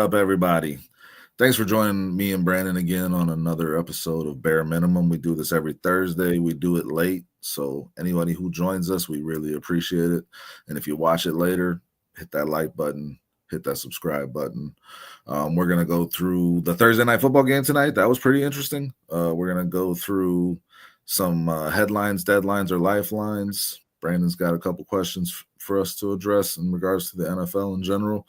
up, everybody? Thanks for joining me and Brandon again on another episode of Bare Minimum. We do this every Thursday. We do it late, so anybody who joins us, we really appreciate it. And if you watch it later, hit that like button, hit that subscribe button. We're going to go through the Thursday night football game tonight. That was pretty interesting. We're going to go through some headlines, deadlines, or lifelines. Brandon's got a couple questions for us to address in regards to the NFL in general.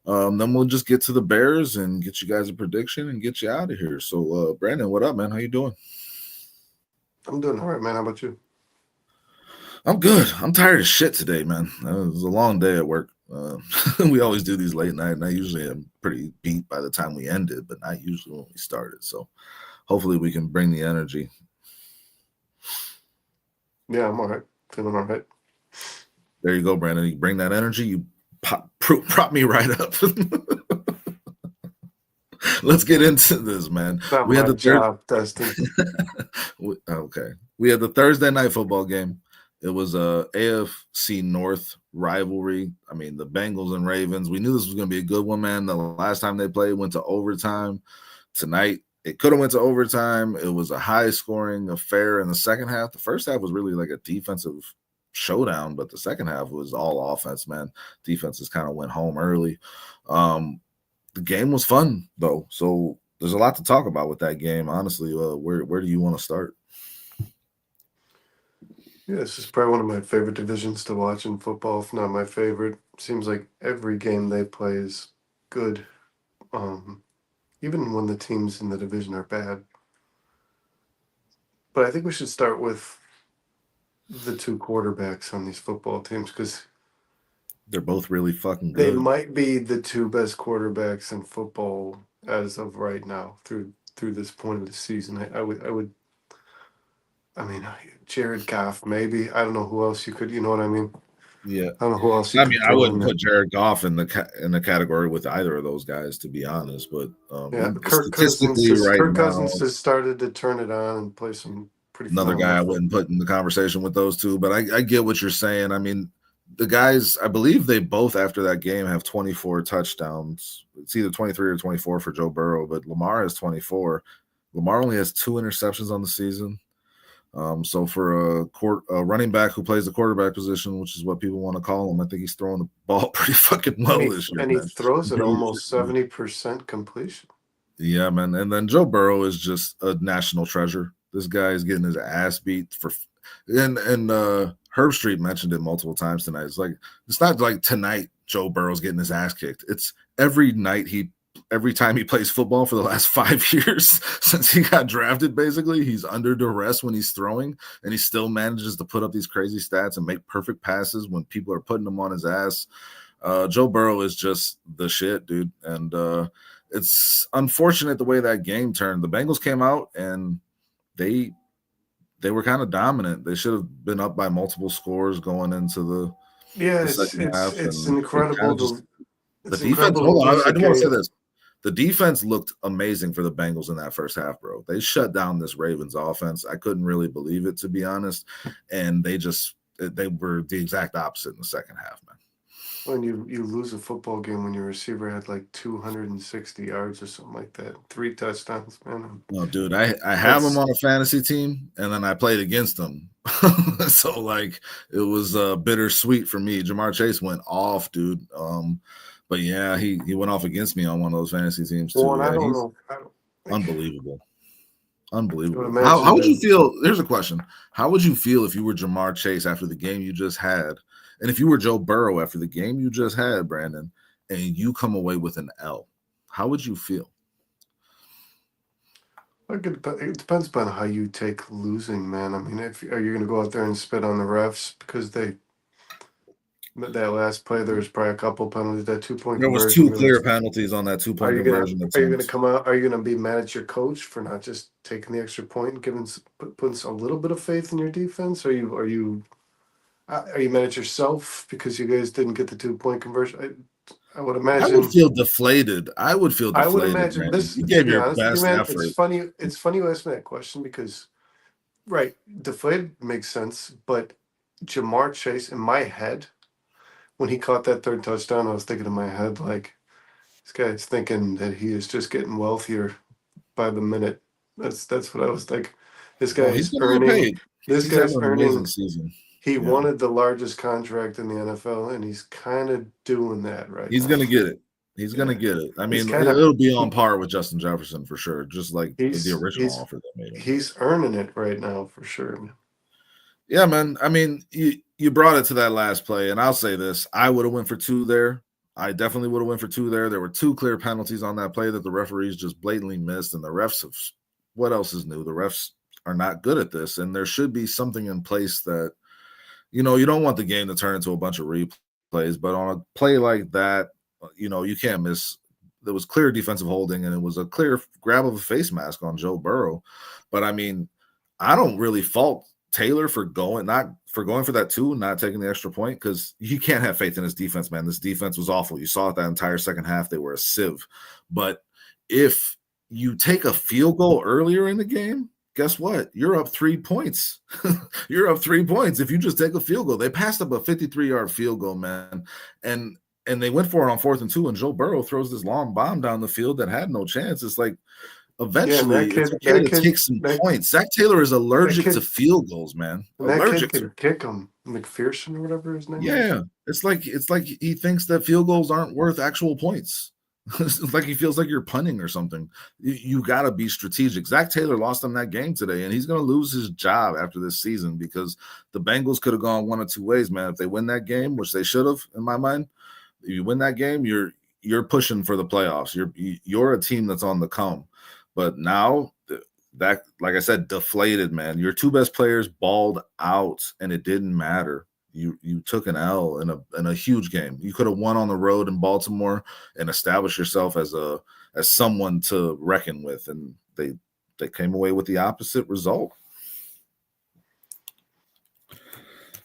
Then we'll just get to the Bears and get you guys a prediction and get you out of here. So, Brandon, what up, man? How you doing? I'm doing all right, man. How about you? I'm good. I'm tired of shit today, man. It was a long day at work. We always do these late night, and I usually am pretty beat by the time we end it, but not usually when we started. So hopefully we can bring the energy. Yeah, I'm all right. Feeling all right. There you go, Brandon. You bring that energy, you prop me right up. Let's get into this, man. Not We had my the job, Dustin. Okay. We had the Thursday night football game. It was a AFC North rivalry. I mean, the Bengals and Ravens. We knew this was going to be a good one, man. The last time they played went to overtime. Tonight, it could have went to overtime. It was a high-scoring affair in the second half. The first half was really like a defensive showdown, but the second half was all offense, man. Defenses kind of went home early. The game was fun, though, so there's a lot to talk about with that game. Honestly, where do you want to start? Yeah, this is probably one of my favorite divisions to watch in football, if not my favorite. Seems like every game they play is good, even when the teams in the division are bad. But I think we should start with the two quarterbacks on these football teams because they're both really fucking they good. might be the two best quarterbacks in football as of right now through this point of the season. I mean, Jared Goff, maybe. I don't know who else you could. You know what I mean? Yeah. I don't know who else you I could mean, I throw in wouldn't there. put Jared Goff in the category with either of those guys, to be honest. But Yeah, statistically, Kirk now, Cousins has started to turn it on and play some pretty another guy I wouldn't put in the conversation with those two. But I get what you're saying. I mean, the guys, I believe they both after that game have 24 touchdowns. It's either 23 or 24 for Joe Burrow, but Lamar has 24. Lamar only has 2 interceptions on the season. So for a running back who plays the quarterback position, which is what people want to call him, I think he's throwing the ball pretty fucking well this year. And he throws at almost 70% completion. Yeah, man. And then Joe Burrow is just a national treasure. This guy is getting his ass beat for, and Herb Street mentioned it multiple times tonight. It's not like tonight Joe Burrow's getting his ass kicked. It's every time he plays football for the last 5 years since he got drafted. Basically, he's under duress when he's throwing, and he still manages to put up these crazy stats and make perfect passes when people are putting him on his ass. Joe Burrow is just the shit, dude. And it's unfortunate the way that game turned. The Bengals came out and they were kind of dominant. They should have been up by multiple scores going into the second half. It's incredible. The defense. Hold on, I do want to say this. The defense looked amazing for the Bengals in that first half, bro. They shut down this Ravens offense. I couldn't really believe it, to be honest. And they were the exact opposite in the second half, man. When you lose a football game when your receiver had like 260 yards or something like that, 3 touchdowns, man. No, dude, I have him on a fantasy team, and then I played against him. So, like, it was bittersweet for me. Jamar Chase went off, dude. But yeah, he went off against me on one of those fantasy teams too. Well, yeah, I don't know. Unbelievable. How would you feel? Here's a question. How would you feel if you were Jamar Chase after the game you just had? And if you were Joe Burrow after the game you just had, Brandon, and you come away with an L, how would you feel? It depends upon how you take losing, man. I mean, are you going to go out there and spit on the refs because that last play there was probably a couple penalties, that 2-point conversion. There was 2 clear penalties on that 2-point conversion. Are you going to come out? Are you going to be mad at your coach for not just taking the extra point and putting a little bit of faith in your defense? Are you mad at yourself because you guys didn't get the 2-point conversion? I would imagine. I would feel deflated. I would imagine man. this. You gave your honest, best man, effort. It's funny you asked me that question because, right, deflated makes sense. But Jamar Chase, in my head, when he caught that 3rd touchdown, I was thinking in my head like, This guy's thinking that he is just getting wealthier by the minute. That's what I was like. This Oh, he's guy's gonna get earning. paid. This He's having guy's an amazing earning. season. He Yeah, wanted the largest contract in the NFL, and he's kind of doing that right he's now. gonna get it. He's gonna Yeah, get it. I he's mean, kind of it'll be on par with Justin Jefferson for sure, just like the he's original he's offer they made him. he's earning it right now for sure. Yeah, man. I mean, you brought it to that last play, and I'll say this: I would have went for two there. I definitely would have went for two there. There were two clear penalties on that play that the referees just blatantly missed, and the refs have. What else is new? The refs are not good at this, and there should be something in place that you don't want the game to turn into a bunch of replays, but on a play like that, you can't miss. There was clear defensive holding, and it was a clear grab of a face mask on Joe Burrow. But I mean, I don't really fault Taylor for going for that two, not taking the extra point, because you can't have faith in his defense, man. This defense was awful. You saw it that entire second half; they were a sieve. But if you take a field goal earlier in the game, guess what? You're up 3 points. You're up 3 points if you just take a field goal. They passed up a 53-yard field goal, man, and they went for it on 4th and 2, and Joe Burrow throws this long bomb down the field that had no chance. It's like Yeah, and eventually it's okay to take some points. Zach Taylor is allergic to field goals, man. that kid Allergic to can kick him. McPherson or whatever his name is. Yeah. It's like he thinks that field goals aren't worth actual points. It's like he feels like you're punting or something. You got to be strategic. Zach Taylor lost him that game today, and he's going to lose his job after this season because the Bengals could have gone one of two ways, man. If they win that game, which they should have, in my mind, if you win that game, you're pushing for the playoffs. You're a team that's on the come. But now that, like I said, deflated, man. Your two best players balled out, and it didn't matter. You took an L in a huge game. You could have won on the road in Baltimore and established yourself as someone to reckon with, and they came away with the opposite result.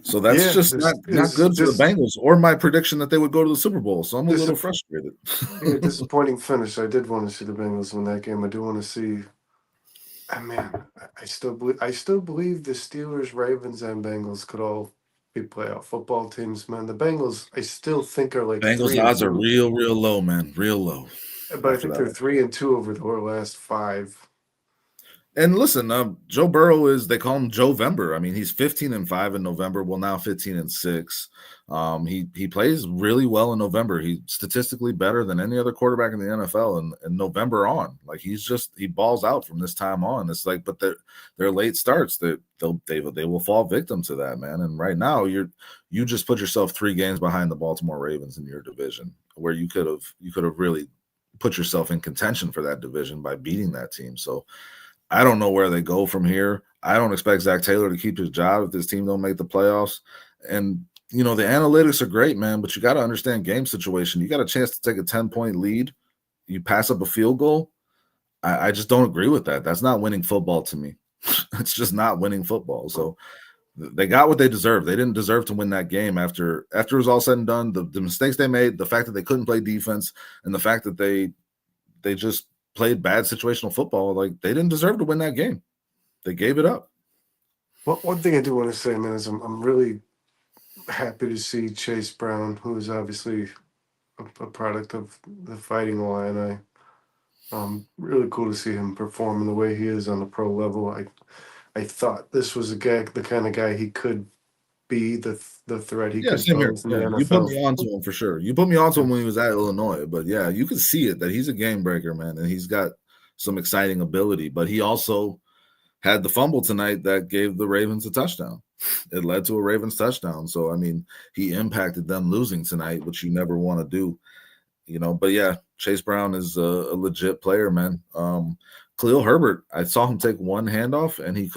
So that's just not good for the Bengals, or my prediction that they would go to the Super Bowl. So I'm a little frustrated. Yeah, disappointing finish. I did want to see the Bengals win that game. I do want to see. Man, I still believe the Steelers, Ravens, and Bengals could all be playoff football teams. Man, the Bengals, I still think are like Bengals odds are real low, man, real low. But I think they're 3-2 over the last 5. And listen, Joe Burrow they call him Joe-vember. I mean, he's 15-5 in November. Well, now 15-6. He plays really well in November. He's statistically better than any other quarterback in the NFL in November on. Like he balls out from this time on. It's like, but their late starts, they will fall victim to that, man. And right now you just put yourself 3 games behind the Baltimore Ravens in your division, where you could have really put yourself in contention for that division by beating that team. So I don't know where they go from here. I don't expect Zach Taylor to keep his job if this team don't make the playoffs. And, the analytics are great, man, but you got to understand game situation. You got a chance to take a 10-point lead. You pass up a field goal. I just don't agree with that. That's not winning football to me. It's just not winning football. So they got what they deserved. They didn't deserve to win that game after it was all said and done. The mistakes they made, the fact that they couldn't play defense, and the fact that they just played bad situational football. Like they didn't deserve to win that game. They gave it up. Well, one thing I do want to say, man, is I'm really happy to see Chase Brown, who is obviously a product of the Fighting Illini. Really cool to see him performing the way he is on the pro level. I thought this was the kind of guy he could be, the threat he could pose in the NFL. You put me onto him for sure. You put me onto him when he was at Illinois, but yeah, you could see it that he's a game breaker, man, and he's got some exciting ability. But he also had the fumble tonight that gave the Ravens a touchdown. It led to a Ravens touchdown. So I mean, he impacted them losing tonight, which you never want to do, But yeah, Chase Brown is a legit player, man. Khalil Herbert, I saw him take one handoff and he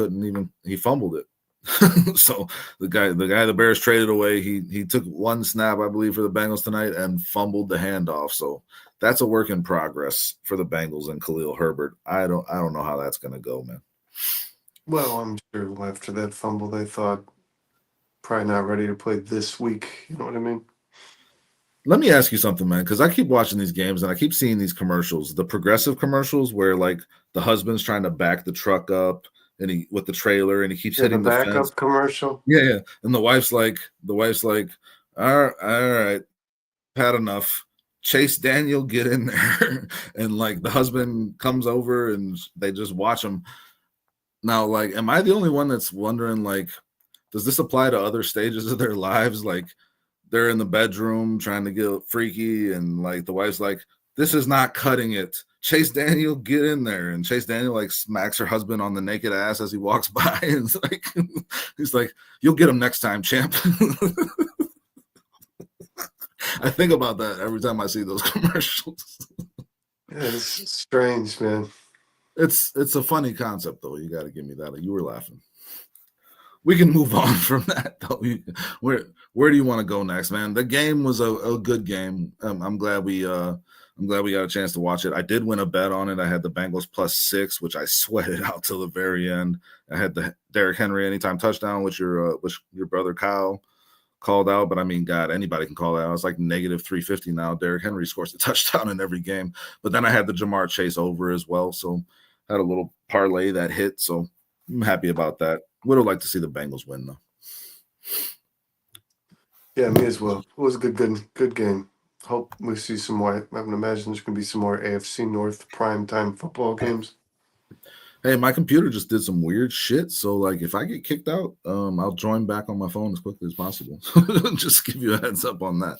fumbled it. So the guy the Bears traded away, he took one snap, I believe, for the Bengals tonight and fumbled the handoff. So that's a work in progress for the Bengals and Khalil Herbert. I don't know how that's going to go, man. Well, I'm sure after that fumble, they thought probably not ready to play this week. You know what I mean? Let me ask you something, man, because I keep watching these games and I keep seeing these commercials, the Progressive commercials, where like the husband's trying to back the truck up and he with the trailer and he keeps hitting the backup fence. Commercial. Yeah, and the wife's like, all right, had enough. Chase Daniel get in there, and like the husband comes over and they just watch him. Now, like, am I the only one that's wondering, like, does this apply to other stages of their lives? Like, they're in the bedroom trying to get freaky, and like the wife's like, "This is not cutting it. Chase Daniel, get in there." And Chase Daniel like smacks her husband on the naked ass as he walks by, and it's like, he's like, "You'll get him next time, champ." I think about that every time I see those commercials. Yeah, it's strange, man. It's a funny concept, though. You got to give me that. You were laughing. We can move on from that, though. Where do you want to go next, man? The game was a good game. I'm glad we got a chance to watch it. I did win a bet on it. I had the Bengals +6, which I sweated out till the very end. I had the Derrick Henry anytime touchdown, which your brother Kyle called out. But I mean, God, anybody can call that out. It's like -350 now. Derrick Henry scores a touchdown in every game. But then I had the Jamar Chase over as well. So had a little parlay that hit. So I'm happy about that. Would have liked to see the Bengals win, though. Yeah, me as well. It was a good game. Hope we see some more. I would imagine there's going to be some more AFC North primetime football games. Hey, my computer just did some weird shit. So, like, if I get kicked out, I'll join back on my phone as quickly as possible. Just give you a heads up on that.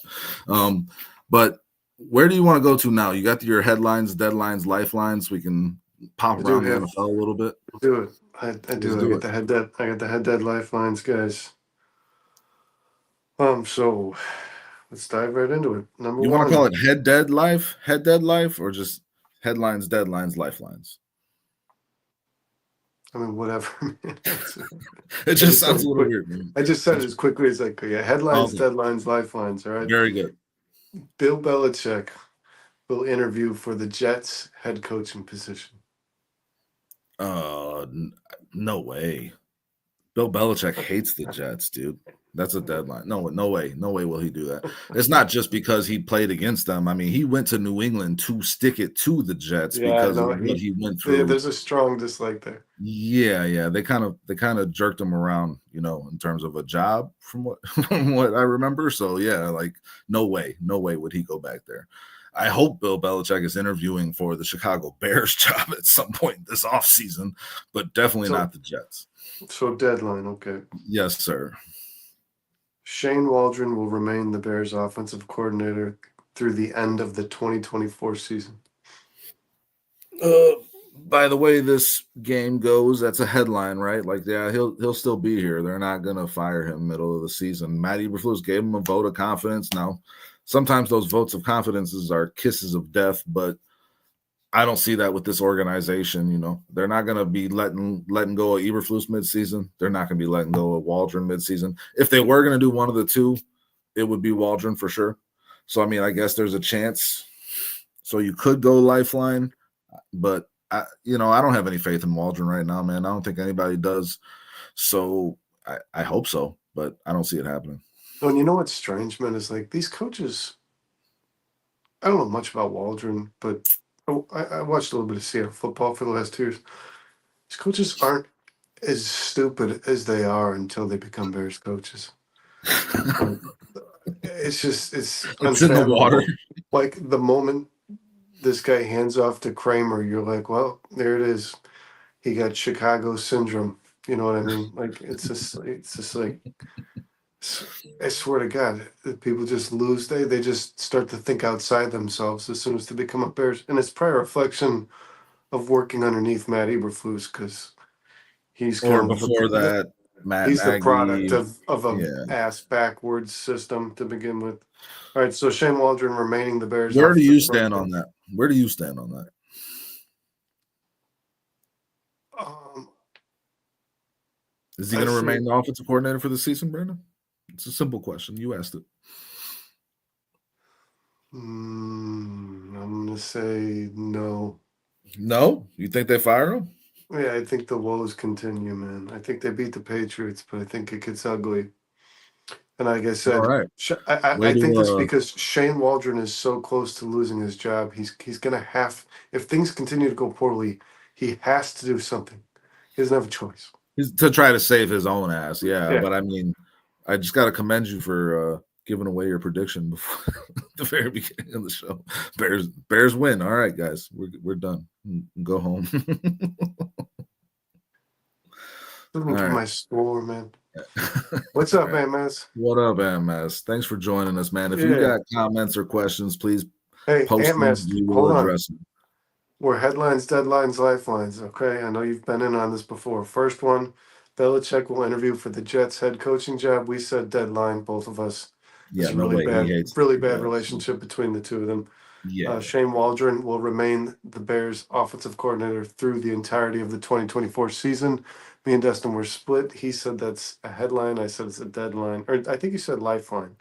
But where do you want to go to now? You got your headlines, deadlines, lifelines. We can pop around the NFL a little bit. Do it. I do. I got the head dead lifelines, guys. So let's dive right into it. Number one. You want to call it head dead life, or just headlines, deadlines, lifelines? I mean, whatever. It just sounds a little weird. Man. I just said it as quickly as I could. Yeah, headlines, deadlines, lifelines. All right. Very good. Bill Belichick will interview for the Jets head coaching position. No way. Bill Belichick hates the Jets, dude. That's a deadline. No way will he do that. It's not just because he played against them. I mean, he went to New England to stick it to the Jets because of what he went through. There's a strong dislike there. Yeah. They kind of jerked him around, in terms of a job from what I remember. So yeah, like no way would he go back there. I hope Bill Belichick is interviewing for the Chicago Bears job at some point this offseason, but definitely not the Jets. So deadline, okay. Yes, sir. Shane Waldron will remain the Bears offensive coordinator through the end of the 2024 season. By the way this game goes, that's a headline, right? Like, yeah, he'll still be here. They're not gonna fire him middle of the season. Matt Eberflus gave him a vote of confidence. Now, sometimes those votes of confidences are kisses of death, but I don't see that with this organization. They're not going to be letting go of Eberflus midseason. They're not going to be letting go of Waldron midseason. If they were going to do one of the two, it would be Waldron for sure. So, I mean, I guess there's a chance. So you could go lifeline, but I don't have any faith in Waldron right now, man. I don't think anybody does. So I hope so, but I don't see it happening. Oh, and you know what's strange, man, is like these coaches, I don't know much about Waldron, but I watched a little bit of Seattle football for the last 2 years. These coaches aren't as stupid as they are until they become Bears coaches. It's in the water. Like the moment this guy hands off to Kramer, you're like, well, there it is. He got Chicago syndrome. You know what I mean? Like it's just like. I swear to God, people just lose. They just start to think outside themselves as soon as they become a Bears, and it's probably a reflection of working underneath Matt Eberflus because he's or before that. Matt he's Nagy, the product of a ass backwards system to begin with. All right, so Shane Waldron remaining the Bears. Where do you stand on that? Where do you stand on that? Is he going to remain the offensive coordinator for the season, Brandon? It's a simple question. You asked it. I'm going to say no. No? You think they fire him? Yeah, I think the woes continue, man. I think they beat the Patriots, but I think it gets ugly. And like I said, right. I think it's because Shane Waldron is so close to losing his job. He's going to have, if things continue to go poorly, he has to do something. He doesn't have a choice. To try to save his own ass, yeah. But I mean, I just got to commend you for giving away your prediction before the very beginning of the show. Bears win. All right, guys, we're done. Go home. Doesn't get my score, man. What's up, MS? What up, MS? Thanks for joining us, man. If you got comments or questions, please post them. We will address them. We're headlines, deadlines, lifelines. Okay, I know you've been in on this before. First one, Belichick will interview for the Jets head coaching job. We said deadline, both of us. Yeah, It's a really bad relationship between the two of them. Yeah. Shane Waldron will remain the Bears offensive coordinator through the entirety of the 2024 season. Me and Dustin were split. He said that's a headline. I said it's a deadline. Or I think you said lifeline.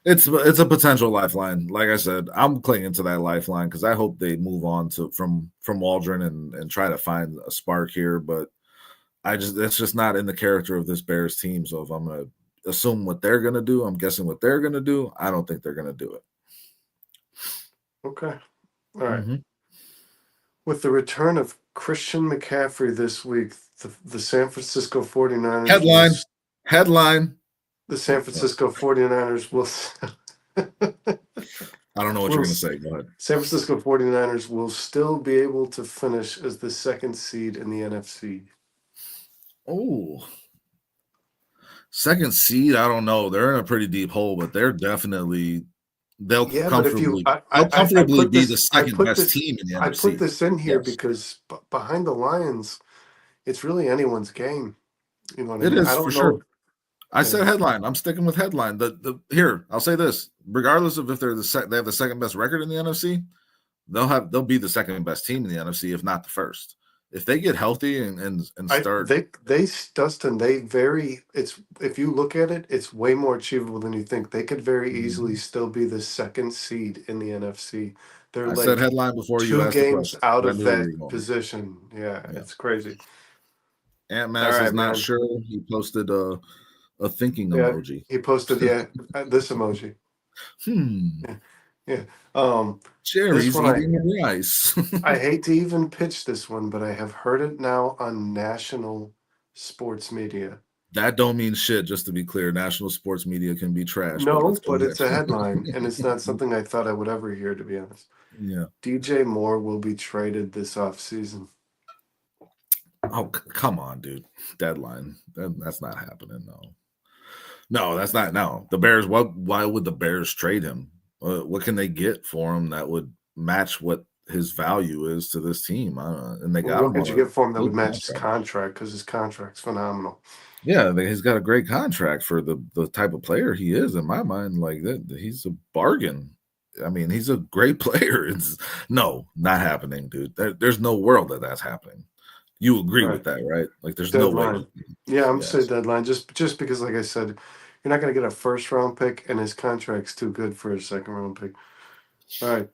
It's a potential lifeline. Like I said, I'm clinging to that lifeline because I hope they move on from Waldron and try to find a spark here. But that's just not in the character of this Bears team. So if I'm gonna assume what they're gonna do, I'm guessing what they're gonna do. I don't think they're gonna do it. Okay. All right. Mm-hmm. With the return of Christian McCaffrey this week, the San Francisco 49ers Headline. The San Francisco 49ers will I don't know what you're going to say. Go ahead. San Francisco 49ers will still be able to finish as the second seed in the NFC. Oh. Second seed, I don't know. They're in a pretty deep hole, but they're definitely they'll comfortably be the second best team in the NFC. I put this in here because behind the Lions, it's really anyone's game. You know what I mean? It is for sure. I said headline. I'm sticking with headline. Here, I'll say this: regardless of if they have the second best record in the NFC, they'll be the second best team in the NFC, if not the first. If they get healthy and start, Dustin, if you look at it, it's way more achievable than you think. They could very easily still be the second seed in the NFC. They're said headline before you asked 2 games out of that position. Yeah, it's crazy. Ant Mass is not sure. He posted a thinking emoji. He posted this emoji. Yeah. Jerry's eating rice. I hate to even pitch this one, but I have heard it now on national sports media. That don't mean shit, just to be clear. National sports media can be trash. No, but it's a headline, and it's not something I thought I would ever hear, to be honest. Yeah. DJ Moore will be traded this offseason. Oh, come on, dude. Deadline. That's not happening, No, that's not. No. The Bears, why would the Bears trade him? What can they get for him that would match what his value is to this team? And they got what could you get for him that would match his contract? Because his contract's phenomenal. Yeah, he's got a great contract for the type of player he is. In my mind, like that, he's a bargain. I mean, he's a great player. It's not happening, dude. There's no world that's happening. You agree with that, right? Like, there's deadline. No way. Yeah, I'm saying deadline. Just because, like I said, you're not going to get a first-round pick, and his contract's too good for a second-round pick. All right.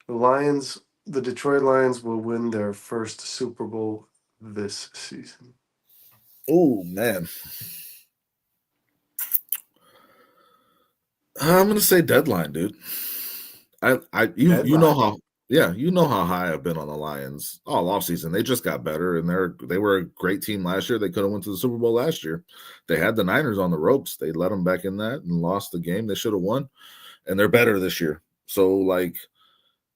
The Detroit Lions will win their first Super Bowl this season. Oh, man. I'm going to say deadline, dude. You know how... Yeah, you know how high I've been on the Lions all offseason. They just got better, and they were a great team last year. They could have went to the Super Bowl last year. They had the Niners on the ropes. They let them back in that and lost the game. They should have won, and they're better this year. So, like,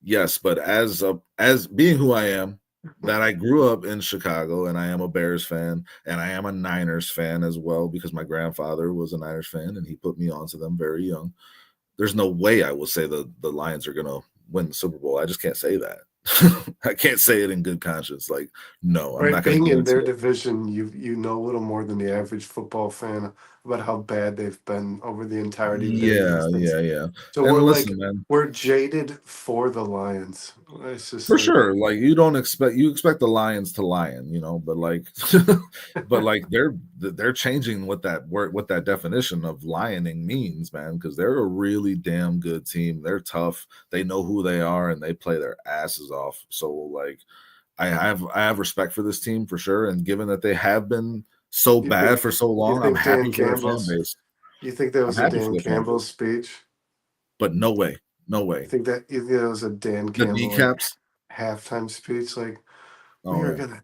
yes, but as being who I am, that I grew up in Chicago, and I am a Bears fan, and I am a Niners fan as well because my grandfather was a Niners fan, and he put me onto them very young. There's no way I will say the Lions are going to win the Super Bowl. I just can't say that. I can't say it in good conscience. Like, no, I'm not going to. Being in their division, you know a little more than the average football fan about how bad they've been over the entirety of their existence. Yeah. So and we're jaded for the Lions. It's just sure. Like, you expect the Lions to lion, but like they're changing what that definition of lioning means, man, because they're a really damn good team. They're tough. They know who they are, and they play their asses off. So, like, I have respect for this team for sure. And given that they have been so bad for so long, I'm happy for their fan base. You think that was a Dan Campbell speech? But no way. You think that was a Dan Campbell kneecaps halftime speech? Like, we are gonna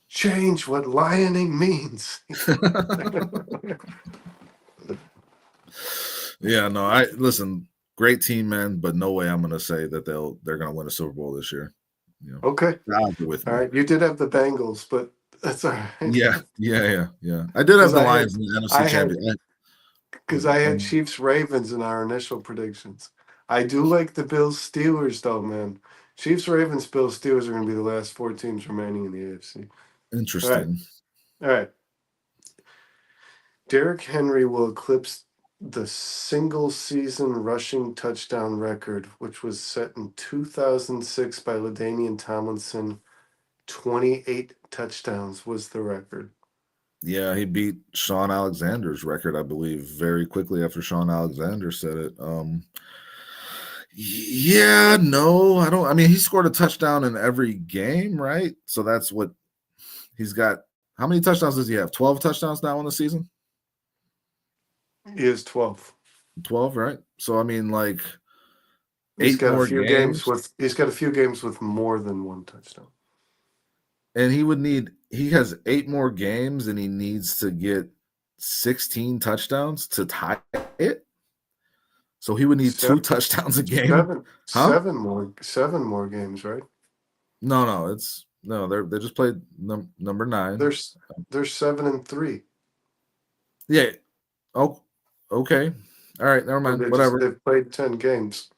change what lioning means. Yeah, no, I listen. Great team, man, but no way I'm going to say that they're going to win a Super Bowl this year. You know, Okay. the odds are with All me. right. You did have the Bengals, but that's all right. Yeah. I did have Because the Lions in the NFC I had, Championship. because I had Chiefs Ravens in our initial predictions. I do like the Bills Steelers though, man. Chiefs Ravens Bills Steelers are going to be the last four teams remaining in the AFC. All right, Interesting. all right. Derrick Henry will eclipse the single season rushing touchdown record, which was set in 2006 by LaDainian Tomlinson. 28 touchdowns was the record. Yeah, he beat Sean Alexander's record, I believe, very quickly after Sean Alexander said it. Yeah, no, I don't. I mean, he scored a touchdown in every game, right? So that's what he's got. How many touchdowns does he have? 12 touchdowns now in the season? He is 12. 12, right? So I mean, like He's 8 got a more few games games, with he's got a few games with more than one touchdown. and he has 8 more games, and he needs to get 16 touchdowns to tie it. So he would need 2 touchdowns a game, huh? Seven more games, right? No, they just played number 9. They're 7-3. Yeah. Oh, okay. All right, never So mind. Whatever. they've played 10 games.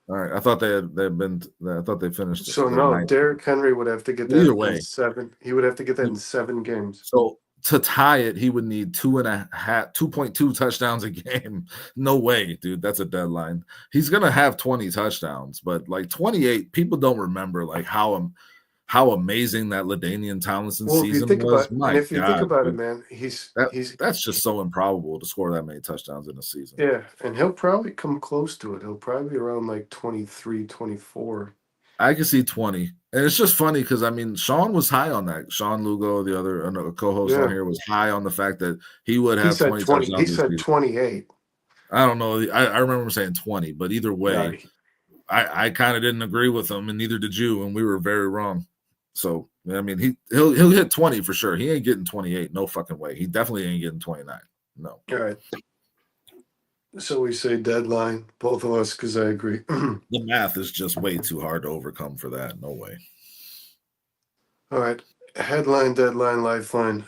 All right. I thought I thought they finished So their no, ninth. Derrick Henry would have to get that Either in way. 7. He would have to get that in 7 games. So to tie it, he would need 2.2 touchdowns a game. No way, dude. That's a deadline. He's gonna have 20 touchdowns, but like 28, people don't remember like how amazing that LaDainian Tomlinson Well, if you season think was. about My God, it, dude. man, he's That's just so improbable to score that many touchdowns in a season. yeah, and he'll probably come close to it. He'll probably be around like 23, 24. I can see 20. And it's just funny because I mean, Sean was high on that. Sean Lugo, the other co-host on here, was high on the fact that he would have 20 touchdowns. He said 28. I don't know. I remember him saying 20, but either way, Yeah. I kind of didn't agree with him, and neither did you, and we were very wrong. So I mean, he'll hit 20 for sure. He ain't getting 28. No fucking way. He definitely ain't getting 29. No. All right. So we say deadline, both of us, because I agree. The math is just way too hard to overcome for that. No way. All right. Headline, deadline, lifeline.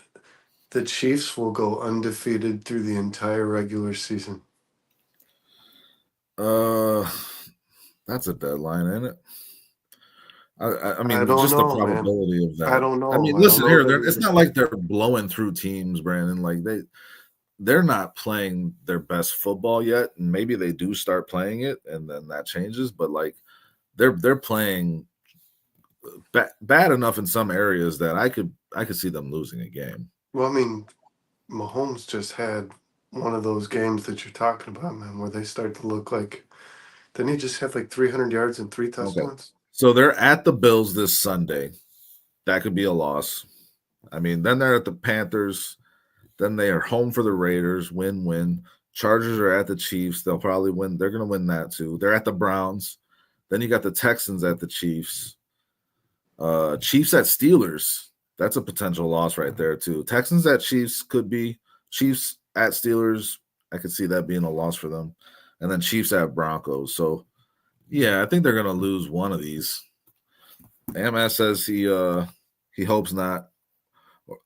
The Chiefs will go undefeated through the entire regular season. That's a deadline, isn't it? I mean, I don't just know, the probability man. of that. I don't know. I mean, listen here. It's not like they're blowing through teams, Brandon. Like they're not playing their best football yet, and maybe they do start playing it, and then that changes. But like they're playing bad enough in some areas that I could see them losing a game. Well, I mean, Mahomes just had one of those games that you're talking about, man, where they start to look like. Didn't he just have like 300 yards and 3 touchdowns? Okay. So they're at the Bills this Sunday. That could be a loss. I mean, then they're at the Panthers. Then they are home for the Raiders. Win-win. Chargers are at the Chiefs. They'll probably win. They're going to win that too. They're at the Browns. Then you got the Texans at the Chiefs. Chiefs at Steelers. That's a potential loss right there too. Texans at Chiefs could be. Chiefs at Steelers. I could see that being a loss for them. And then Chiefs at Broncos. So, yeah, I think they're going to lose one of these. MS says he hopes not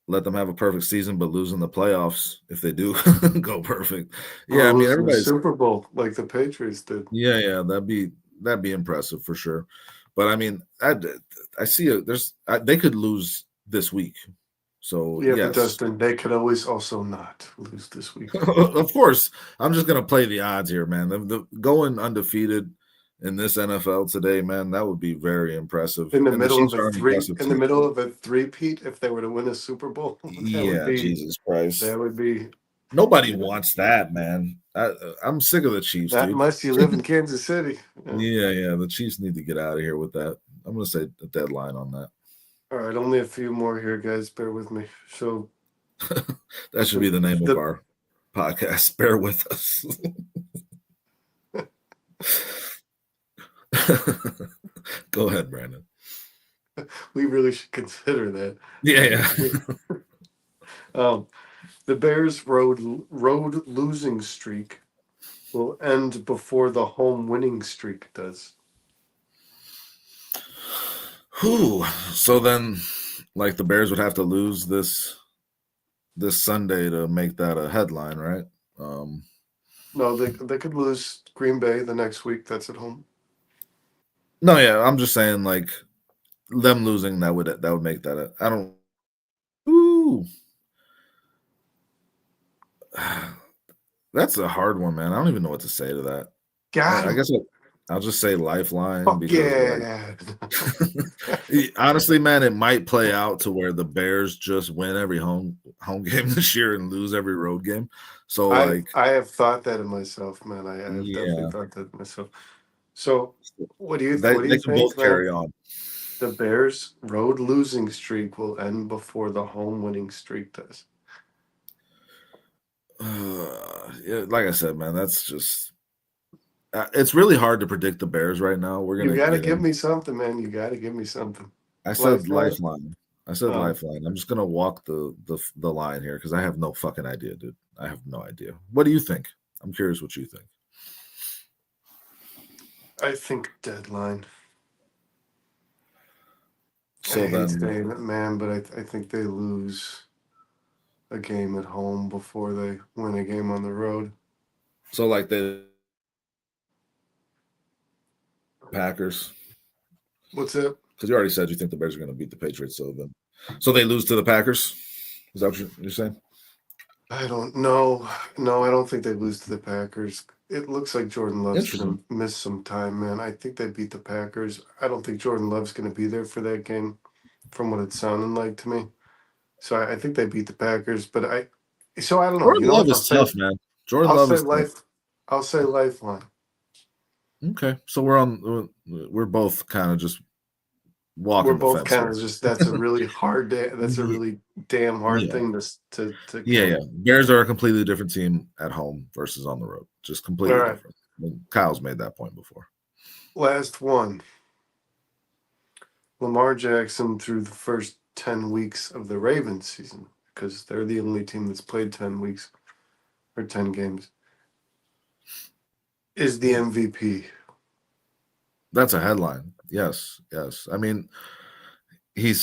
let them have a perfect season, but losing the playoffs if they do go perfect. Yeah, I mean everybody's Super Bowl like the Patriots did. Yeah, that'd be impressive for sure. But I mean, I see they could lose this week. So yeah, yes. But Dustin, they could always also not lose this week. Of course, I'm just gonna play the odds here, man. The going undefeated in this NFL today, man, that would be very impressive. In the middle of a three-peat, if they were to win a Super Bowl, Jesus Christ, that would be. Nobody wants that, man. I'm sick of the Chiefs, Not dude. unless you live in Kansas City. Yeah. The Chiefs need to get out of here with that. I'm gonna say a deadline on that. All right, only a few more here, guys. Bear with me. So that should be the name of our podcast. Bear with us. Go ahead, Brandon. We really should consider that. Yeah. The Bears' road losing streak will end before the home winning streak does. Whew. So then, like the Bears would have to lose this Sunday to make that a headline, right? No, they could lose Green Bay the next week. That's at home. No, yeah, I'm just saying like them losing that would make that I don't. Ooh, that's a hard one, man. I don't even know what to say to that. Got I him. guess I'll just say lifeline Fuck because yeah. honestly, man, it might play out to where the Bears just win every home game this year and lose every road game. So I have thought that of myself, man. I have definitely yeah, thought that of myself. So what do you they can both think, man? carry on. The Bears' road losing streak will end before the home winning streak does. Yeah, like I said, man, that's just it's really hard to predict the Bears right now. We're You gonna got to get give in. me something, man. You got to give me something. I said Lifeline. lifeline. I said lifeline. I'm just gonna walk the line here because I have no fucking idea, dude. I have no idea. What do you think? I'm curious what you think. I think deadline. I So hate then, saying it, man, but I think they lose a game at home before they win a game on the road. so like the Packers, What's it? because you already said you think the Bears are gonna beat the Patriots. So they lose to the Packers. Is that what you're saying? I don't know. No, I don't think they lose to the Packers. It looks like Jordan Love's going Interesting. to miss some time, man. I think they beat the Packers. I don't think Jordan Love's going to be there for that game, from what it's sounding like to me. So I think they beat the Packers, but so I don't know. You Jordan know Love what? is tough, man. Jordan I'll Love say is tough. life. I'll say lifeline. Okay, so we're both kind of just We're walking the both fence kind here. of just. That's a really hard day. That's a Ye- really damn hard Yeah, thing to yeah. count. Bears are a completely different team at home versus on the road. Just All completely right, different. Kyle's made that point before. last one. Lamar Jackson through the first 10 weeks of the Ravens season, because they're the only team that's played 10 weeks or 10 games, is the MVP. That's a headline. Yes, yes. I mean, we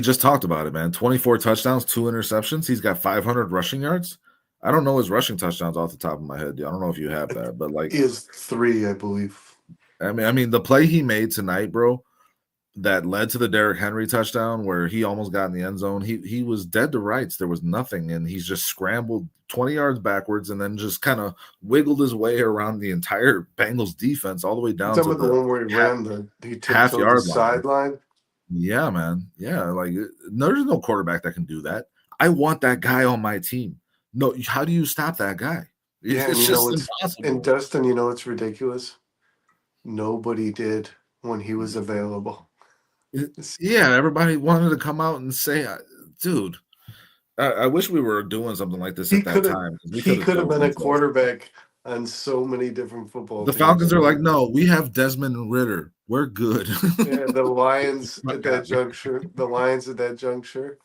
just talked about it, man. 24 touchdowns, 2 interceptions. He's got 500 rushing yards. I don't know his rushing touchdowns off the top of my head. I don't know if you have that, but like, He has three, I believe. I mean, the play he made tonight, bro, that led to the Derrick Henry touchdown where he almost got in the end zone. He was dead to rights. There was nothing, and he's just scrambled 20 yards backwards and then just kind of wiggled his way around the entire Bengals defense all the way You down talking to about the the one where half, he half tiptoed the yard line. sideline? Yeah, man. Yeah, like there's no quarterback that can do that. I want that guy on my team. No, how do you stop that guy? Yeah, and It's you know just it's and impossible. Dustin, you know it's ridiculous. Nobody did when he was available. Yeah, everybody wanted to come out and say, dude, I wish we were doing something like this He at that could have time because we he could have could have dove been a into that. quarterback on so many different football The teams, Falcons are like, man. no, we have Desmond Ritter. We're good. Yeah, the Lions Fuck at that out of here. juncture. The Lions at that juncture.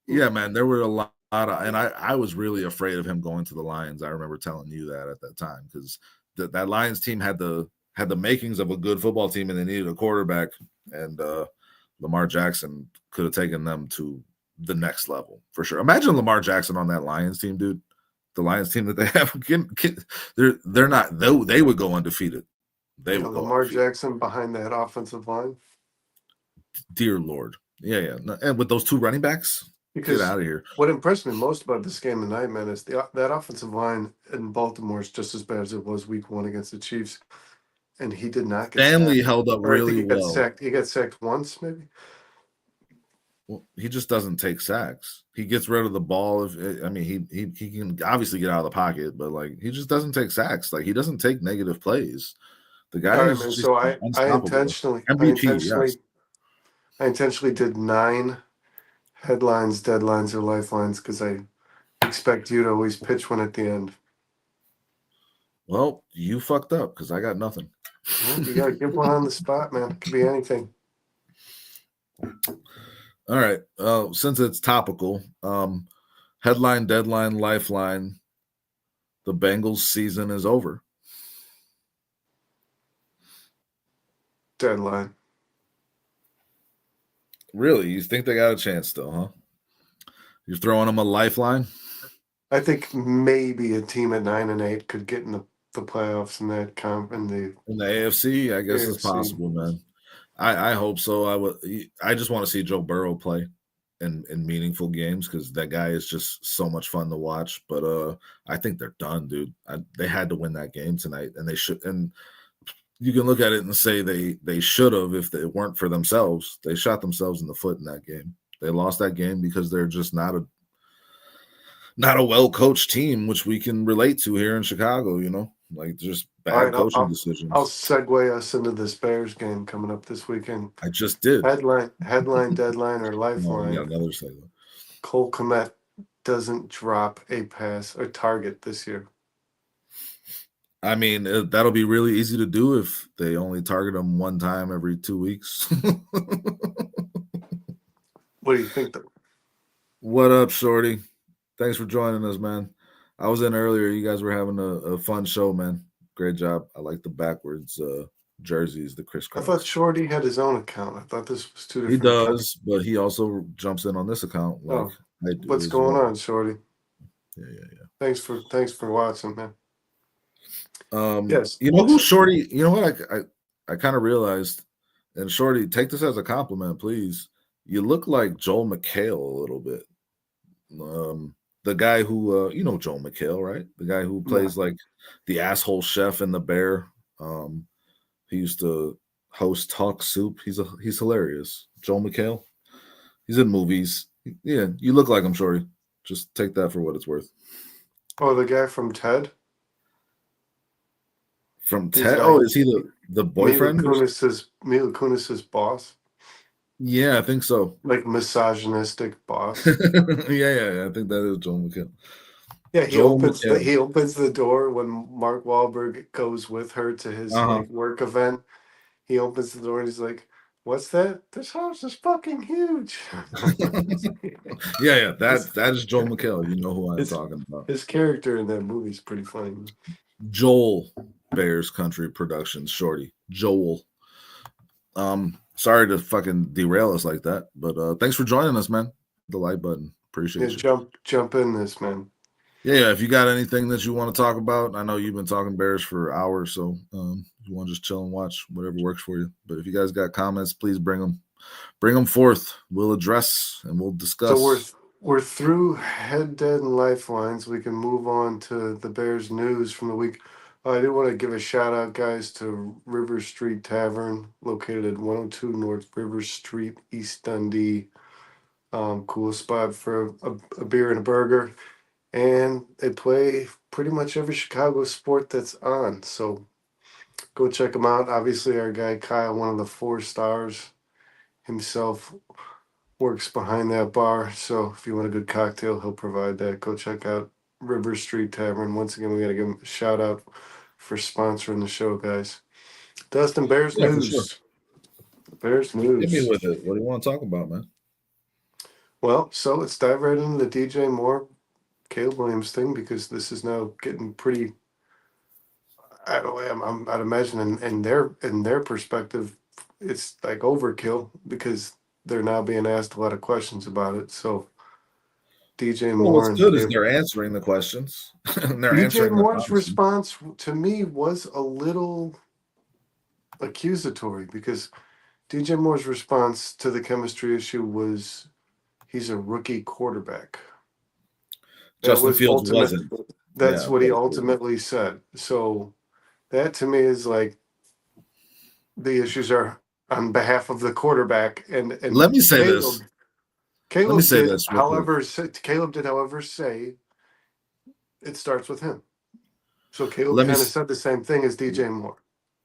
Yeah, man, there were a lot of, and I was really afraid of him going to the Lions. I remember telling you that at that time because that Lions team had the makings of a good football team, and they needed a quarterback, and Lamar Jackson could have taken them to the next level for sure. Imagine Lamar Jackson on that Lions team, dude. The Lions team that they have, they're not they would go undefeated. They Yeah, would go Lamar undefeated. Jackson behind that offensive line. Dear Lord. Yeah, yeah. And with those two running backs, get Because out of here. what impressed me most about this game tonight, man, is that offensive line in Baltimore is just as bad as it was Week 1 against the Chiefs, and he did not get Stanley sacked. held up Or I think really he got well. sacked. He got sacked once, maybe. Well, he just doesn't take sacks. He gets rid of the ball. If I mean, he can obviously get out of the pocket, but like he just doesn't take sacks. Like he doesn't take negative plays. The guy All right, is man. just So I unstoppable. intentionally I MVP, yes. intentionally I intentionally did 9 headlines, deadlines, or lifelines because I expect you to always pitch one at the end. Well, you fucked up because I got nothing. Well, you got to give one on the spot, man. It could be anything. All right. Since it's topical, headline, deadline, lifeline. the Bengals season is over. Deadline. Really? You think they got a chance still, huh? You're throwing them a lifeline? I think maybe a team at 9-8 could get in the playoffs in that In the AFC, I guess it's AFC. possible, man. I hope so. I just want to see Joe Burrow play in meaningful games because that guy is just so much fun to watch. But I think they're done, dude. They had to win that game tonight, and they should. And you can look at it and say they should have if they weren't for themselves. They shot themselves in the foot in that game. They lost that game because they're just not a well-coached team, which we can relate to here in Chicago, like just bad coaching decisions. I'll segue us into this Bears game coming up this weekend. I just did. Headline, deadline, or lifeline. No, another segment. Cole Kmet doesn't drop a pass or target this year. I mean, that'll be really easy to do if they only target him one time every 2 weeks. What do you think, though? What up, Shorty? Thanks for joining us, man. I was in earlier. You guys were having a fun show, man. Great job. I like the backwards jerseys, the crisscross. I thought Shorty had his own account. I thought this was two different. He does, accounts. But he also jumps in on this account. Like I do. What's going on, Shorty? Yeah. Thanks for watching, man. Yes. You know who Shorty? You know what? I kind of realized, and Shorty, take this as a compliment, please. You look like Joel McHale a little bit. The guy who Joel McHale, right? The guy who plays like the asshole chef in The Bear. He used to host Talk Soup. He's hilarious. Joel McHale. He's in movies. Yeah, you look like him, Shorty. Just take that for what it's worth. Oh, the guy from Ted? From Ted? Oh, is he the boyfriend? Mila Kunis's boss? Yeah, I think so. Like misogynistic boss. Yeah. I think that is Joel McHale. Yeah, he opens the door when Mark Wahlberg goes with her to his work event. He opens the door and he's like, "What's that? This house is fucking huge." Yeah. That is Joel McHale. You know who I'm talking about. His character in that movie is pretty funny. Joel Bears Country Productions, Shorty. Joel. Sorry to fucking derail us like that, but thanks for joining us, man. The like button. Appreciate you. Jump in this, man. Yeah, if you got anything that you want to talk about, I know you've been talking Bears for hours, so you want to just chill and watch whatever works for you. But if you guys got comments, please bring them forth. We'll address and we'll discuss. So we're through head, dead, and lifelines. We can move on to the Bears news from the week. I do want to give a shout out, guys, to River Street Tavern, located at 102 North River Street, East Dundee. Cool spot for a beer and a burger. And they play pretty much every Chicago sport that's on. So go check them out. Obviously, our guy Kyle, one of the 4 stars himself, works behind that bar. So if you want a good cocktail, he'll provide that. Go check out River Street Tavern. Once again, we got to give him a shout out for sponsoring the show, guys. Dustin, Bears news. Sure. Bears news. Hit me with it. What do you want to talk about, man? Well, so let's dive right into the DJ Moore, Caleb Williams thing, because this is now getting pretty. I'd imagine in their perspective, it's like overkill because they're now being asked a lot of questions about it. So DJ Moore. What's good is they're answering the questions. DJ Moore's response to me was a little accusatory because DJ Moore's response to the chemistry issue was he's a rookie quarterback. Justin Fields wasn't. That's what he ultimately said. So that to me is like the issues are on behalf of the quarterback. And let me say this. Caleb did, however, say it starts with him. So Caleb kind of said the same thing as DJ Moore.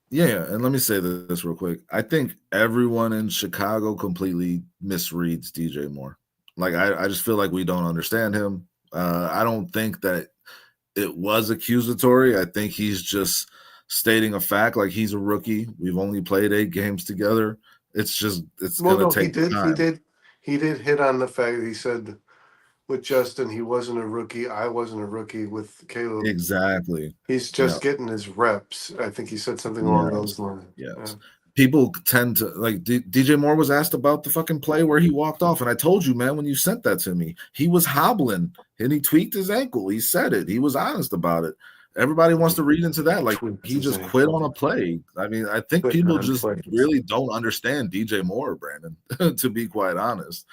Yeah, and let me say this real quick. I think everyone in Chicago completely misreads DJ Moore. Like, I just feel like we don't understand him. I don't think that it was accusatory. I think he's just stating a fact. Like, he's a rookie. We've only played 8 games together. It's going to take time. He did hit on the fact that he said with Justin, he wasn't a rookie. I wasn't a rookie with Caleb. Exactly. He's Yeah. just getting his reps. I think he said something along Yes. those lines. Yes. Yeah. People tend to like DJ Moore was asked about the fucking play where he walked off, and I told you, man, when you sent that to me, he was hobbling and he tweaked his ankle. He said it. He was honest about it. Everybody wants to read into that like he just quit on a play. I mean, I think people just really don't understand DJ Moore, Brandon, to be quite honest.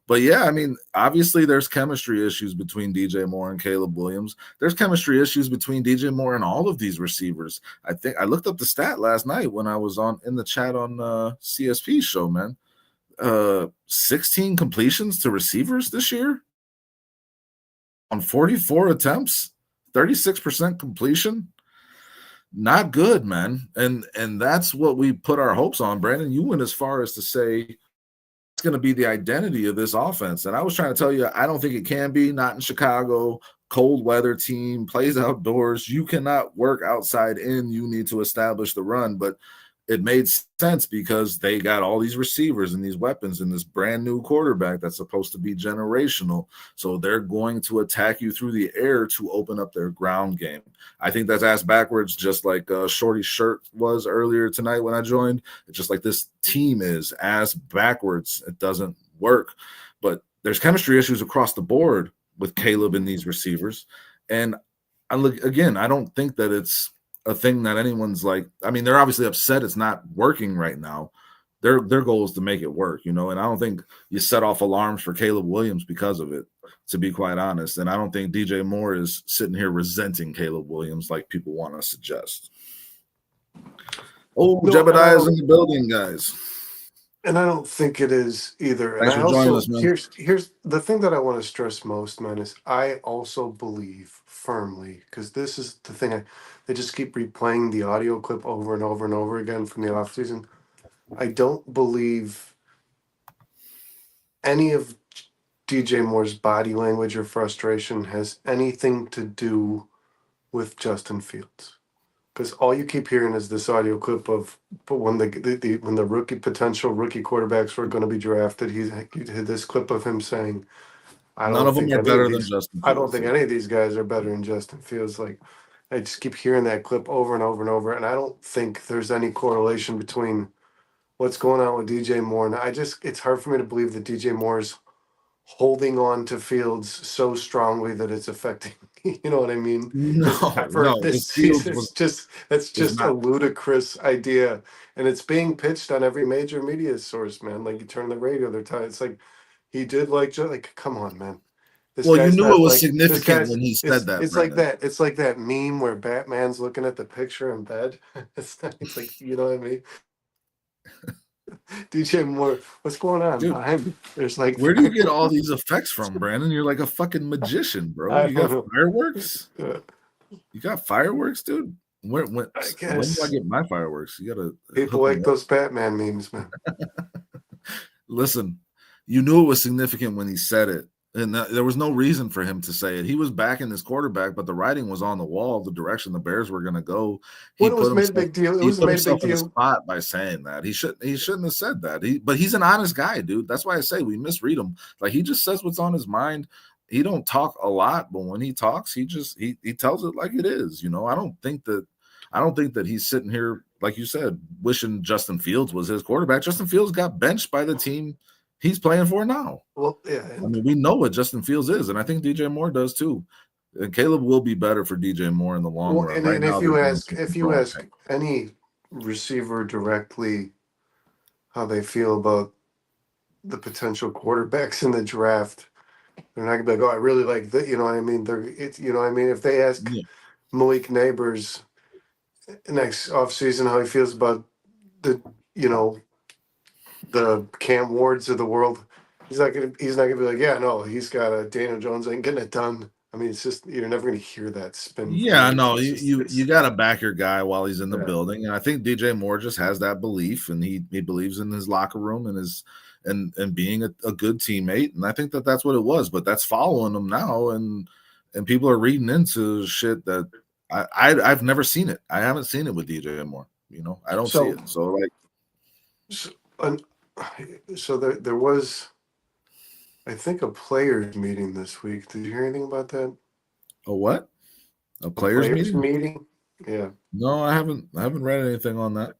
But yeah, I mean, obviously there's chemistry issues between DJ Moore and Caleb Williams. There's chemistry issues between DJ Moore and all of these receivers. I think I looked up the stat last night when I was on in the chat on CSP's show, man. 16 completions to receivers this year on 44 attempts, 36% completion. Not good, man. And that's what we put our hopes on. Brandon, you went as far as to say going to be the identity of this offense. And I was trying to tell you, I don't think it can be. Not in Chicago, cold weather team, plays outdoors. You cannot work outside in. You need to establish the run. But it made sense because they got all these receivers and these weapons and this brand new quarterback that's supposed to be generational. So they're going to attack you through the air to open up their ground game. I think that's ass backwards, just like Shorty's shirt was earlier tonight when I joined. It's just like this team is ass backwards. It doesn't work. But there's chemistry issues across the board with Caleb and these receivers. And I look again, I don't think that it's a thing that anyone's like, I mean, they're obviously upset it's not working right now. Their goal is to make it work, you know, and I don't think you set off alarms for Caleb Williams because of it, to be quite honest. And I don't think DJ Moore is sitting here resenting Caleb Williams like people want to suggest. Oh, no, Jebediah's in the building, guys. And I don't think it is either. And I also, here's the thing that I want to stress most, man, is I also believe firmly, because this is the thing, they just keep replaying the audio clip over and over and over again from the offseason. I don't believe any of DJ Moore's body language or frustration has anything to do with Justin Fields. Because all you keep hearing is this audio clip of when the potential rookie quarterbacks were going to be drafted. He had this clip of him saying, "I don't think any of these. I don't think any of these guys are better than Justin Fields." Like, I just keep hearing that clip over and over and over, and I don't think there's any correlation between what's going on with DJ Moore. And it's hard for me to believe that DJ Moore's holding on to Fields so strongly that it's affecting. You know what I mean? This season, it's just a ludicrous idea, and it's being pitched on every major media source, man. Like, you turn the radio, it's like he did like come on, man. Well, you knew it was significant when he said that. It's like that. It's like that meme where Batman's looking at the picture in bed. It's like, you know what I mean? DJ Moore, what's going on? Dude, there's like, where do you get all these effects from, Brandon? You're like a fucking magician, bro. You got fireworks? You got fireworks, dude? When do I get my fireworks? You gotta people like those Batman memes, man. Listen, you knew it was significant when he said it. And there was no reason for him to say it. He was backing his quarterback, but the writing was on the wall, the direction the Bears were going to go. It was made a big deal. It was made a big deal. Spot by saying that. He shouldn't have said that. But he's an honest guy, dude. That's why I say we misread him. Like, he just says what's on his mind. He don't talk a lot, but when he talks, he tells it like it is. You know, I don't think that he's sitting here, like you said, wishing Justin Fields was his quarterback. Justin Fields got benched by the team he's playing for now. Well, yeah. I mean, we know what Justin Fields is, and I think DJ Moore does too. And Caleb will be better for DJ Moore in the long run. And if you ask any receiver directly how they feel about the potential quarterbacks in the draft, they're not gonna be like, "Oh, I really like that." You know what I mean? If they ask Malik Neighbors next offseason how he feels about the Cam Wards of the world, he's not gonna be like, "Yeah, no, he's got a Daniel Jones ain't getting it done." I mean, it's just, you're never gonna hear that spin. Yeah, no, you got to back your guy while he's in the building, and I think DJ Moore just has that belief, and he believes in his locker room and being a good teammate, and I think that's what it was. But that's following him now, and people are reading into shit that I've never seen it. I haven't seen it with DJ Moore. You know, I don't see it. So like. So there was, I think, a players meeting this week. Did you hear anything about that? A what? A A players players meeting? meeting? Yeah. No, I haven't. I haven't read anything on that.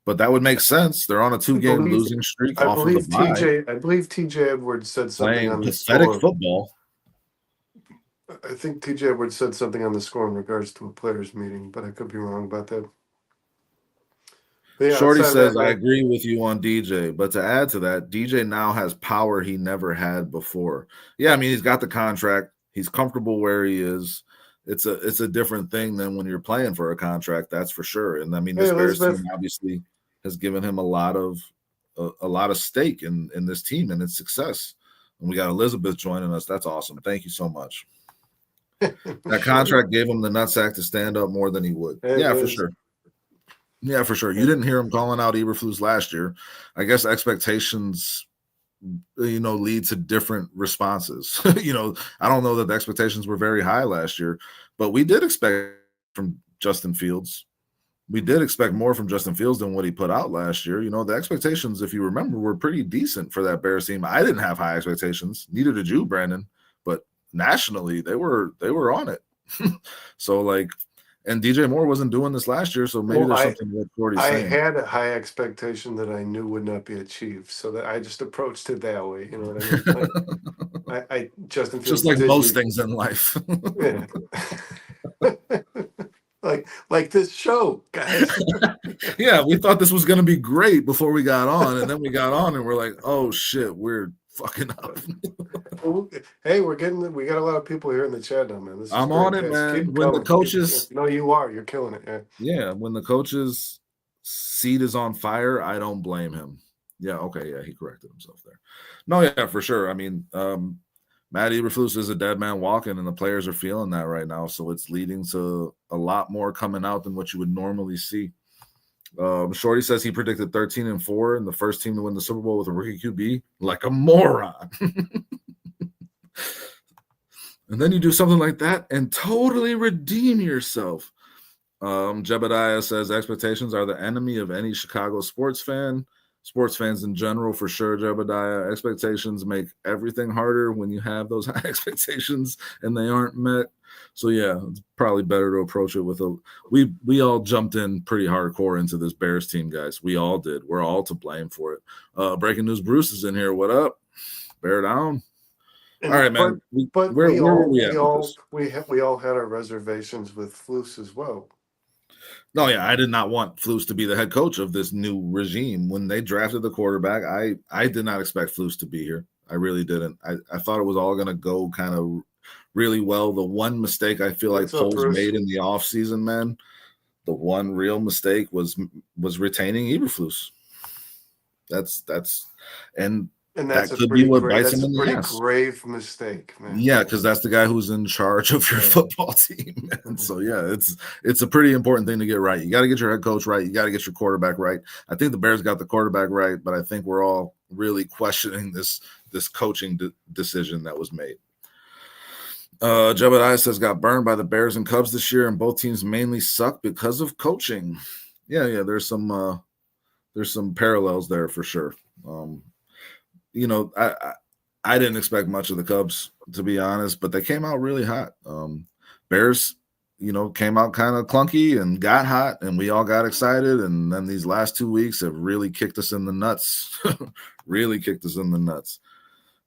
But that would make sense. They're on a I 2-game believe losing streak I off of the believe bye, TJ Edwards said something playing on the pathetic score. football. I think TJ Edwards said something on the score in regards to a players meeting, but I could be wrong about that. But yeah, Shorty outside of that, says, I man. agree with you on DJ, but to add to that, DJ now has power he never had before. Yeah, I mean, he's got the contract. He's comfortable where he is. It's a different thing than when you're playing for a contract, that's for sure. And I mean, Hey this Bears team Elizabeth. obviously has given him a lot of stake in this team and its success. And we got Elizabeth joining us. That's awesome. Thank you so much. That Sure. contract gave him the nutsack to stand up more than he would. It Yeah, for is. sure. Yeah, for sure. You didn't hear him calling out Eberflus last year. I guess expectations, lead to different responses. I don't know that the expectations were very high last year, but we did expect from Justin Fields. We did expect more from Justin Fields than what he put out last year. The expectations, if you remember, were pretty decent for that Bears team. I didn't have high expectations. Neither did you, Brandon. But nationally, they were on it. So and DJ Moore wasn't doing this last year, so maybe there's something what Cordy's I saying. had a high expectation that I knew would not be achieved, so that I just approached it that way. You know what I mean? I Justin Fields Just like did most me. things in life. Yeah. like this show, guys. Yeah, we thought this was going to be great before we got on, and then we got on, and we're like, "Oh shit, we're fucking up." Hey, we got a lot of people here in the chat now, man. This is I'm great, on it, guys. man. Keep When the coming. coaches, No, you are. You're killing it. Yeah. when the coach's seat is on fire, I don't blame him. Yeah, okay, yeah, he corrected himself there. No, yeah, for sure. I mean, Matt Eberflus is a dead man walking, and the players are feeling that right now. So it's leading to a lot more coming out than what you would normally see. Shorty says he predicted 13-4 and the first team to win the Super Bowl with a rookie QB, like a moron. And then you do something like that and totally redeem yourself. Jebediah says expectations are the enemy of any Chicago sports fan. Sports fans in general, for sure, Jebediah. Expectations make everything harder when you have those high expectations and they aren't met. So yeah, it's probably better to approach it with we all jumped in pretty hardcore into this Bears team, guys. We all did. We're all to blame for it. Breaking news, Bruce is in here. What up? Bear down. All right, man. Where were we at with this? We all had our reservations with Flus as well. No, yeah, I did not want Flus to be the head coach of this new regime. When they drafted the quarterback, I did not expect Flus to be here. I really didn't. I thought it was all going to go kind of really well. The one mistake I feel like Poles made in the offseason, man, the one real mistake was retaining Eberflus. That's that's that could be what bites him in the ass. That's a pretty grave mistake, man. Yeah, because that's the guy who's in charge of your football team. And so, yeah, it's a pretty important thing to get right. You got to get your head coach right. You got to get your quarterback right. I think the Bears got the quarterback right, but I think we're all really questioning this coaching decision that was made. Jebediah says got burned by the Bears and Cubs this year, and both teams mainly suck because of coaching. Yeah, there's some parallels there for sure. I didn't expect much of the Cubs, to be honest, but they came out really hot. Bears, came out kind of clunky and got hot, and we all got excited. And then these last 2 weeks have really kicked us in the nuts. Really kicked us in the nuts.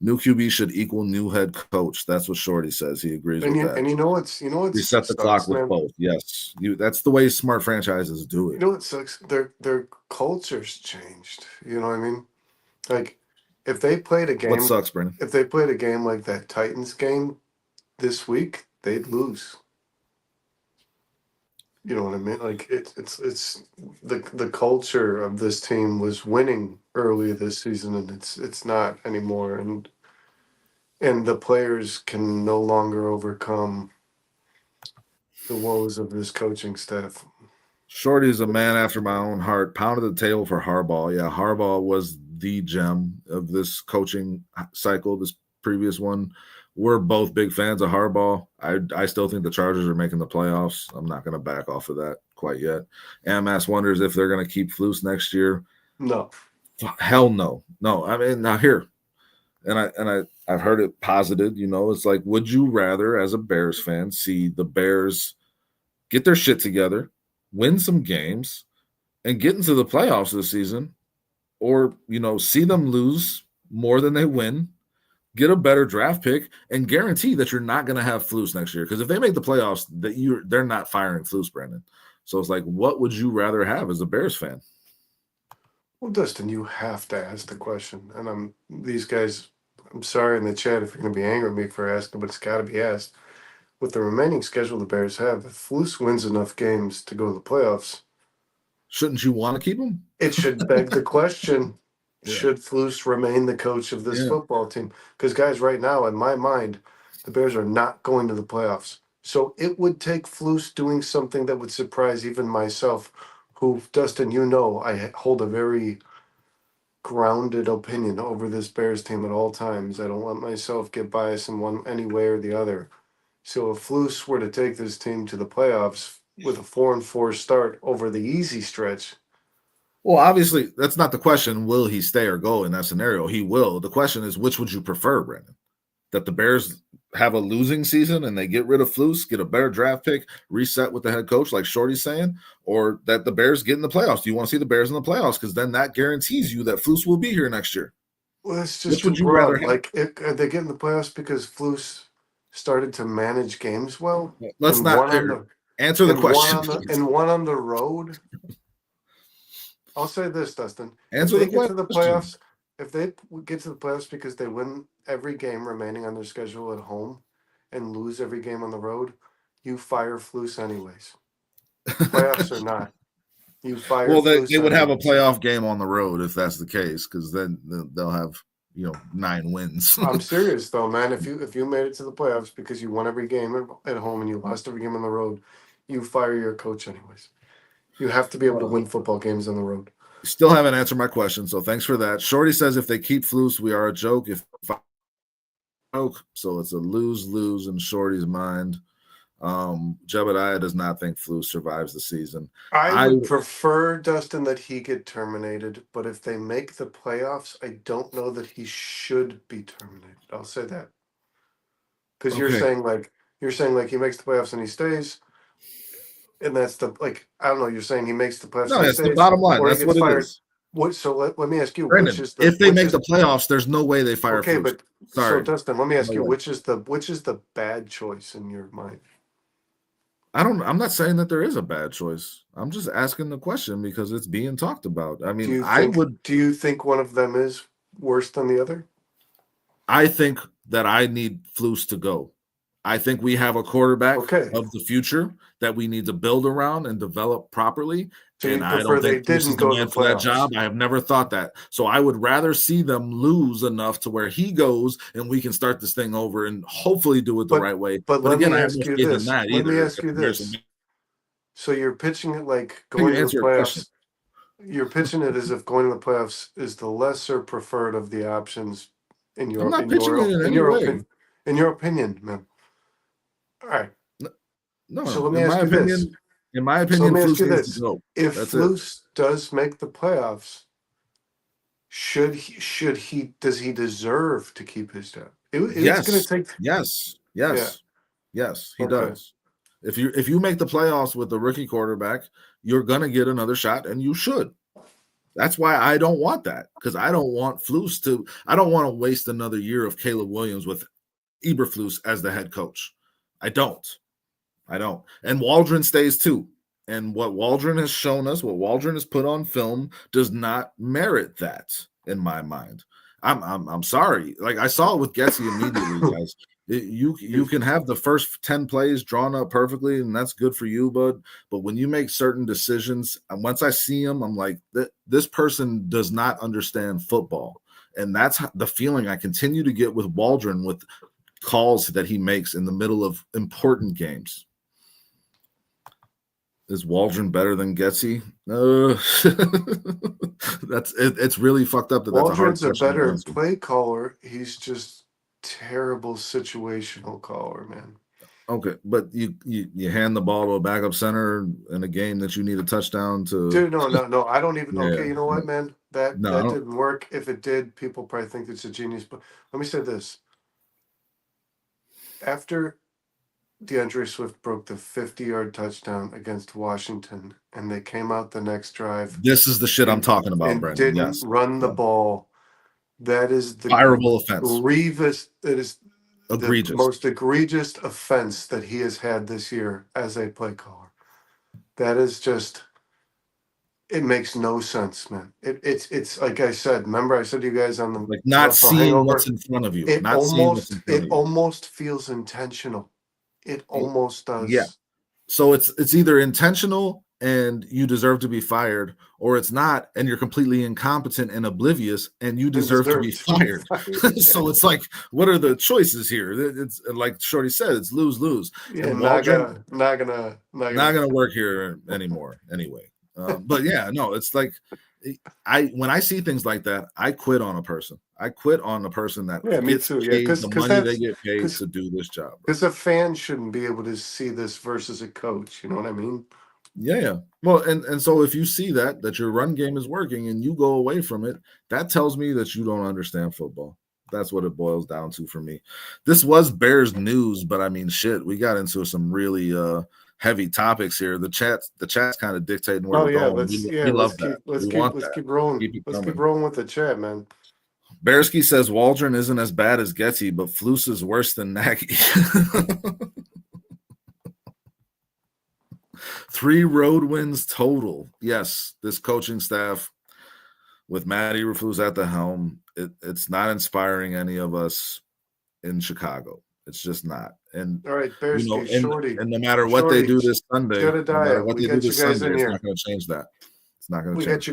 New QB should equal new head coach. That's what Shorty says. He agrees with that. And you know what's reset the clock with both. Yes, that's the way smart franchises do it. You know what sucks? Their culture's changed. You know what I mean? Like, if they played a game, what sucks, Brandon? If they played a game like that Titans game this week, they'd lose. You know what I mean? Like it's the culture of this team was winning early this season, and it's not anymore. And the players can no longer overcome the woes of this coaching staff. Shorty's a man after my own heart. Pounded the table for Harbaugh. Yeah, Harbaugh was the gem of this coaching cycle, this previous one. We're both big fans of Harbaugh. I still think the Chargers are making the playoffs. I'm not going to back off of that quite yet. Amass wonders if they're going to keep Flus next year. No. Hell no. No. I mean, now here, I've heard it posited, it's like, would you rather, as a Bears fan, see the Bears get their shit together, win some games, and get into the playoffs this season, or see them lose more than they win, get a better draft pick, and guarantee that you're not going to have Flus next year? Because if they make the playoffs, they're not firing Flus, Brandon. So it's like, what would you rather have as a Bears fan? Well, Dustin, you have to ask the question, and these guys. I'm sorry in the chat if you're going to be angry at me for asking, but it's got to be asked. With the remaining schedule the Bears have, if Flus wins enough games to go to the playoffs, shouldn't you want to keep him? It should beg the question: Yeah. should Flus remain the coach of this Yeah. football team? Because, guys, right now, in my mind, the Bears are not going to the playoffs. So it would take Flus doing something that would surprise even myself, who, Dustin, I hold a very grounded opinion over this Bears team at all times. I don't let myself get biased in one any way or the other. So if Flus were to take this team to the playoffs with a 4-4 start over the easy stretch. Well, obviously, that's not the question. Will he stay or go in that scenario? He will. The question is, which would you prefer, Brandon? That the Bears have a losing season and they get rid of Flus, get a better draft pick, reset with the head coach, like Shorty's saying, or that the Bears get in the playoffs? Do you want to see the Bears in the playoffs? Because then that guarantees you that Flus will be here next year. Well, that's just too broad. Like, are they getting the playoffs because Flus started to manage games well? Let's not answer the question. And one on the road. I'll say this, Dustin. Answer if they get to the playoffs because they win every game remaining on their schedule at home and lose every game on the road, you fire Flus anyways. Playoffs or not. You fire Well, they would have a playoff game on the road if that's the case, because then they'll have 9 wins. I'm serious though, man. If you made it to the playoffs because you won every game at home and you lost every game on the road, you fire your coach anyways. You have to be able to win football games on the road. Still haven't answered my question, so thanks for that. Shorty says if they keep Flus, we are a joke. So it's a lose-lose in Shorty's mind. Jebediah does not think Flus survives the season. I would prefer, Dustin, that he get terminated, but if they make the playoffs, I don't know that he should be terminated. I'll say that. Because you're saying he makes the playoffs and he stays. And that's I don't know, you're saying he makes the playoffs. No, that's the bottom line. That's what it is. So let me ask you, Brandon, if they make the playoffs, there's no way they fire. Okay, but sorry. So Dustin, let me ask you, which is the bad choice in your mind? I'm not saying that there is a bad choice. I'm just asking the question because it's being talked about. I mean, do you think one of them is worse than the other? I think that I need Flus to go. I think we have a quarterback of the future that we need to build around and develop properly. So and I don't think Flus is the man for that job. I have never thought that. So I would rather see them lose enough to where he goes and we can start this thing over and hopefully do it the right way. But again, I have no faith in that either. Let me ask you this. So you're pitching it like going to the playoffs. You're pitching it as if going to the playoffs is the lesser preferred of the options in your opinion. In your opinion, man. All right. No. So let me ask you this. In my opinion, let me ask you this: if Flus does make the playoffs, does he deserve to keep his job? Yes, he does. If you make the playoffs with the rookie quarterback, you're gonna get another shot, and you should. That's why I don't want that, because I don't want Flus to. I don't want to waste another year of Caleb Williams with Eberflus as the head coach. I don't. And Waldron stays too. And what Waldron has shown us, what Waldron has put on film, does not merit that in my mind. I'm sorry. Like I saw it with Getsy immediately, guys. You can have the first 10 plays drawn up perfectly, and that's good for you, bud. But when you make certain decisions, and once I see them, I'm like, this person does not understand football. And that's the feeling I continue to get with Waldron with calls that he makes in the middle of important games. Is Waldron better than Getsy? It's really fucked up. Waldron's a better play caller. He's just terrible situational caller, man. Okay, but you hand the ball to a backup center in a game that you need a touchdown to. Dude, no. I don't even. Yeah, Okay, you know what, man? That no, didn't work. If it did, people probably think it's a genius. But let me say this: after DeAndre Swift broke the 50-yard touchdown against Washington, and they came out the next drive this is the shit I'm and talking about, and Brandon. didn't Yes, run the yeah. ball. That is the Fireable offense, grievous. That is the egregious. most egregious offense that he has had this year as a play caller. That is just. It makes no sense, man. It's like I said. Remember, I said to you guys on the Like not Russell seeing what's Hangover. in front of you, It not seeing what's in almost front it of you. almost feels intentional. It almost Yeah. does. So it's either intentional and you deserve to be fired, or it's not and you're completely incompetent and oblivious and you And deserve to be deserved to be fired. fired. So it's like, what are the choices here? It's like Shorty said, it's lose-lose. Yeah, And not Waldron gonna. not gonna work here anymore anyway. But yeah, no, it's like when I see things like that, I quit on a person. I quit on the person that Yeah, me gets too. Yeah, paid the because money they that's get paid because to do this job, bro. because a fan shouldn't be able to see this versus a coach. You know what I mean? Yeah. Well, and so if you see that your run game is working and you go away from it, that tells me that you don't understand football. That's what it boils down to for me. This was Bears news, but I mean, shit, we got into some really heavy topics here. The chat's kind of dictating where Oh we're yeah, going. We love that. We want let's that. keep rolling. Keep it Let's keep coming. rolling with the chat, man. Bearsky says Waldron isn't as bad as Getty, but Flus is worse than Nagy. 3 road wins total. Yes, this coaching staff with Matt Eberflus at the helm, it's not inspiring any of us in Chicago. It's just not. And All right, Bearski, and no matter what they do this Sunday, no matter Jedediah, what we they do got you this guys Sunday, in it's not here. going to change that. It's not going to We change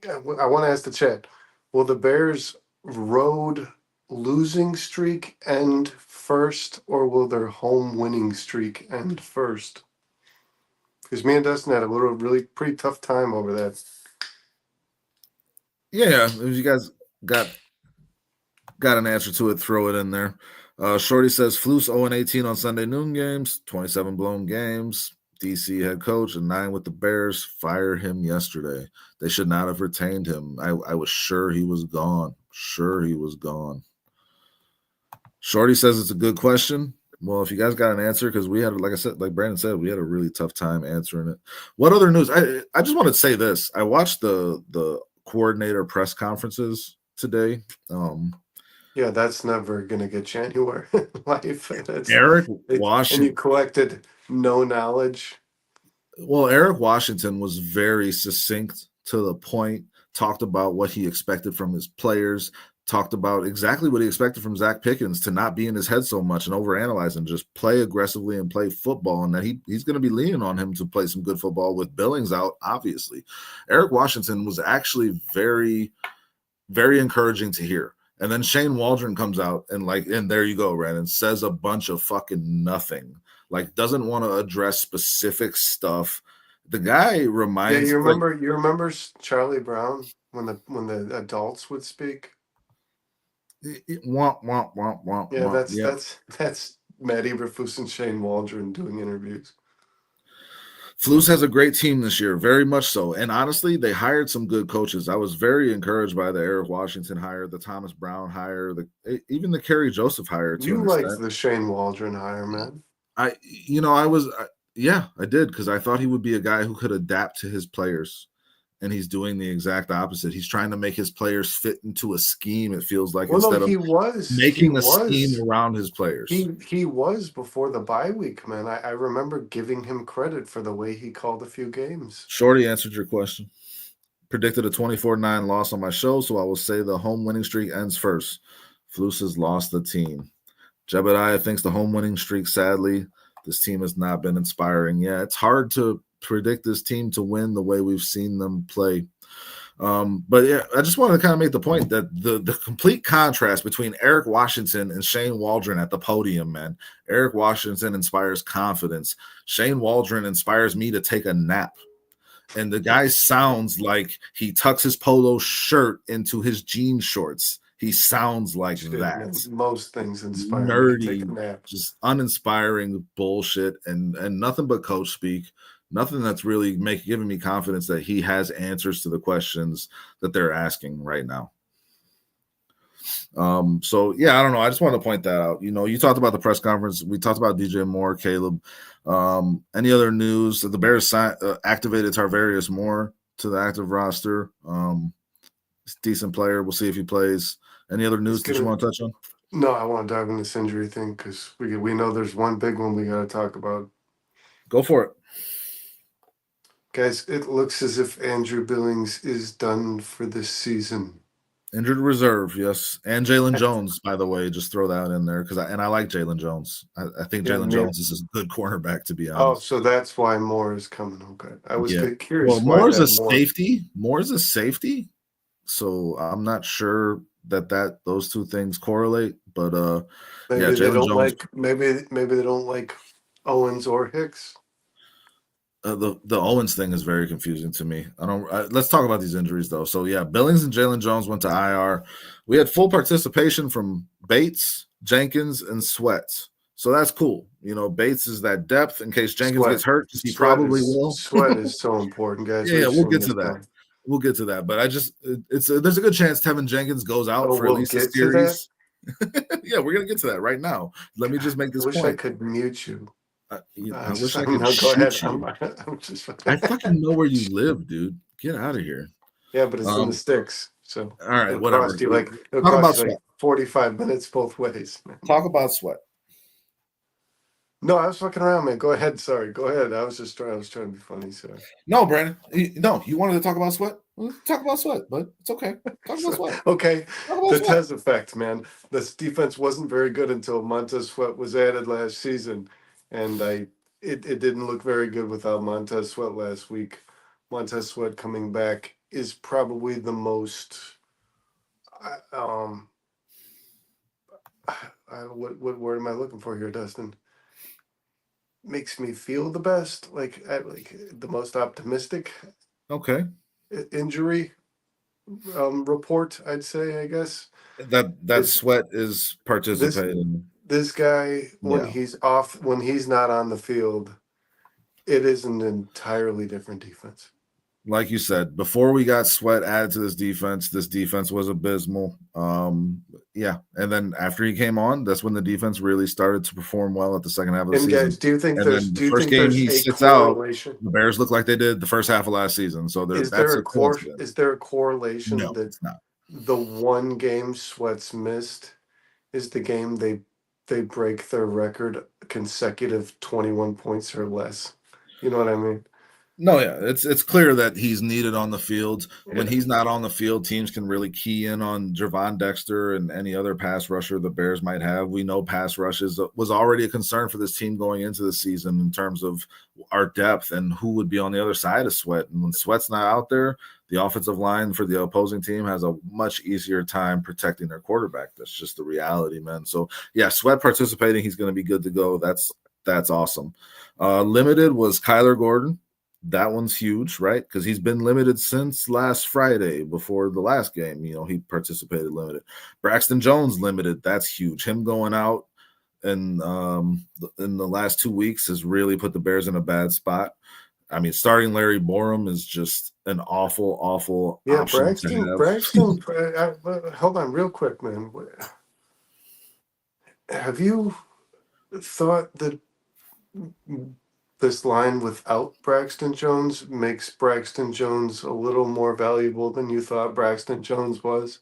got you. I want to ask the chat: will the Bears' road losing streak end first, or will their home winning streak end first? Because me and Dustin had a really pretty tough time over that. Yeah, if you guys got an answer to it, throw it in there. Shorty says Flus 0-18 on Sunday noon games, 27 blown games. DC head coach and 9 with the Bears. Fire him yesterday. They should not have retained him. I was sure he was gone. Shorty says it's a good question. Well, if you guys got an answer, because we had, like I said, like Brandon said, we had a really tough time answering it. What other news? I just want to say this. I watched the coordinator press conferences today. Yeah, that's never gonna get you anywhere in life. Eric And Washington. you collected no knowledge. Well, Eric Washington was very succinct to the point, talked about what he expected from his players, talked about exactly what he expected from Zach Pickens to not be in his head so much and overanalyze and just play aggressively and play football, and that he's going to be leaning on him to play some good football with Billings out, obviously. Eric Washington was actually very, very encouraging to hear. And then Shane Waldron comes out and there you go, Brandon, says a bunch of fucking nothing. Like, doesn't want to address specific stuff. The guy reminds You remember Charlie Brown when the adults would speak? Womp, womp, womp, womp, Yeah, womp. that's Matt Eberflus and Shane Waldron doing interviews. Flus has a great team this year, very much so. And honestly, they hired some good coaches. I was very encouraged by the Eric Washington hire, the Thomas Brown hire, even the Kerry Joseph hire to You an liked extent. the Shane Waldron hire, man. I did, because I thought he would be a guy who could adapt to his players. And he's doing the exact opposite. He's trying to make his players fit into a scheme, it feels like, instead of making a scheme around his players. He was before the bye week, man. I remember giving him credit for the way he called a few games. Shorty answered your question. Predicted a 24-9 loss on my show, so I will say the home winning streak ends first. Flus has lost the team. Jebediah thinks the home winning streak, sadly, this team has not been inspiring. Yeah, it's hard to predict this team to win the way we've seen them play. But yeah, I just wanted to kind of make the point that the complete contrast between Eric Washington and Shane Waldron at the podium, man. Eric Washington inspires confidence. Shane Waldron inspires me to take a nap. And the guy sounds like he tucks his polo shirt into his jean shorts He sounds like Shit, that. man. Most things inspire me to take a Nerdy, nap. just uninspiring bullshit and nothing but coach speak. Nothing that's really giving me confidence that he has answers to the questions that they're asking right now. So yeah, I don't know. I just wanted to point that out. You know, you talked about the press conference. We talked about DJ Moore, Caleb. Any other news? The Bears activated Tarvarius Moore to the active roster. He's a decent player. We'll see if he plays. Any other news that you want to touch on? No, I want to dive in this injury thing because we know there's one big one we got to talk about. Go for it. Guys, it looks as if Andrew Billings is done for this season. Injured reserve, yes. And Jalen Jones, by the way, just throw that in there because I like Jalen Jones. I think Jalen Jones is a good cornerback, to be honest. Oh, so that's why Moore is coming. Okay. I was curious. Well, Moore's a safety. Moore's a safety. So I'm not sure that those two things correlate, but maybe yeah, they don't Jones, maybe they don't like Owens or Hicks. The Owens thing is very confusing to me. Let's talk about these injuries though. So yeah, Billings and Jalen Jones went to IR. We had full participation from Bates, Jenkins, and Sweat. So that's cool. You know, Bates is that depth in case Jenkins gets hurt, because he probably will. Sweat is so important, guys. Yeah, we'll get to that. We'll get to that. But there's a good chance Tevin Jenkins goes out for at least a series. Yeah, we're gonna get to that right now. Let me just make this point. I wish I could mute you. I wish I could go ahead. you. I fucking know where you live, dude. Get out of here. Yeah, but it's in the sticks. So all right, whatever. Cost you like 45 minutes both ways. Man. Talk about Sweat. No, I was fucking around, man. Go ahead. Sorry. Go ahead. I was trying to be funny. Sorry. No, Brandon. No, you wanted to talk about Sweat? Talk about Sweat, but it's okay. Talk about Sweat. Okay. The Tez effect, man. This defense wasn't very good until Montez Sweat was added last season. And it didn't look very good without Montez Sweat last week. Montez Sweat coming back is probably the most what word am I looking for here, Dustin? Makes me feel the best, like the most optimistic. Okay. Injury report, I'd say. I guess that Sweat is participating. This guy, when he's off, when he's not on the field, it is an entirely different defense. Like you said, before we got Sweat added to this defense was abysmal. Yeah, and then after he came on, that's when the defense really started to perform well at the second half of the season. Guys, do you think there's the first game he sits out, the Bears look like they did the first half of last season. So is there a correlation no, that it's not. The one game Sweat's missed is the game they break their record consecutive 21 points or less? You know what I mean? No, yeah, it's clear that he's needed on the field. Yeah. When he's not on the field, teams can really key in on Javon Dexter and any other pass rusher the Bears might have. We know pass rushes was already a concern for this team going into the season in terms of our depth and who would be on the other side of Sweat. And when Sweat's not out there, the offensive line for the opposing team has a much easier time protecting their quarterback. That's just the reality, man. So, yeah, Sweat participating, he's going to be good to go. That's awesome. Limited was Kyler Gordon. That one's huge, right? Because he's been limited since last Friday before the last game. You know, he participated limited. Braxton Jones limited. That's huge. Him going out in the last 2 weeks has really put the Bears in a bad spot. I mean, starting Larry Borum is just an awful option Braxton, hold on real quick, man. Have you thought that this line without Braxton Jones makes Braxton Jones a little more valuable than you thought Braxton Jones was?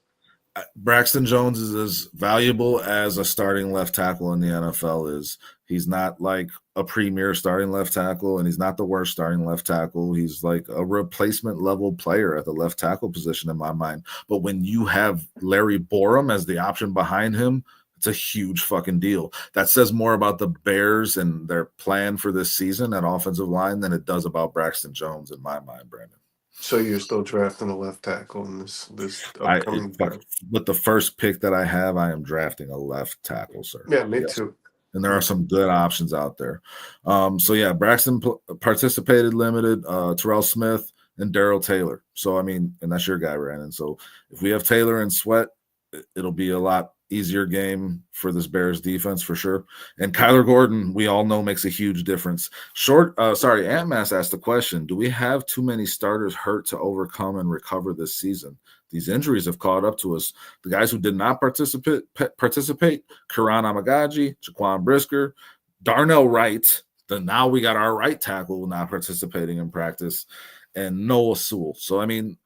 Braxton Jones is as valuable as a starting left tackle in the NFL is. He's not like a premier starting left tackle, and he's not the worst starting left tackle. He's like a replacement level player at the left tackle position in my mind. But when you have Larry Borum as the option behind him, it's a huge fucking deal. That says more about the Bears and their plan for this season at offensive line than it does about Braxton Jones in my mind, Brandon. So you're still drafting a left tackle in this upcoming draft? With the first pick that I have, I am drafting a left tackle, sir. Yeah, me too. And there are some good options out there. So yeah, Braxton participated limited, Terrell Smith and Darrell Taylor. So I mean, and that's your guy, Brandon. So if we have Taylor and Sweat, it'll be a lot easier game for this Bears defense for sure. And Kyler Gordon, we all know, makes a huge difference. Ant Mass asked the question: do we have too many starters hurt to overcome and recover this season? These injuries have caught up to us. The guys who did not participate: Karan Amagaji, Jaquan Brisker, Darnell Wright. Now we got our right tackle not participating in practice, and Noah Sewell. So I mean,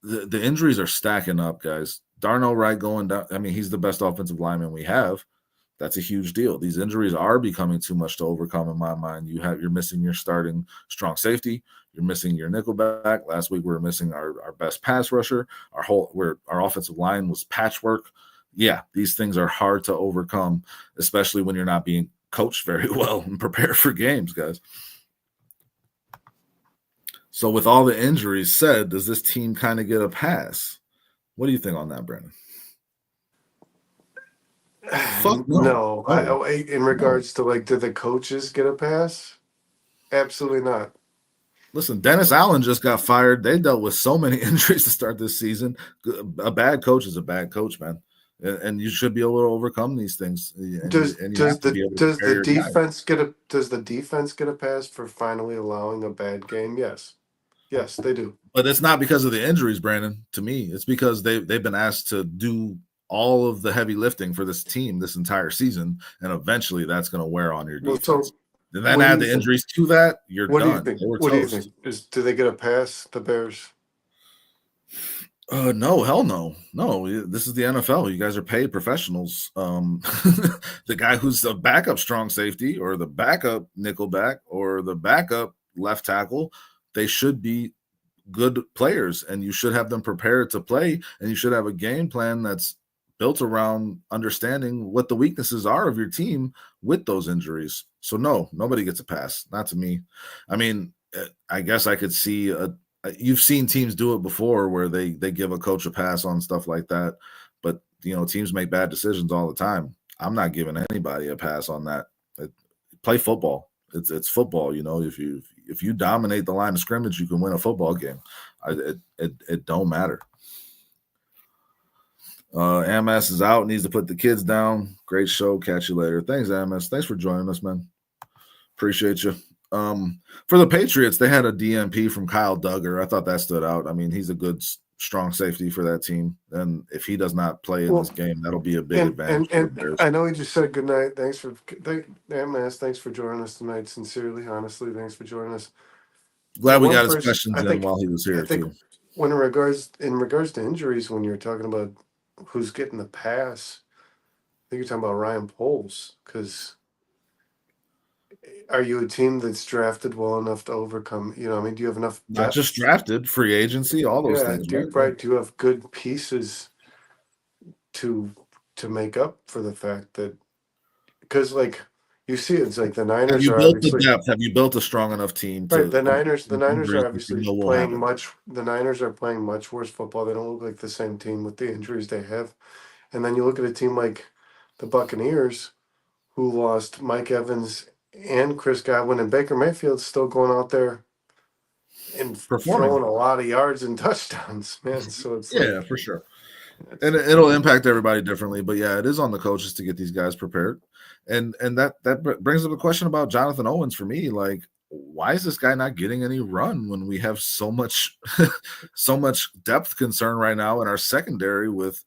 the injuries are stacking up, guys. Darnell Wright going down. I mean, he's the best offensive lineman we have. That's a huge deal. These injuries are becoming too much to overcome in my mind. You're missing your starting strong safety. You're missing your nickelback. Last week we were missing our best pass rusher. Our offensive line was patchwork. Yeah, these things are hard to overcome, especially when you're not being coached very well and prepared for games, guys. So with all the injuries said, does this team kind of get a pass? What do you think on that, Brandon? Fuck no. No. In regards to like, did the coaches get a pass? Absolutely not. Listen, Dennis Allen just got fired. They dealt with so many injuries to start this season. A bad coach is a bad coach, man. And you should be able to overcome these things. Does the defense get a pass for finally allowing a bad game? Yes. Yes, they do. But it's not because of the injuries, Brandon. To me, it's because they've been asked to do all of the heavy lifting for this team this entire season, and eventually that's going to wear on your defense. Well, so and then add the injuries to that, you're done. Do you think? What do you think? Do they get a pass, the Bears? No, hell no. No, this is the NFL. You guys are paid professionals. The guy who's the backup strong safety or the backup nickelback or the backup left tackle, they should be good players, and you should have them prepared to play, and you should have a game plan that's built around understanding what the weaknesses are of your team with those injuries. So no, nobody gets a pass. Not to me. I mean, I guess I could see you've seen teams do it before where they give a coach a pass on stuff like that, but teams make bad decisions all the time. I'm not giving anybody a pass on that. Play football. It's football. If you dominate the line of scrimmage, you can win a football game. It don't matter. MS is out, needs to put the kids down. Great show. Catch you later. Thanks, MS. Thanks for joining us, man. Appreciate you. For the Patriots, they had a DNP from Kyle Duggar. I thought that stood out. I mean, he's a good, strong safety for that team. And if he does not play in this game, that'll be a big advantage. And I know he just said good night. MS. Thanks for joining us tonight. Sincerely, honestly, thanks for joining us. Glad we got his questions in while he was here, too. When in regards to injuries, when you're talking about who's getting the pass, I think you're talking about Ryan Poles, because are you a team that's drafted well enough to overcome? Do you have enough depth? Not just drafted, free agency, all those things. Right. Do you have good pieces to make up for the fact that, because like you see, it's like the Niners have you built the depth? Have you built a strong enough team? Right. The Niners are obviously playing much. The Niners are playing much worse football. They don't look like the same team with the injuries they have. And then you look at a team like the Buccaneers, who lost Mike Evans and Chris Godwin, and Baker Mayfield's still going out there and throwing a lot of yards and touchdowns, man. So it's for sure. And it'll impact everybody differently, but yeah, it is on the coaches to get these guys prepared. And that brings up a question about Jonathan Owens for me. Like, why is this guy not getting any run when we have so much depth concern right now in our secondary with,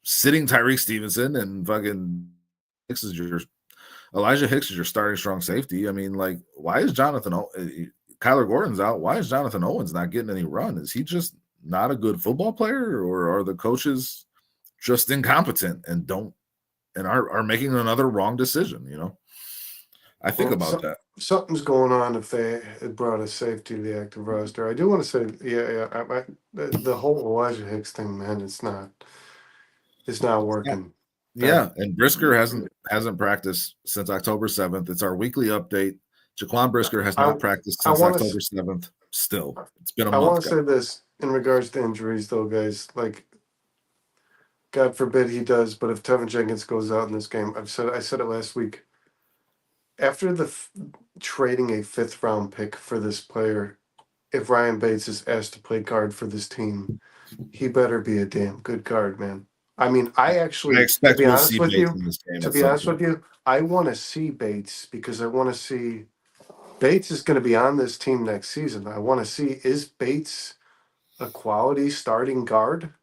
sitting Tyreek Stevenson and fucking Elijah Hicks is your starting strong safety. I mean, like, why is Kyler Gordon's out? Why is Jonathan Owens not getting any run? Is he just not a good football player, or are the coaches just incompetent and are making another wrong decision? I think about that. Something's going on if they had brought a safety to the active roster. I do want to say, the whole Elijah Hicks thing, man, it's not working. Yeah, and Brisker hasn't practiced since October 7th. It's our weekly update. Jaquan Brisker has not practiced since October 7th. Still, it's been a month. I want to say this in regards to injuries, though, guys. Like, God forbid he does, but if Tevin Jenkins goes out in this game, I said it last week. After trading a 5th round pick for this player, if Ryan Bates is asked to play guard for this team, he better be a damn good guard, man. I mean, I I actually, to expect be we'll honest see with Bates you, in this game at some point. I want to see Bates because I want to see Bates is going to be on this team next season. I want to see, is Bates a quality starting guard?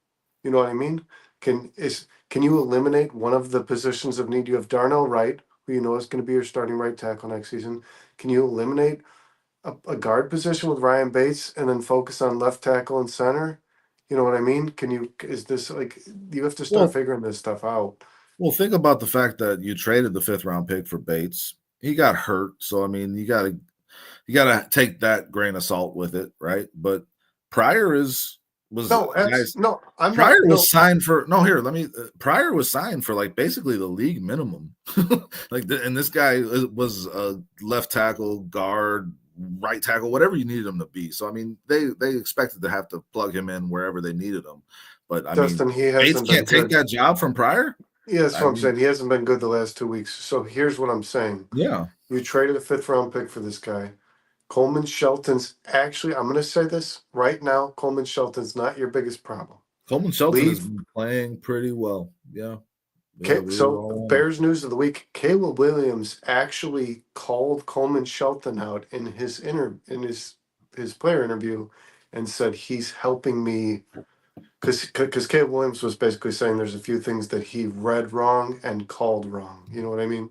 You know what I mean? Can you eliminate one of the positions of need? You have Darnell Wright, who you know is going to be your starting right tackle next season. Can you eliminate a guard position with Ryan Bates and then focus on left tackle and center? You know what I mean? Is this like, you have to start Well, figuring this stuff out. well, think about the fact that you traded the 5th round pick for Bates. He got hurt, so I mean, you gotta take that grain of salt with it, right? But Pryor was No, guys. no, I'm not. Pryor was No, signed for no here. Let me. Pryor was signed for like basically the league minimum, and this guy was a left tackle, guard, right tackle, whatever you needed him to be. So I mean, they expected to have to plug him in wherever they needed him. But I mean, Dustin, he Bates hasn't been can't take good. that job from Pryor. Yeah, that's I what I'm mean, saying. He hasn't been good the last 2 weeks. So here's what I'm saying. yeah, You traded a 5th round pick for this guy. Coleman Shelton's actually, I'm going to say this right now. Coleman Shelton's not your biggest problem. Coleman Shelton has Leave. been playing pretty well. Yeah, yeah, Okay, we were so all on him. Bears news of the week: Caleb Williams actually called Coleman Shelton out in his player interview, and said he's helping me because Caleb Williams was basically saying there's a few things that he read wrong and called wrong. You know what I mean?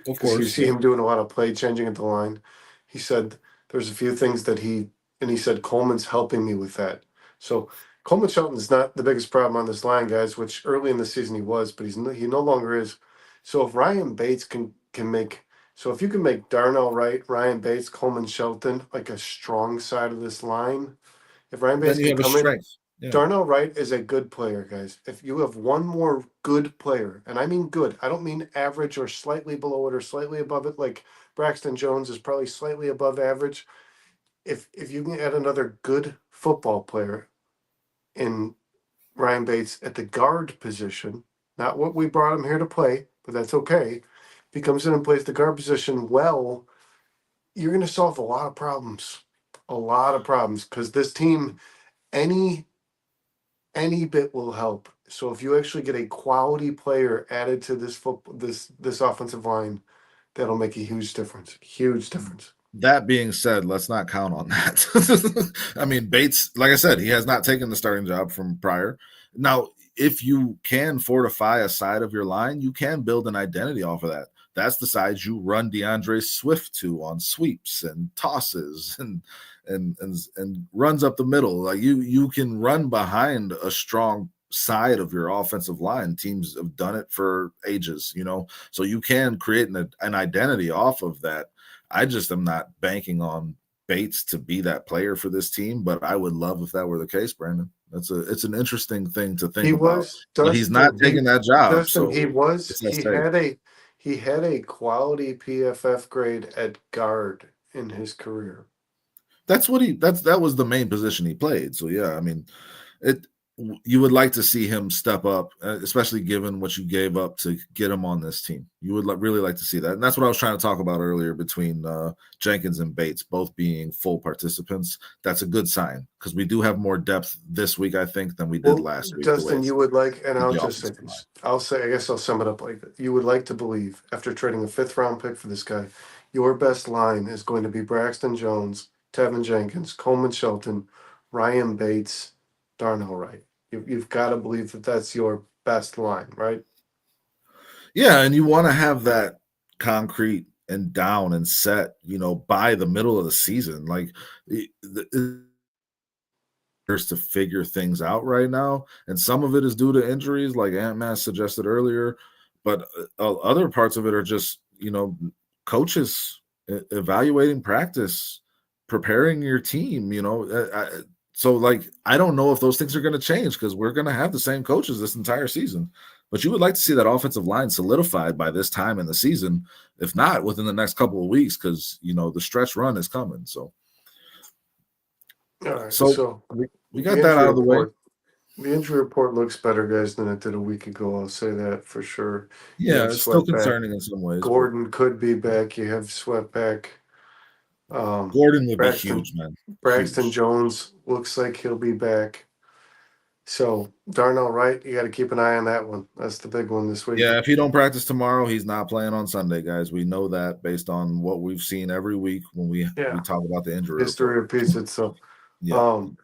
Of Because you course, see yeah. him doing a lot of play changing at the line. He said there's a few things that he said Coleman's helping me with that. So Coleman Shelton's not the biggest problem on this line, guys. Which early in the season he was, but he no longer is. So if Ryan Bates can make so if you can make Darnell Wright, Ryan Bates, Coleman Shelton like a strong side of this line, if Ryan Bates Then you can have a come in. strength. Yeah. Darnell Wright is a good player, guys. If you have one more good player, and I mean good, I don't mean average or slightly below it or slightly above it, like Braxton Jones is probably slightly above average. If you can add another good football player in Ryan Bates at the guard position, not what we brought him here to play, but that's okay. If he comes in and plays the guard position well, you're going to solve a lot of problems. A lot of problems because this team, any any bit will help. So if you actually get a quality player added to this offensive line, that'll make a huge difference. Huge difference. That being said, let's not count on that. I mean, Bates, like I said, he has not taken the starting job from Pryor. Now, if you can fortify a side of your line, you can build an identity off of that. That's the side you run DeAndre Swift to on sweeps and tosses and runs up the middle. Like you can run behind a strong side of your offensive line. Teams have done it for ages, so you can create an identity off of that. I just am not banking on Bates to be that player for this team, but I would love if that were the case, Brandon. It's an interesting thing to think He about. was But he's not Dustin. taking that job, Dustin. so what does that say? He had a quality PFF grade at guard in his career. That was the main position he played. So yeah, I mean, it you would like to see him step up, especially given what you gave up to get him on this team. You would really like to see that, and that's what I was trying to talk about earlier between Jenkins and Bates both being full participants. That's a good sign because we do have more depth this week, I think, than we did Well, last week. The way Dustin, you would like, and with I'll the just say offensive line. this. I'll say, I guess I'll sum it up like that. You would like to believe, after trading a 5th round pick for this guy, your best line is going to be Braxton Jones, Tevin Jenkins, Coleman Shelton, Ryan Bates, Darnell Wright. You've got to believe that that's your best line, right? Yeah, and you want to have that concrete and down and set, by the middle of the season. Like to figure things out right now, and some of it is due to injuries, like Ant Man suggested earlier, but other parts of it are just coaches evaluating practice, preparing your team. So like I don't know if those things are going to change because we're going to have the same coaches this entire season. But you would like to see that offensive line solidified by this time in the season, if not within the next couple of weeks, because the stretch run is coming. So All right. so So we the got that injury out of the way. report, the injury report looks better, guys, than it did a week ago. I'll say that for sure. You Yeah, have it's still Sweat back. concerning in some ways, but Gordon could be back. You have Sweat back. Gordon would be Braxton huge, man. Braxton Huge. Jones looks like he'll be back. So Darnell Wright, you got to keep an eye on that one. That's the big one this week. Yeah, if he don't practice tomorrow, he's not playing on Sunday, guys. We know that based on what we've seen every week when we Yeah, talk about the injury history report. repeats itself. Yeah. Um,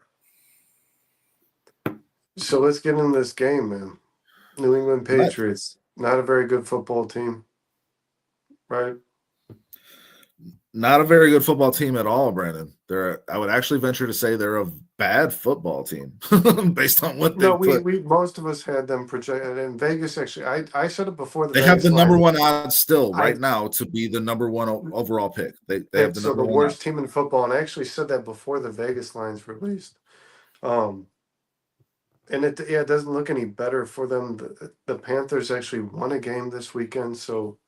so let's get into this game, man. New England Let Patriots, not a very good football team, right? Not a very good football team at all, Brandon. I would actually venture to say they're a bad football team based on what No, they've we put. we most of us had them projected in Vegas. Actually, I said it before the They have the Vegas number line. one odds still right I now to be the number one overall pick. They have picked the so number the one worst odds. team in football, and I actually said that before the Vegas lines released. Um, and it doesn't look any better for them. The Panthers actually won a game this weekend, so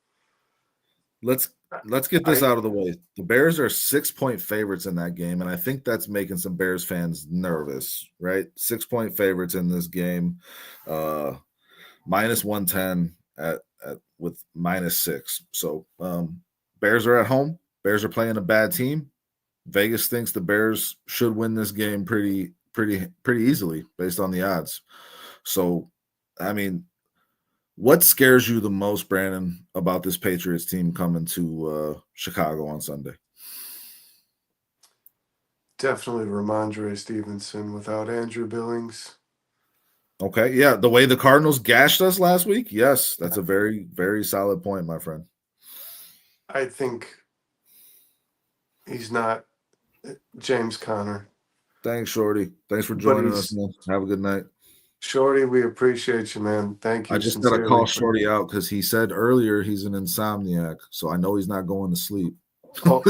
Let's let's get this I out of the way. The Bears are 6-point favorites in that game, and I think that's making some Bears fans nervous, right? 6-point favorites in this game, minus 110 at with -6. So Bears are at home. Bears are playing a bad team. Vegas thinks the Bears should win this game pretty easily based on the odds. So, I mean, what scares you the most, Brandon, about this Patriots team coming to Chicago on Sunday? definitely Ramondre Stevenson without Andrew Billings. Okay, yeah, the way the Cardinals gashed us last week, yes, that's a very, very solid point, my friend. I think he's not James Conner, Thanks, Shorty. Thanks for but joining us, he's man. Have a good night. Shorty. We appreciate you, man. Thank I you just got to sincerely call for. Shorty out because he said earlier he's an insomniac, so I know he's not going to sleep. Oh,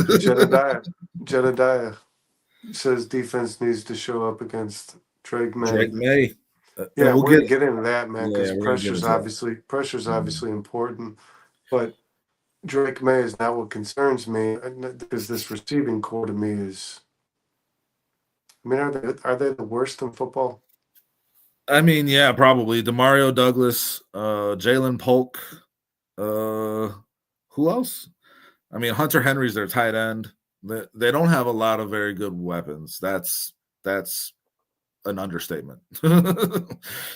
Jedediah says defense needs to show up against Drake May. Drake May, and Yeah, we'll we're get gonna get into that, man, yeah, because we're gonna get into that. pressure's Mhm. obviously important. But Drake May is not what concerns me, because this receiving core to me is. I mean, are they the worst in football? I mean, yeah, probably Demario Douglas, Jalen Polk, who else? I mean, Hunter Henry's their tight end. They don't have a lot of very good weapons. That's an understatement.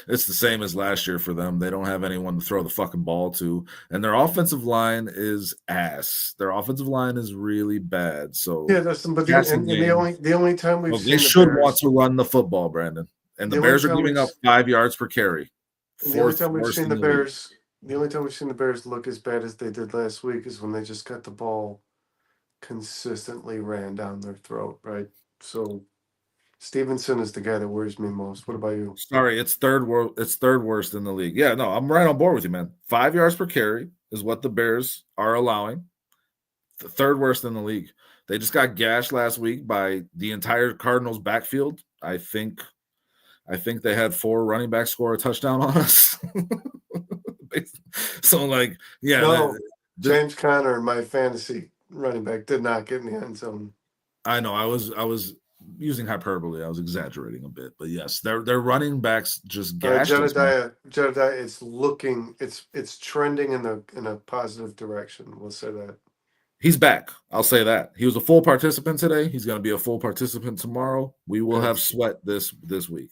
It's the same as last year for them. They don't have anyone to throw the fucking ball to, and their offensive line is ass. Their offensive line is really bad. So Yeah, Dustin. But passing game. the only time we've Well, they seen the should want Bears, to run the football, Brandon. And the the only Bears are time giving we've up 5 yards per carry, the only fourth time we've worst seen in the the league. Bears, the only time we've seen the Bears look as bad as they did last week is when they just got the ball consistently ran down their throat, right? So Stevenson is the guy that worries me most. What about you? Sorry, it's third worst in the league. Yeah, no, I'm right on board with you, man. 5 yards per carry is what the Bears are allowing. The third worst in the league. They just got gashed last week by the entire Cardinals backfield. I think they had 4 running backs score a touchdown on us. So like, yeah, No, this, James Conner, my fantasy running back, did not get in the end zone. I know I was using hyperbole. I was exaggerating a bit, but yes, their running backs just gashed us, man. Jedediah, it's trending in a positive direction. We'll say that. He's back. I'll say that. He was a full participant today. He's going to be a full participant tomorrow. We will Good. have Sweat this week.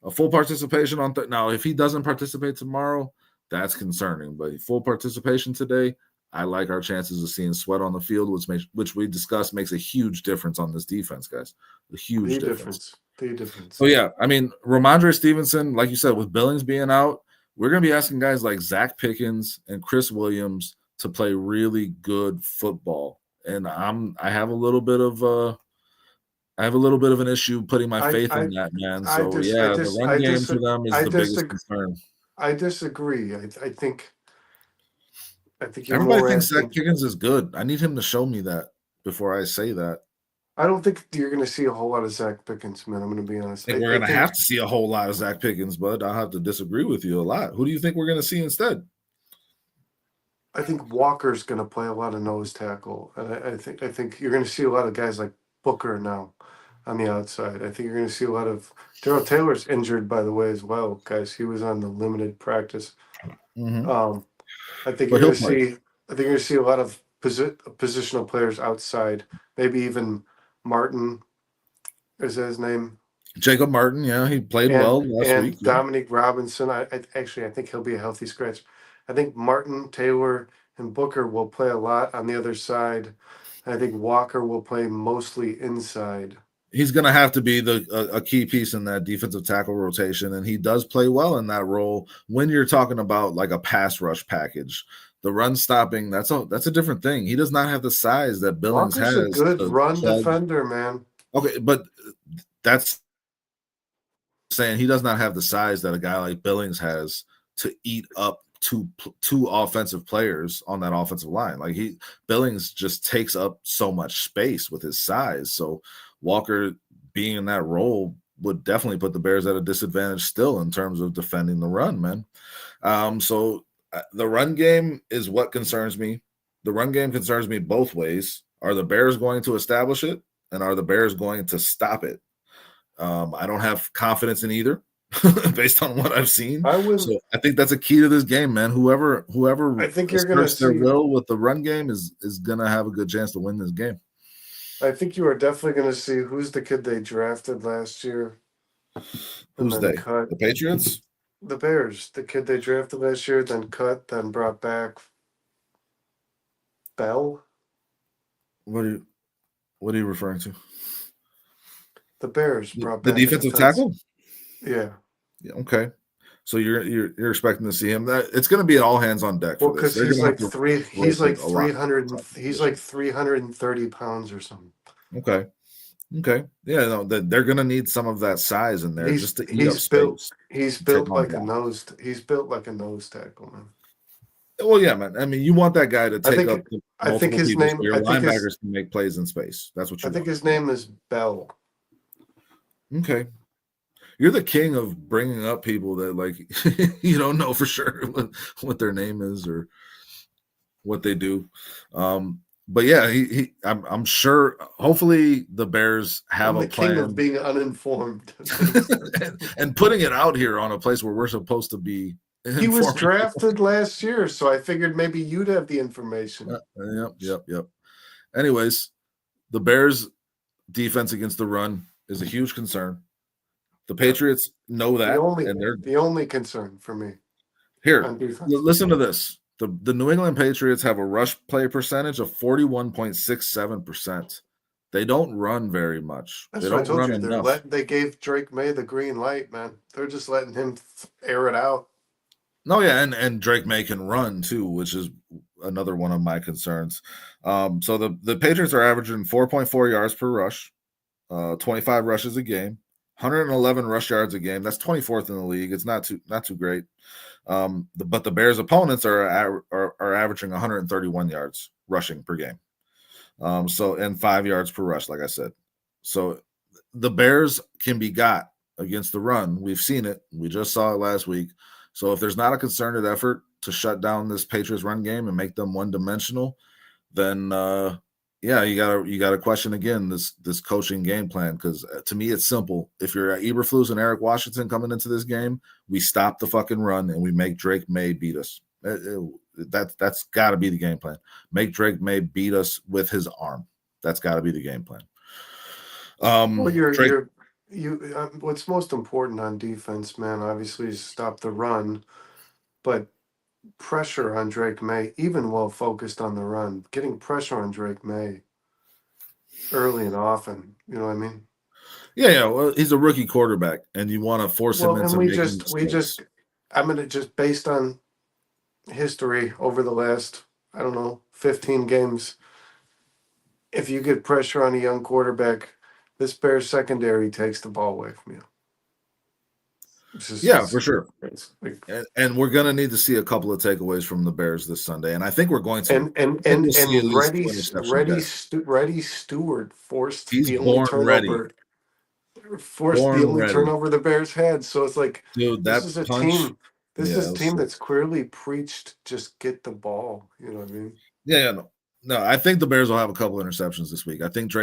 A full participation on now. If he doesn't participate tomorrow, that's concerning. But full participation today, I like our chances of seeing Sweat on the field, which we discussed makes a huge difference on this defense, guys. A huge The difference. difference. The difference. So yeah, I mean, Ramondre Stevenson, like you said, with Billings being out, we're going to be asking guys like Zach Pickens and Chris Williams to play really good football. And I have a little bit of an issue putting my I faith in I that, man. I So dis I yeah, the dis run I game dis for them is I the biggest disagree. concern. I disagree. I think you're Everybody more thinks Zach asking. Pickens is good. I need him to show me that before I say that. I don't think you're going to see a whole lot of Zach Pickens, man. I'm going to be honest. I think we're I gonna have think to see a whole lot of Zach Pickens, but I'll have to disagree with you a lot. Who do you think we're gonna see instead? I think Walker's going to play a lot of nose tackle, and I think you're going to see a lot of guys like Booker now on the outside. I think you're going to see a lot of Daryl Taylor's injured, by the way, as well, guys. He was on the limited practice. Mm-hmm. Um, I think But you're he'll going to play. see. I think you're going to see a lot of positional players outside. Maybe even Martin, is that his name? Jacob Martin, yeah, he played well last week. and Yeah. Dominic Robinson. I think he'll be a healthy scratch. I think Martin, Taylor, and Booker will play a lot on the other side. I think Walker will play mostly inside. He's going to have to be a key piece in that defensive tackle rotation, and he does play well in that role when you're talking about like a pass rush package. The run stopping, that's a different thing. He does not have the size that Billings Walker's a has good to run plug. defender, man. Okay, but that's saying he does not have the size that a guy like Billings has to eat up two offensive players on that offensive line. Like Billings just takes up so much space with his size. So Walker being in that role would definitely put the Bears at a disadvantage still in terms of defending the run, man. So the run game is what concerns me. The run game concerns me both ways. Are the Bears going to establish it, and are the Bears going to stop it? I don't have confidence in either based on what I've seen. So I think that's a key to this game, man. Whoever I think you're going to their see will with the run game is going to have a good chance to win this game. I think you are definitely going to see who's the kid they drafted last year. Who's they? Cut. The Patriots? The Bears. The kid they drafted last year, then cut, then brought back. Bell? What are you referring to? The Bears brought the back defensive tackle? Yeah. Yeah. Okay. So you're expecting to see him. That it's going to be all hands on deck. Well, because he's like 300. He's like 330 pounds or something. Okay. Yeah, no, they're going to need some of that size in there just to eat up space. He's built like a nose tackle, man. Well, yeah, man. I mean, you want that guy to take up multiple his people name, so your linebackers can make plays in space. That's what you want. I think his name is Bell. Okay. You're the king of bringing up people that like you don't know for sure what their name is or what they do. But yeah, I'm sure. Hopefully, the Bears have a plan. King of being uninformed and putting it out here on a place where we're supposed to be. He was drafted last year, so I figured maybe you'd have the information. Yep. Anyways, the Bears' defense against the run is a huge concern. The Patriots know that, and they're the only concern for me. Here, listen to this. The New England Patriots have a rush play percentage of 41.67%. They don't run very much. That's they what don't I told you. They gave Drake May the green light, man. They're just letting him air it out. No, yeah, and Drake May can run too, which is another one of my concerns. So the Patriots are averaging 4.4 yards per rush, 25 rushes a game, 111 rush yards a game. That's 24th in the league. It's not too great. But the Bears' opponents are averaging 131 yards rushing per game. And 5 yards per rush, like I said. So the Bears can be got against the run. We've seen it. We just saw it last week. So if there's not a concerted effort to shut down this Patriots run game and make them one-dimensional, then you gotta question again this coaching game plan, because to me it's simple. If you're Eberflus and Eric Washington coming into this game, we stop the fucking run and we make Drake May beat us. That's got to be the game plan. Make Drake May beat us with his arm. That's got to be the game plan. What's most important on defense, man, obviously is stop the run, but pressure on Drake May, even while focused on the run, getting pressure on Drake May early and often. You know what I mean? Yeah. Well, he's a rookie quarterback, and you want to force him into making mistakes. Based on history over the last, 15 games, if you get pressure on a young quarterback, this Bears secondary takes the ball away from you. For sure. And we're going to need to see a couple of takeaways from the Bears this Sunday, and I think we're going to. And Reddy Stewart forced the only turnover. Turnover the Bears had. So it's like, dude, this is a team. This is a team that's clearly preached just get the ball. You know what I mean? Yeah. No, I think the Bears will have a couple interceptions this week. I think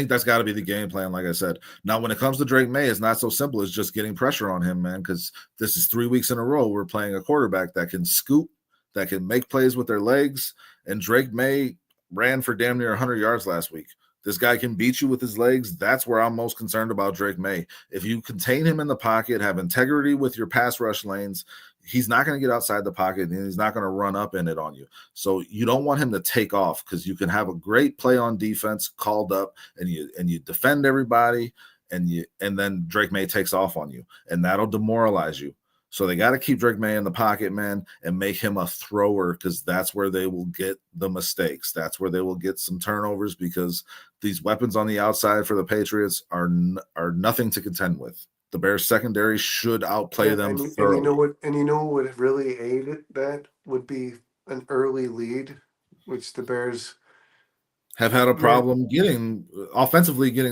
that's got to be the game plan, like I said. Now, when it comes to Drake May, it's not so simple as just getting pressure on him, man, because this is 3 weeks in a row we're playing a quarterback that can scoop, that can make plays with their legs, and Drake May ran for damn near 100 yards last week. This guy can beat you with his legs. That's where I'm most concerned about Drake May. If you contain him in the pocket, have integrity with your pass rush lanes, he's not going to get outside the pocket and he's not going to run up in it on you. So you don't want him to take off because you can have a great play on defense called up and you defend everybody and then Drake May takes off on you and that'll demoralize you. So they got to keep Drake May in the pocket, man, and make him a thrower because that's where they will get the mistakes. That's where they will get some turnovers because these weapons on the outside for the Patriots are nothing to contend with. The Bears secondary should outplay them thoroughly. And you know what really aided that would be an early lead, which the Bears have had a problem getting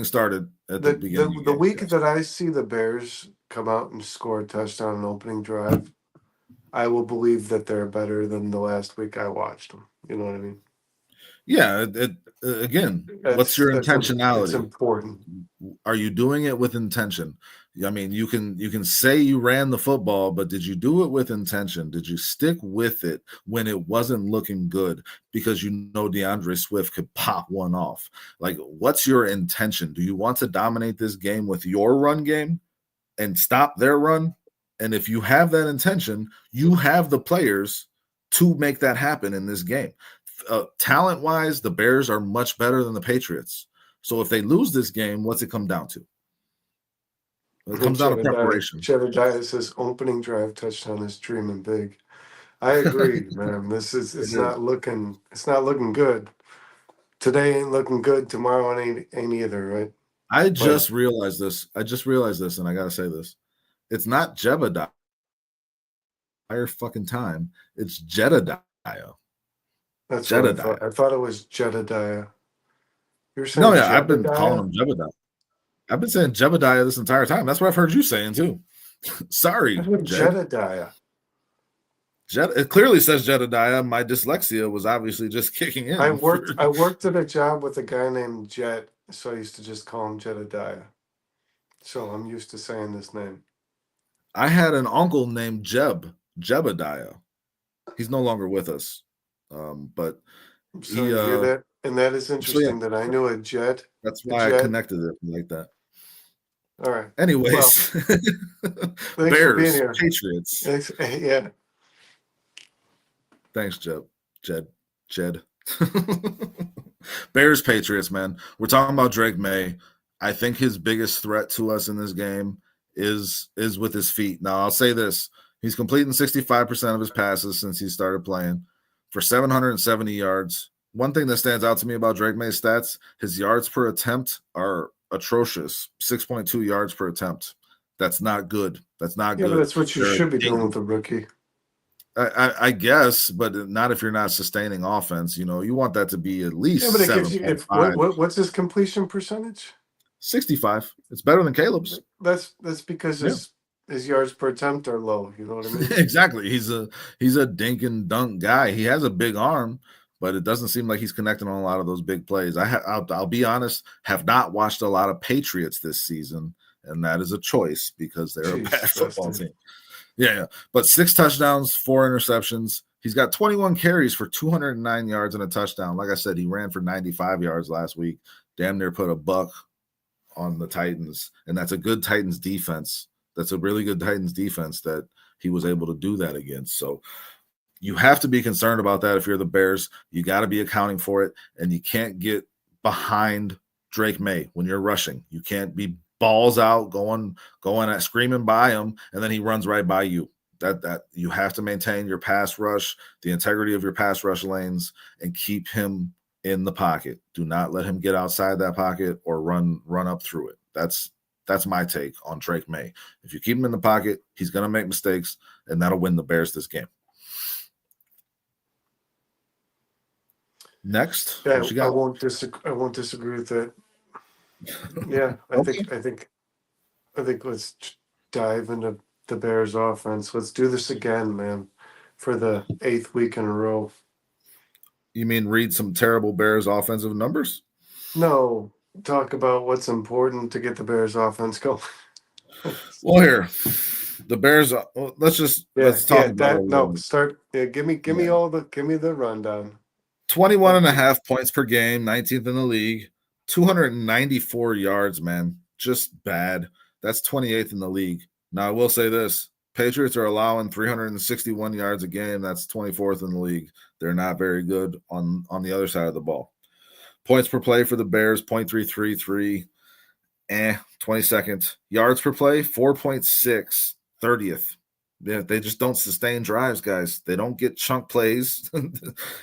started at the beginning. The week that I see the Bears come out and score a touchdown on opening drive, I will believe that they're better than the last week I watched them. You know what I mean? Yeah. What's your intentionality? It's important. Are you doing it with intention? I mean, you can say you ran the football, but did you do it with intention? Did you stick with it when it wasn't looking good because you know DeAndre Swift could pop one off? Like, what's your intention? Do you want to dominate this game with your run game and stop their run? And if you have that intention, you have the players to make that happen in this game. Talent-wise, the Bears are much better than the Patriots. So if they lose this game, what's it come down to? It comes down to preparation. Jedediah says opening drive touchdown is dreaming big. I agree, man. It's not looking good. Today ain't looking good. Tomorrow ain't either, right? I just realized this, and I gotta say this. It's not Jebediah. Fucking time. It's Jedediah. That's Jedediah. What I thought it was Jedediah. You're saying no, yeah, Jebediah? I've been calling him Jebediah. I've been saying Jebediah this entire time. That's what I've heard you saying too. Sorry, Jedediah. It clearly says Jedediah. My dyslexia was obviously just kicking in. I worked at a job with a guy named Jet, so I used to just call him Jedediah. So I'm used to saying this name. I had an uncle named Jebediah. He's no longer with us, but so you hear that? And that is interesting that I knew a Jet. That's why I connected it like that. All right. Anyways, Bears, Patriots. Yeah. Thanks, Jed. Bears, Patriots, man. We're talking about Drake May. I think his biggest threat to us in this game is with his feet. Now, I'll say this. He's completing 65% of his passes since he started playing for 770 yards. One thing that stands out to me about Drake May's stats, his yards per attempt are atrocious. 6.2 yards per attempt. That's not good. That's not good. But that's what you should be doing with a rookie. I guess, but not if you're not sustaining offense. You know, you want that to be at least. Yeah, but it gives you. What's his completion percentage? 65. It's better than Caleb's. That's because his yards per attempt are low. You know what I mean? Exactly. He's a dink and dunk guy. He has a big arm, but it doesn't seem like he's connecting on a lot of those big plays. I'll be honest, have not watched a lot of Patriots this season, and that is a choice because they're a bad football team. Yeah. But 6 touchdowns, 4 interceptions. He's got 21 carries for 209 yards and a touchdown. Like I said, he ran for 95 yards last week. Damn near put a buck on the Titans. And that's a good Titans defense. That's a really good Titans defense that he was able to do that against. So you have to be concerned about that if you're the Bears. You got to be accounting for it. And you can't get behind Drake May when you're rushing. You can't be balls out, going at screaming by him, and then he runs right by you. That you have to maintain your pass rush, the integrity of your pass rush lanes, and keep him in the pocket. Do not let him get outside that pocket or run up through it. That's my take on Drake May. If you keep him in the pocket, he's going to make mistakes, and that'll win the Bears this game. Next, yeah, I won't disagree with that. Yeah, I think let's dive into the Bears offense. Let's do this again, man, for the 8th week in a row. You mean read some terrible Bears offensive numbers? No, talk about what's important to get the Bears offense going. Well, here, the Bears. Let's talk about it. No, start. Yeah, give me the rundown. 21.5 points per game, 19th in the league. 294 yards, man. Just bad. That's 28th in the league. Now, I will say this. Patriots are allowing 361 yards a game. That's 24th in the league. They're not very good on the other side of the ball. Points per play for the Bears, 0.333. 22nd. Yards per play, 4.6, 30th. They just don't sustain drives, guys. They don't get chunk plays,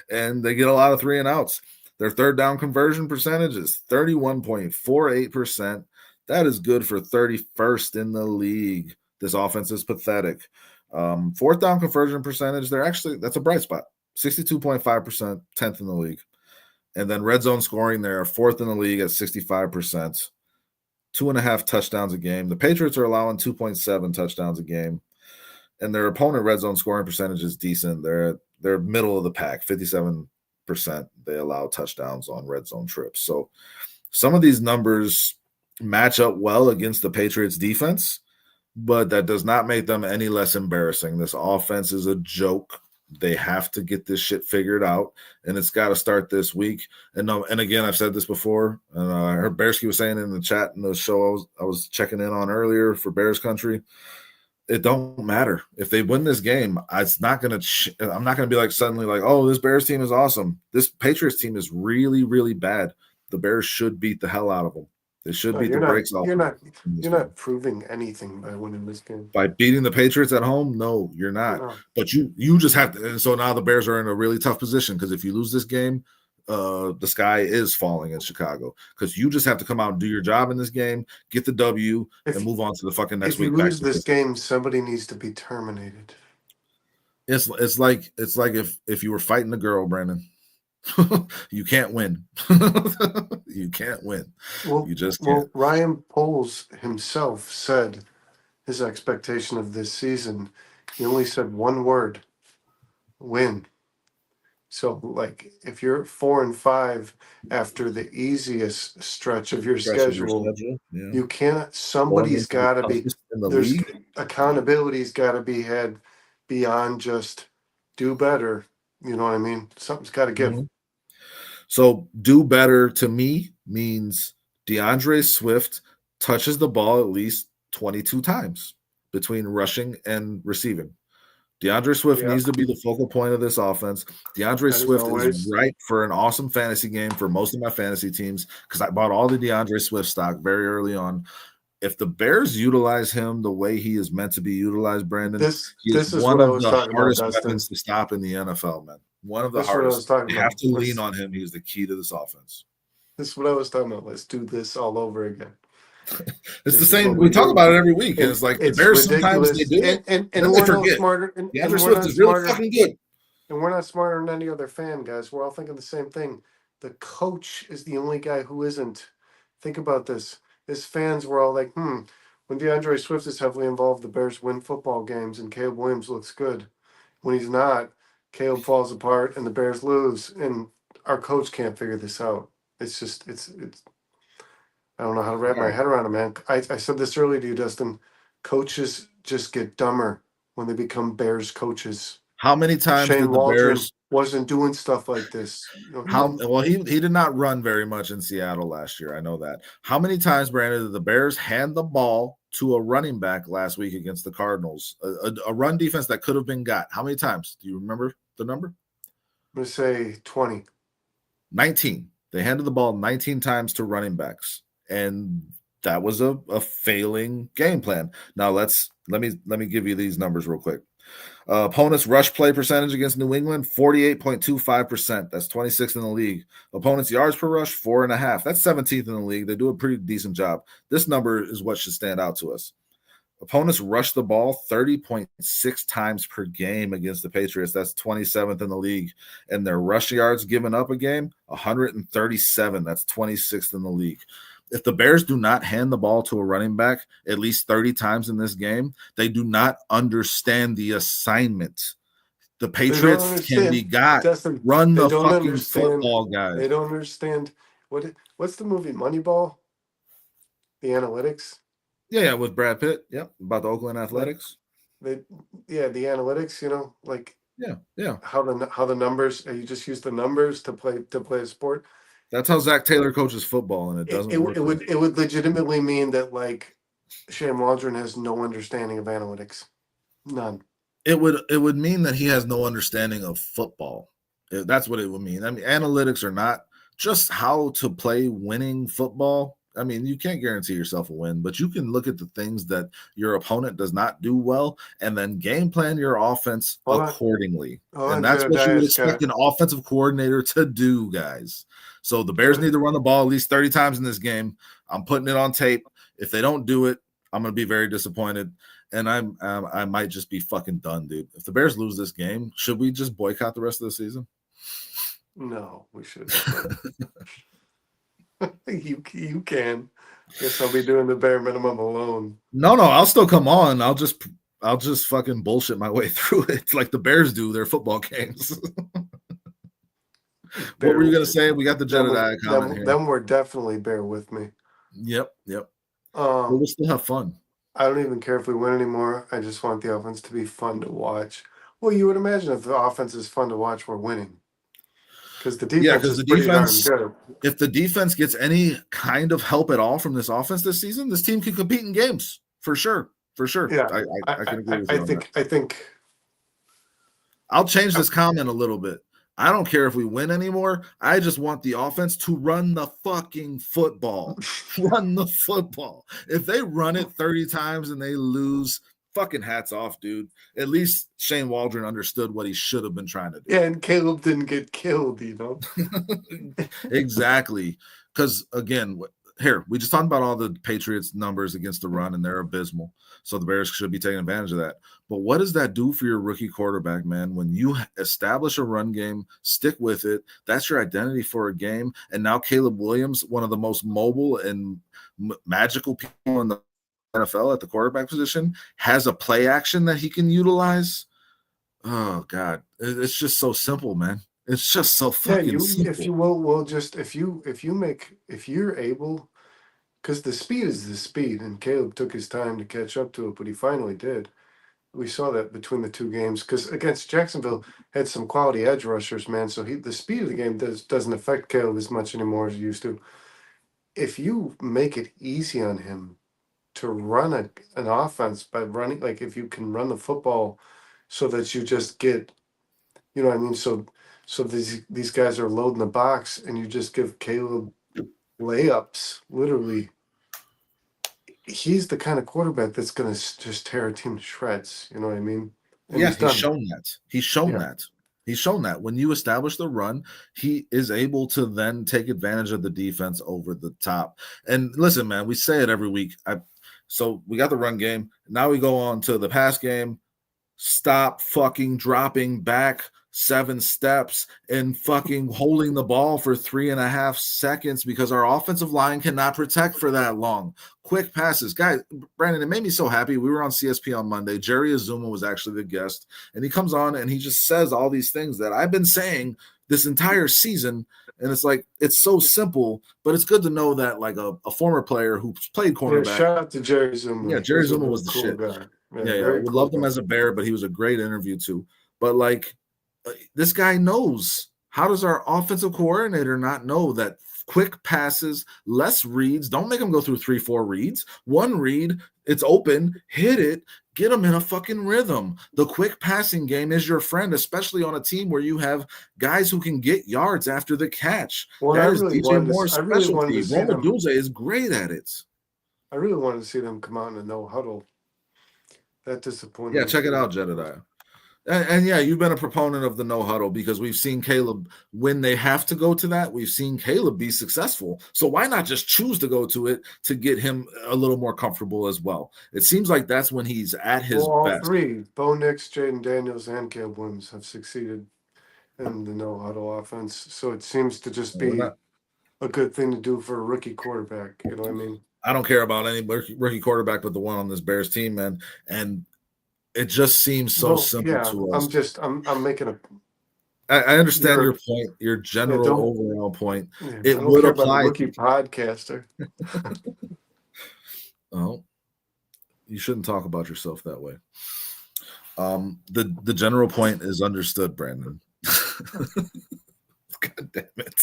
and they get a lot of 3 and outs. Their third down conversion percentage is 31.48%. That is good for 31st in the league. This offense is pathetic. Fourth down conversion percentage, that's a bright spot. 62.5%, 10th in the league. And then red zone scoring, they're 4th in the league at 65%. 2.5 touchdowns a game. The Patriots are allowing 2.7 touchdowns a game. And their opponent red zone scoring percentage is decent. They're middle of the pack, 57%. They allow touchdowns on red zone trips. So some of these numbers match up well against the Patriots defense, but that does not make them any less embarrassing. This offense is a joke. They have to get this shit figured out, and it's got to start this week. And again, I've said this before, and I heard Bearsky was saying in the chat in the show I was checking in on earlier for Bears Country. It don't matter if they win this game. It's not gonna. I'm not gonna be like suddenly like, oh, this Bears team is awesome. This Patriots team is really, really bad. The Bears should beat the hell out of them. They should beat the brakes off. You're not proving anything by winning this game. By beating the Patriots at home? No, you're not. No. But you just have to. And so now the Bears are in a really tough position because if you lose this game, the sky is falling in Chicago because you just have to come out and do your job in this game, get the W, and move on to the fucking next week. If you lose this game, somebody needs to be terminated. It's like if you were fighting a girl, Brandon. You can't win. You can't win. You just can't. Well, Ryan Poles himself said his expectation of this season, he only said one word: win. So, like, if you're 4-5 after the easiest stretch of your schedule, you can't. Somebody's got to be. There's accountability's got to be had beyond just do better. You know what I mean? Something's got to give. Mm-hmm. So do better to me means DeAndre Swift touches the ball at least 22 times between rushing and receiving. DeAndre Swift needs to be the focal point of this offense. DeAndre Swift is right for an awesome fantasy game for most of my fantasy teams because I bought all the DeAndre Swift stock very early on. If the Bears utilize him the way he is meant to be utilized, Brandon, he is one of the hardest weapons to stop in the NFL, man. One of the hardest. You have to lean on him. He's the key to this offense. This is what I was talking about. Let's do this all over again. It's the same. We talk about it every week, and it's like the Bears sometimes they do it, and we're not smarter. DeAndre Swift is really fucking good. And we're not smarter than any other fan, guys. We're all thinking the same thing. The coach is the only guy who isn't. Think about this. As fans, we're all like, when DeAndre Swift is heavily involved, the Bears win football games, and Caleb Williams looks good. When he's not, Caleb falls apart, and the Bears lose, and our coach can't figure this out. It's just, it's. I don't know how to wrap my head around it, man. I said this earlier to you, Dustin. Coaches just get dumber when they become Bears coaches. How many times Shane did the Waldron Bears wasn't doing stuff like this? Well, he did not run very much in Seattle last year. I know that. How many times, Brandon, did the Bears hand the ball to a running back last week against the Cardinals? A run defense that could have been got. How many times? Do you remember the number? I'm going to say 20. 19. They handed the ball 19 times to running backs. And that was a failing game plan. Now let me give you these numbers real quick. Opponents' rush play percentage against New England, 48.25%. That's 26th in the league. Opponents' yards per rush, 4.5. That's 17th in the league. They do a pretty decent job. This number is what should stand out to us. Opponents rush the ball 30.6 times per game against the Patriots. That's 27th in the league. And their rush yards given up a game, 137. That's 26th in the league. If the Bears do not hand the ball to a running back at least 30 times in this game, they do not understand the assignment. The Patriots can be got. Dustin, run the fucking football, guys. They don't understand. What's the movie Moneyball? The analytics? Yeah, with Brad Pitt. Yep, about the Oakland Athletics. The analytics, Yeah. Yeah. How the numbers, you just use the numbers to play a sport. That's how Zach Taylor coaches football, and it It, doesn't it, work. it would it would legitimately mean that like Shane Waldron has no understanding of analytics, none. It would mean that he has no understanding of football. That's what it would mean. I mean, analytics are not just how to play winning football. I mean, you can't guarantee yourself a win, but you can look at the things that your opponent does not do well and then game plan your offense Hold on, accordingly. hold And on, that's what you would Jedediah's expect got an offensive coordinator to do, guys. So the Bears need to run the ball at least 30 times in this game. I'm putting it on tape. If they don't do it, I'm going to be very disappointed. And I might just be fucking done, dude. If the Bears lose this game, should we just boycott the rest of the season? No, we shouldn't. You can. Guess I'll be doing the bare minimum alone. No, I'll still come on. I'll just fucking bullshit my way through it like the Bears do their football games. What were you gonna say? We got the Jedediah comment here. Them were definitely bear with me. Yep. But we'll still have fun. I don't even care if we win anymore. I just want the offense to be fun to watch. Well, you would imagine if the offense is fun to watch, we're winning. Because the defense is pretty darn good. If the defense gets any kind of help at all from this offense this season, this team can compete in games for sure. Yeah, I can agree with you on that. I think I'll change this comment a little bit. I don't care if we win anymore. I just want the offense to run the fucking football. Run the football. If they run it 30 times and they lose, fucking hats off, dude. At least Shane Waldron understood what he should have been trying to do. Yeah, and Caleb didn't get killed, Exactly. Because, again, here, we just talked about all the Patriots numbers against the run, and they're abysmal. So the Bears should be taking advantage of that. But what does that do for your rookie quarterback, man? When you establish a run game, stick with it. That's your identity for a game. And now Caleb Williams, one of the most mobile and magical people in the NFL at the quarterback position, has a play action that he can utilize. Oh, God. It's just so simple, man. It's just so fucking simple. If you will just if you're able, because the speed is the speed, and Caleb took his time to catch up to it, but he finally did. We saw that between the two games, because against Jacksonville had some quality edge rushers, man. So the speed of the game doesn't affect Caleb as much anymore as it used to. If you make it easy on him to run an offense by running, like if you can run the football so that you just get, you know what I mean? So these guys are loading the box, and you just give Caleb layups, literally. He's the kind of quarterback that's going to just tear a team to shreds. You know what I mean? And yeah, he's shown that. He's shown that when you establish the run, he is able to then take advantage of the defense over the top. And listen, man, we say it every week. So we got the run game. Now we go on to the pass game. Stop fucking dropping back 7 steps and fucking holding the ball for 3.5 seconds because our offensive line cannot protect for that long. Quick passes. Guys, Brandon, it made me so happy. We were on CSP on Monday. Jerry Azuma was actually the guest, and he comes on and he just says all these things that I've been saying this entire season. And it's like, it's so simple, but it's good to know that like a former player who played cornerback. Yeah, shout out to Jerry Zuma. Yeah, Jerry Zuma was the cool shit. Guy. Yeah. We loved him as a Bear, but he was a great interview too. But like, this guy knows. How does our offensive coordinator not know that quick passes, less reads, don't make them go through 3-4 reads. 1 read, it's open, hit it, get them in a fucking rhythm. The quick passing game is your friend, especially on a team where you have guys who can get yards after the catch. Well, that is DJ Moore's specialty. Roma Dulce is great at it. I really wanted to see them come out in a no huddle. That disappointed. Yeah, check it out, Jedediah. And yeah, you've been a proponent of the no huddle because we've seen Caleb, when they have to go to that, we've seen Caleb be successful. So why not just choose to go to it to get him a little more comfortable as well? It seems like that's when he's at his best. All 3, Bo Nix, Jaden Daniels, and Caleb Williams have succeeded in the no huddle offense. So it seems to just be a good thing to do for a rookie quarterback. You know what I mean? I don't care about any rookie quarterback but the one on this Bears team, man. And it just seems so simple to us. I'm making a. I understand your point, your general overall point. It would apply. Rookie podcaster. Oh, you shouldn't talk about yourself that way. The general point is understood, Brandon. God damn it.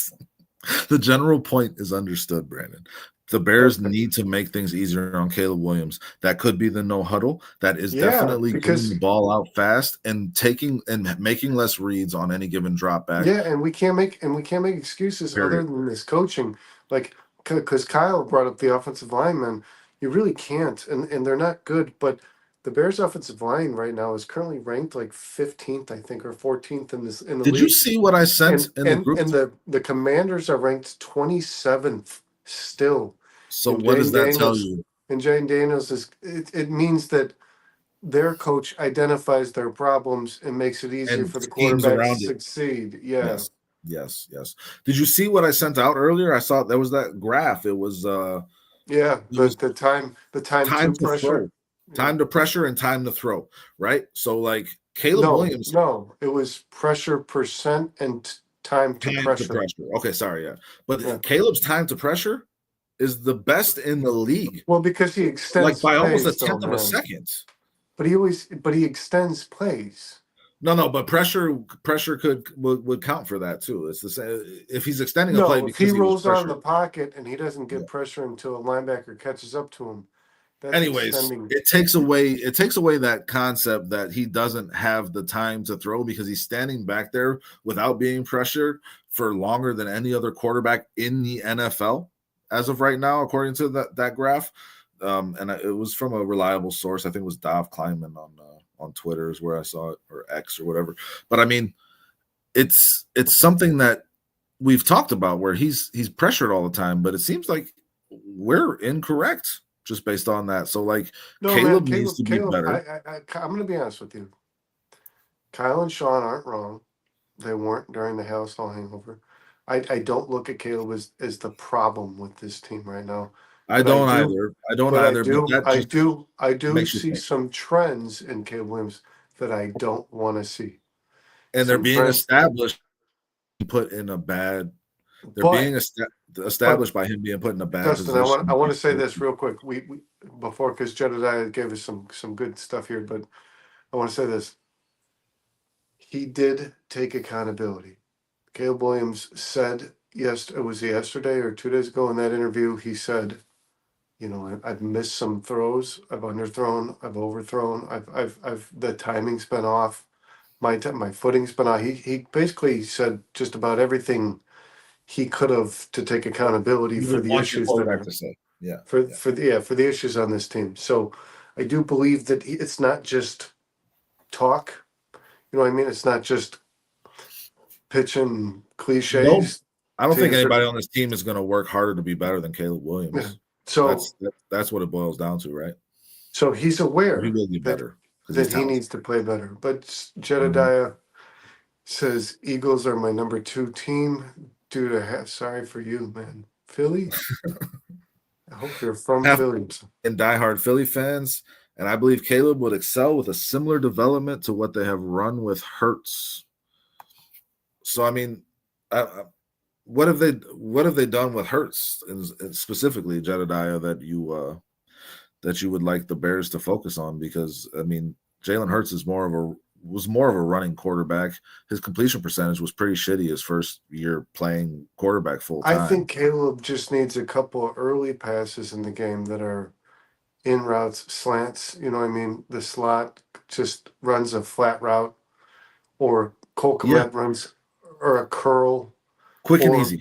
The general point is understood, Brandon. The Bears Okay. need to make things easier on Caleb Williams. That could be the no huddle. That is Yeah, definitely getting the because ball out fast and taking and making less reads on any given drop back. yeah, and we can't make excuses other Period. than this coaching. Like, because Kyle brought up the offensive linemen, you really can't, and they're not good. But the Bears' offensive line right now is currently ranked like 15th, I think, or 14th in the Did you league, see what I sent and in the and group? and the Commanders are ranked 27th still. So And what does Jane that tell Daniels, you? and Jane Daniels it means that their coach identifies their problems and makes it easier And for the schemes quarterback to around it. succeed. Yeah. Yes. Yes. Yes. Did you see what I sent out earlier? I saw there was that graph. Yeah, It was the time time to to throw, pressure. Yeah. time to pressure, and time to throw, right? So like Caleb No, Williams, no, it was pressure percent and time to time to pressure. pressure. Okay, sorry, yeah. Yeah. But Caleb's time to pressure is the best in the league, Well, because he like extends by almost a plays though, tenth of a man. second. But he extends plays. No, but pressure would count for that too. It's the same if he's extending a play No, if he because he was rolls out of the pressured. pocket and he doesn't Yeah. get pressure until a linebacker catches up to him, that's Anyways, extending. it takes away that concept that he doesn't have the time to throw because he's standing back there without being pressured for longer than any other quarterback in the NFL as of right now, according to that graph. And it was from a reliable source. I think it was Dov Kleinman on Twitter is where I saw it, or X or whatever. But I mean, it's something that we've talked about where he's pressured all the time, but it seems like we're incorrect just based on that. So like No, man, Caleb needs Caleb, to be Caleb, better. I'm going to be honest with you. Kyle and Sean aren't wrong. They weren't during the Hailstone hangover. I don't look at Caleb as the problem with this team right now, I but I don't do, either. I don't but I either, but do, that I just do, I do makes you see think. some trends in Caleb Williams that I don't want to see. And they're Some being trends, established put in a bad they're but being but established by him being put in a bad Dustin, I want to position. say this real quick. We before because Jedediah gave us some good stuff here, but I want to say this. He did take accountability. Caleb Williams said, yes, it was yesterday or 2 days ago in that interview. He said, I've missed some throws. I've underthrown. I've overthrown. I've the timing's been off. My footing's been off. He basically said just about everything he could have to take accountability You for would the want your issues that quarterback are to say. Yeah. for Yeah. for the yeah for the issues on this team. So I do believe that it's not just talk. You know what I mean? It's not just pitching No, cliches I don't to think answer. anybody on this team is going to work harder to be better than Caleb Yeah. Williams. So That's what it boils down to, right? so he's He aware will be that better because he's that he talented. needs to play better. But Mhm. Jedediah says Eagles are my number two team due to sorry for you, man. Philly? I hope you're from Half Philly. and diehard Philly fans, and I believe Caleb would excel with a similar development to what they have run with Hurts. So I mean, what have they done with Hurts and specifically Jedediah that you would like the Bears to focus on? Because I mean, Jalen Hurts was more of a running quarterback. His completion percentage was pretty shitty his first year playing quarterback full I time. think Caleb just needs a couple of early passes in the game that are in routes, slants. You know what I mean? The slot just runs a flat route, or Cole Yeah, Kmet runs, or a curl, quick and or easy.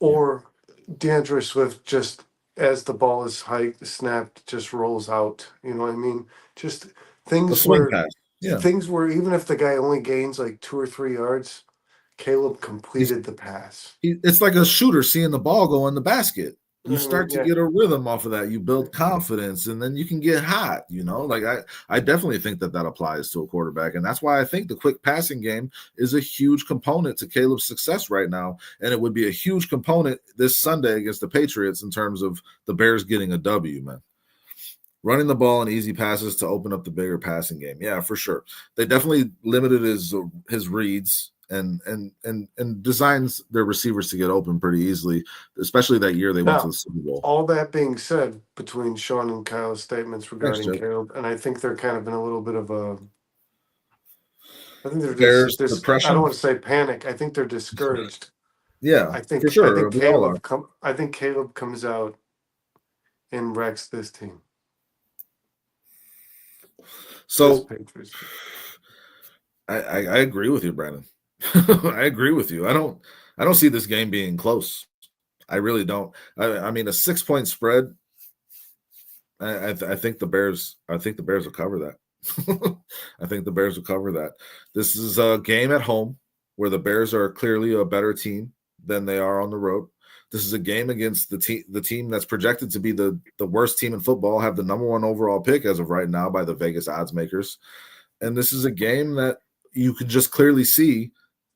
Yeah, or DeAndre Swift just as the ball is hiked, snapped, just rolls out. You know what I mean? Just a things swing where pass. Yeah, even if the guy only gains like 2 or 3 yards, Caleb he's completed the pass. it's like a shooter seeing the ball go in the basket. You You know what I start mean? to Yeah. get a rhythm off of that. You build confidence, and then you can get hot. Like I definitely think that applies to a quarterback, and that's why I think the quick passing game is a huge component to Caleb's success right now, and it would be a huge component this Sunday against the Patriots in terms of the Bears getting a W, man. Running the ball and easy passes to open up the bigger passing game. Yeah, for sure. They definitely limited his reads and designs their receivers to get open pretty easily, especially that year they went to Now, the Super Bowl. all that being said, between Sean and Kyle's statements Thanks, regarding Chip. Caleb, and I think they're kind of in a little bit of a, I think they're just Bears this. I don't depression. want to say panic. I think they're discouraged Yeah, for sure. We all are. I think Caleb comes out and wrecks this team. This So Patriots team. I agree with you, Brandon. I agree with you. I don't see this game being close. I really don't. I mean, a 6-point spread. I think the Bears. I think the Bears will cover that. I think the Bears will cover that. This is a game at home where the Bears are clearly a better team than they are on the road. This is a game against the team that's projected to be the worst team in football, have the number 1 overall pick as of right now by the Vegas odds makers. And this is a game that you can just clearly see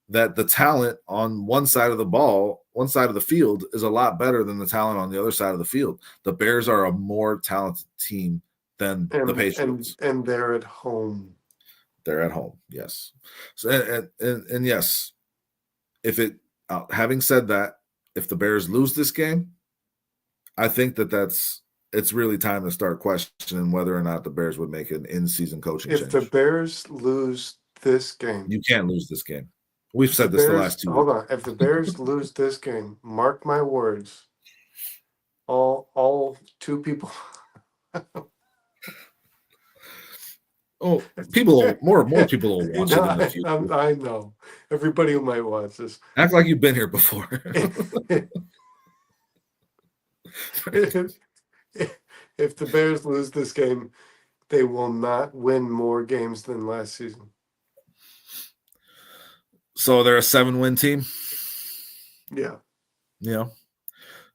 that the talent on one side of the field is a lot better than the talent on the other side of the field. The Bears are a more talented team than the Patriots. And they're at home. They're at home, yes. So, and yes, having said that, if the Bears lose this game, I think it's really time to start questioning whether or not the Bears would make an in-season coaching change. If the Bears lose this game, you can't lose this game. We've said this the last 2 weeks. Hold on. If the Bears lose this game, mark my words, all 2 people. Oh, more people will watch it in the future. I know. Everybody who might watch this. Act like you've been here before. If the Bears lose this game, they will not win more games than last season. So they're a 7-win team? Yeah. Yeah.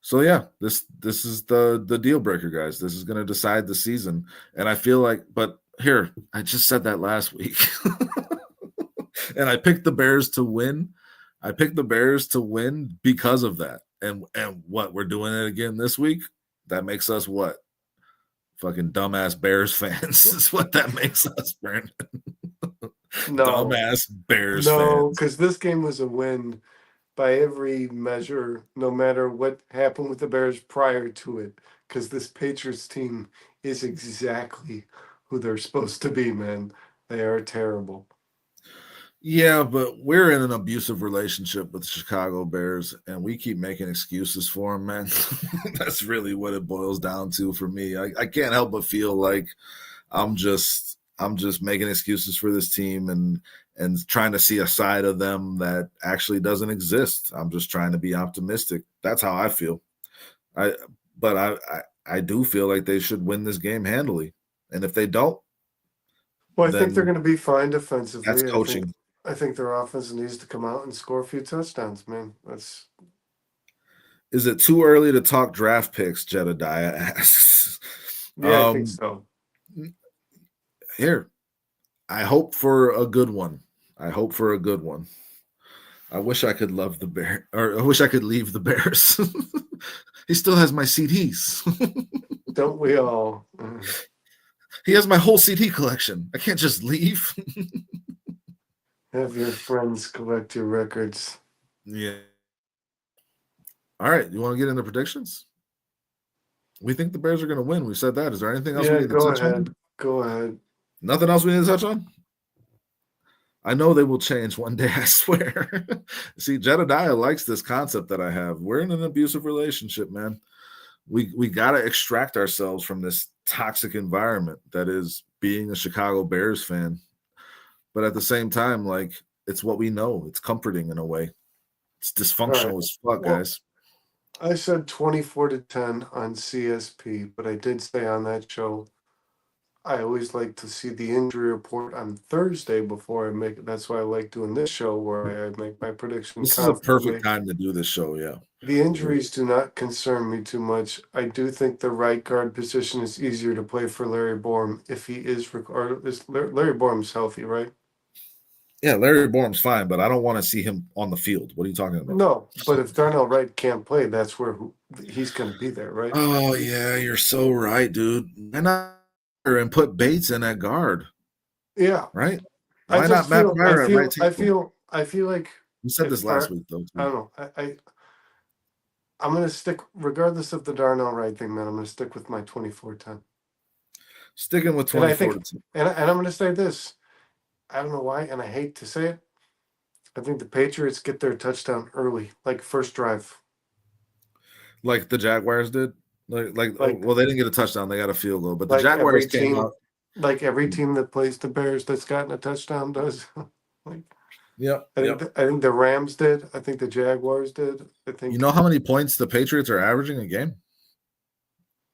So yeah, this is the deal breaker, guys. This is going to decide the season. And I feel like, but here, I just said that last week. And I picked the Bears to win. I picked the Bears to win because of that. And what, we're doing it again this week? That makes us what? Fucking dumbass Bears fans is what that makes us, Brandon. No. Dumbass Bears fans. No, because this game was a win by every measure, no matter what happened with the Bears prior to it. Because this Patriots team is exactly who they're supposed to be, man. They are terrible. Yeah, but we're in an abusive relationship with the Chicago Bears, and we keep making excuses for them, man. That's really what it boils down to for me. I can't help but feel like I'm just making excuses for this team and trying to see a side of them that actually doesn't exist. I'm just trying to be optimistic. That's how I feel. But I do feel like they should win this game handily. And if they don't, well, I think they're going to be fine defensively. That's coaching. I think their offense needs to come out and score a few touchdowns, man. Is it too early to talk draft picks? Jedediah asks. Yeah, I think so. Here, I hope for a good one. I wish I could love the Bear, or I wish I could leave the Bears. He still has my CDs. Don't we all? He has my whole CD collection. I can't just leave. Have your friends collect your records. Yeah. All right. You want to get into predictions? We think the Bears are going to win. We said that. Is there anything else we need to touch on? Go ahead. Nothing else we need to touch on? I know they will change one day, I swear. See, Jedediah likes this concept that I have. We're in an abusive relationship, man. We got to extract ourselves from this toxic environment that is being a Chicago Bears fan. But at the same time, like, it's what we know. It's comforting in a way. It's dysfunctional as fuck, guys. I said 24-10 on CSP, but I did say on that show, I always like to see the injury report on Thursday before I make it. That's why I like doing this show where I make my predictions. This is a perfect time to do this show, yeah. The injuries do not concern me too much. I do think the right guard position is easier to play for Larry Borom if he is, or is Larry Borom's healthy, right? Yeah, Larry Borom's fine, but I don't want to see him on the field. What are you talking about? No, but if Darnell Wright can't play, that's where he's going to be there, right? Oh, yeah, you're so right, dude. Why not and put Bates in at guard? Yeah. Right? Why not Matt Pryor at right tackle? I feel like you said this last week, though. Too. I don't know. I'm going to stick, regardless of the Darnell Wright thing, man, I'm going to stick with my 24-10. Sticking with 24-10. And I'm going to say this. I don't know why, and I hate to say it. I think the Patriots get their touchdown early, like first drive. Like the Jaguars did. Like Well, they didn't get a touchdown; they got a field goal. But the like Jaguars every came team, out. like every team that plays the Bears that's gotten a touchdown does. Like Yep, I think yep. I think the Rams did. I think the Jaguars did. I You think know how many points the Patriots are averaging a game?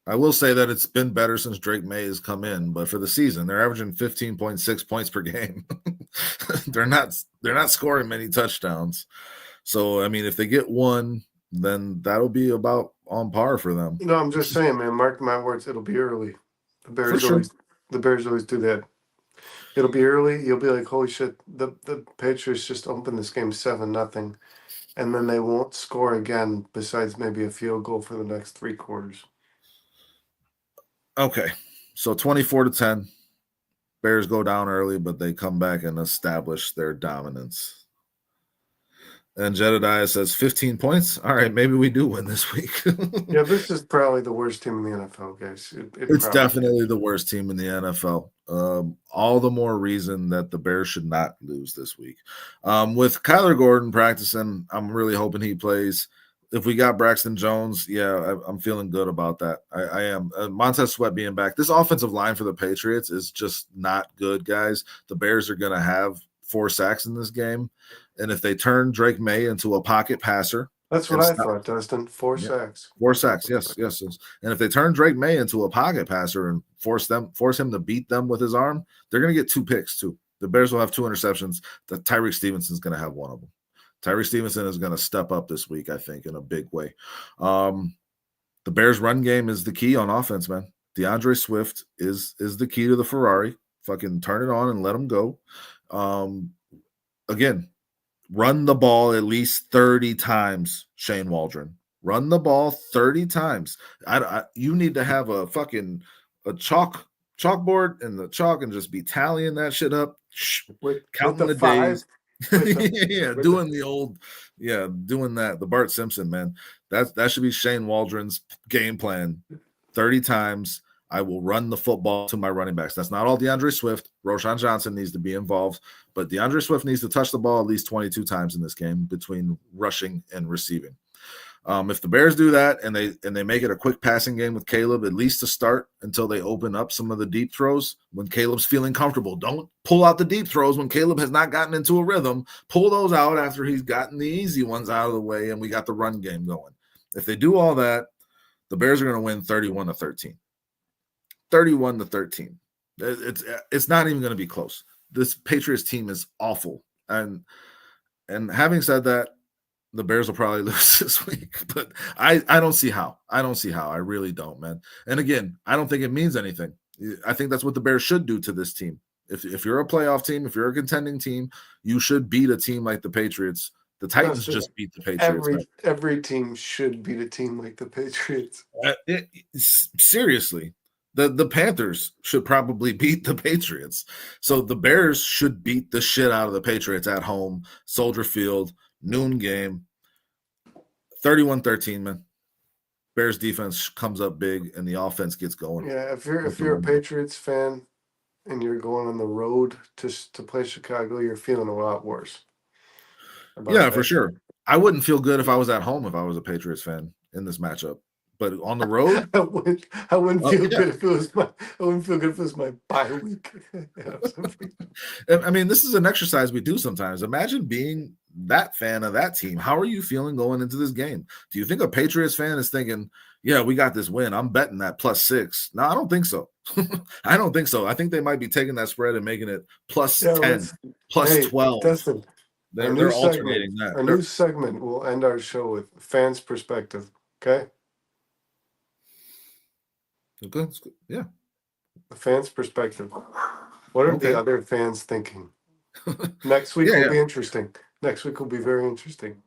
I will say that it's been better since Drake May has come in, but for the season, they're averaging 15.6 points per game. they're not scoring many touchdowns. So I mean, if they get one, then that'll be about on par for them. no, I'm just saying, man. Mark my words, it'll be early. The For Bears sure. always the Bears always do that. It'll be early. You'll be like, holy shit, the Patriots just opened this game 7-0, and then they won't score again besides maybe a field goal for the next 3 quarters. Okay. So 24-10. Bears go down early, but they come back and establish their dominance. And Jedediah says 15 points. All right, maybe we do win this week. Yeah, this is probably the worst team in the NFL, guys. It It's probably definitely is. the worst team in the NFL. All the more reason that the Bears should not lose this week. With Kyler Gordon practicing, I'm really hoping he plays. If we got Braxton Jones, yeah, I'm feeling good about that. I am. Montez Sweat being back. This offensive line for the Patriots is just not good, guys. The Bears are going to have 4 sacks in this game. And if they turn Drake May into a pocket passer That's what and I stop, thought, Dustin. 4 sacks. 4 sacks, yes. And if they turn Drake May into a pocket passer and force him to beat them with his arm, they're going to get 2 picks too. The Bears will have 2 interceptions. Tyreek Stevenson's going to have one of them. Tyreek Stevenson is going to step up this week, I think, in a big way. The Bears' run game is the key on offense, man. DeAndre Swift is the key to the Ferrari. Fucking turn it on and let him go. Again, run the ball at least 30 times, Shane Waldron. Run the ball 30 times. You need to have a fucking chalkboard and the chalk and just be tallying that shit up, counting the the 5. days. Doing that. The Bart Simpson, man. That should be Shane Waldron's game plan. 30 times. I will run the football to my running backs. That's not all DeAndre Swift. Roshan Johnson needs to be involved, but DeAndre Swift needs to touch the ball at least 22 times in this game between rushing and receiving. If the Bears do that and they make it a quick passing game with Caleb, at least to start until they open up some of the deep throws when Caleb's feeling comfortable. Don't pull out the deep throws when Caleb has not gotten into a rhythm. Pull those out after he's gotten the easy ones out of the way and we got the run game going. If they do all that, the Bears are going to win 31-13. 31-13. It's not even going to be close. This Patriots team is awful. And having said that, the Bears will probably lose this week, but I don't see how. I really don't, man. And again, I don't think it means anything. I think that's what the Bears should do to this team. If you're a playoff team, if you're a contending team, you should beat a team like the Patriots. The Titans just beat the Patriots. Every team should beat a team like the Patriots. Seriously. The Panthers should probably beat the Patriots. So the Bears should beat the shit out of the Patriots at home, Soldier Field, noon game. 31-13, man. Bears defense comes up big and the offense gets going. Yeah, if you're a Patriots fan and you're going on the road to play Chicago, you're feeling a lot worse. Yeah, for sure. I wouldn't feel good if I was at home if I was a Patriots fan in this matchup. But on the road, I wouldn't feel good if it was my bye week. I mean, this is an exercise we do sometimes. Imagine being that fan of that team. How are you feeling going into this game? Do you think a Patriots fan is thinking, yeah, we got this win, I'm betting that +6? No, I don't think so. I don't think so. I think they might be taking that spread and making it +10, +12. Dustin, they're alternating that. Our new segment will end our show with fans' perspective. Okay. Good. Yeah. The fans' perspective. What are the other fans thinking? Next week will be interesting. Next week will be very interesting.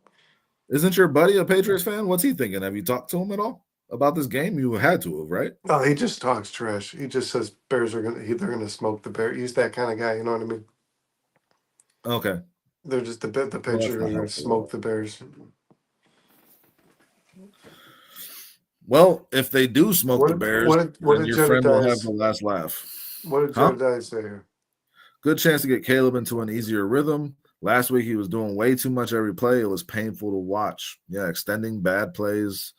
Isn't your buddy a Patriots fan? What's he thinking? Have you talked to him at all about this game? You had to have, right? No, he just talks trash. He just says Bears they're gonna smoke the Bears. He's that kind of guy. You know what I mean? Okay. They're just the Patriots are gonna smoke the Bears. Well, if they do smoke the Bears, then your friend will have the last laugh. What did Jedediah say here? Good chance to get Caleb into an easier rhythm. Last week he was doing way too much every play. It was painful to watch. Yeah, extending bad plays,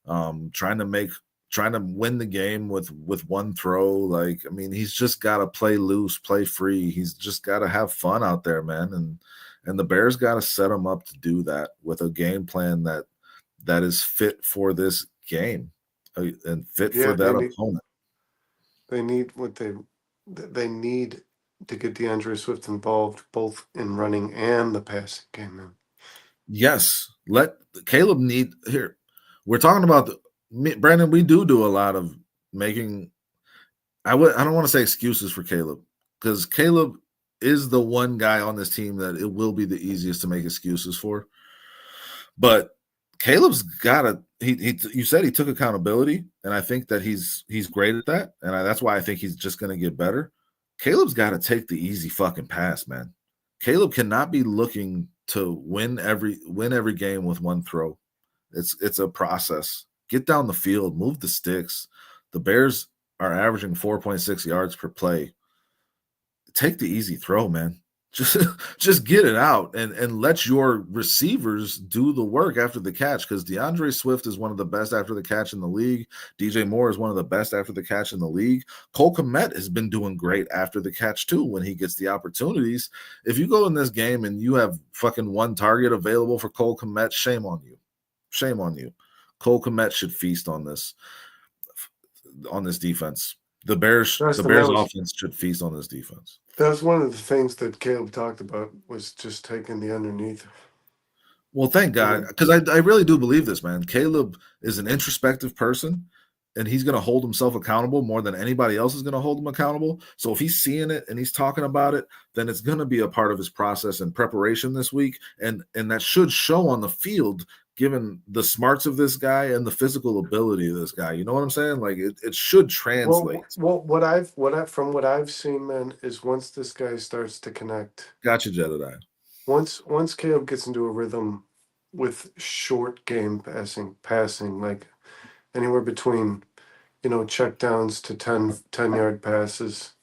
trying to win the game with one throw. Like, I mean, he's just got to play loose, play free. He's just got to have fun out there, man. And the Bears got to set him up to do that with a game plan that is fit for this game and fit for that opponent. They need they need to get DeAndre Swift involved both in running and the passing game, man. Yes, let Caleb need here. We're talking about Brandon. We do a lot of making. I don't want to say excuses for Caleb because Caleb is the one guy on this team that it will be the easiest to make excuses for. But Caleb's got to. You said he took accountability, and I think that he's great at that, and that's why I think he's just going to get better. Caleb's got to take the easy fucking pass, man. Caleb cannot be looking to win every game with one throw. It's a process. Get down the field, move the sticks. The Bears are averaging 4.6 yards per play. Take the easy throw, man. Just get it out and let your receivers do the work after the catch, because DeAndre Swift is one of the best after the catch in the league. DJ Moore is one of the best after the catch in the league. Cole Kmet has been doing great after the catch too when he gets the opportunities. If you go in this game and you have fucking one target available for Cole Kmet, shame on you. Shame on you. Cole Kmet should feast on this defense. The Bears offense should feast on this defense. That was one of the things that Caleb talked about, was just taking the underneath. Well, thank God, because I really do believe this, man. Caleb is an introspective person, and he's going to hold himself accountable more than anybody else is going to hold him accountable. So if he's seeing it and he's talking about it, then it's going to be a part of his process and preparation this week, and that should show on the field, given the smarts of this guy and the physical ability of this guy. You know what I'm saying? Like, it should translate. Well, from what I've seen, man, is once this guy starts to connect. Gotcha, Jedediah. Once Caleb gets into a rhythm with short game passing, like anywhere between, check downs to 10-yard passes,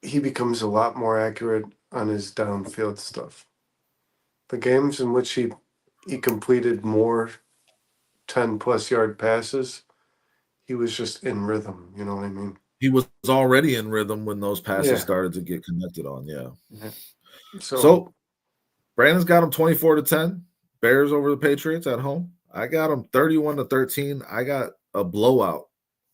he becomes a lot more accurate on his downfield stuff. The games in which he completed more 10+ yard passes, he was just in rhythm. You know what I mean? He was already in rhythm when those passes started to get connected on. Yeah. So Brandon's got him 24-10. Bears over the Patriots at home. I got him 31-13. I got a blowout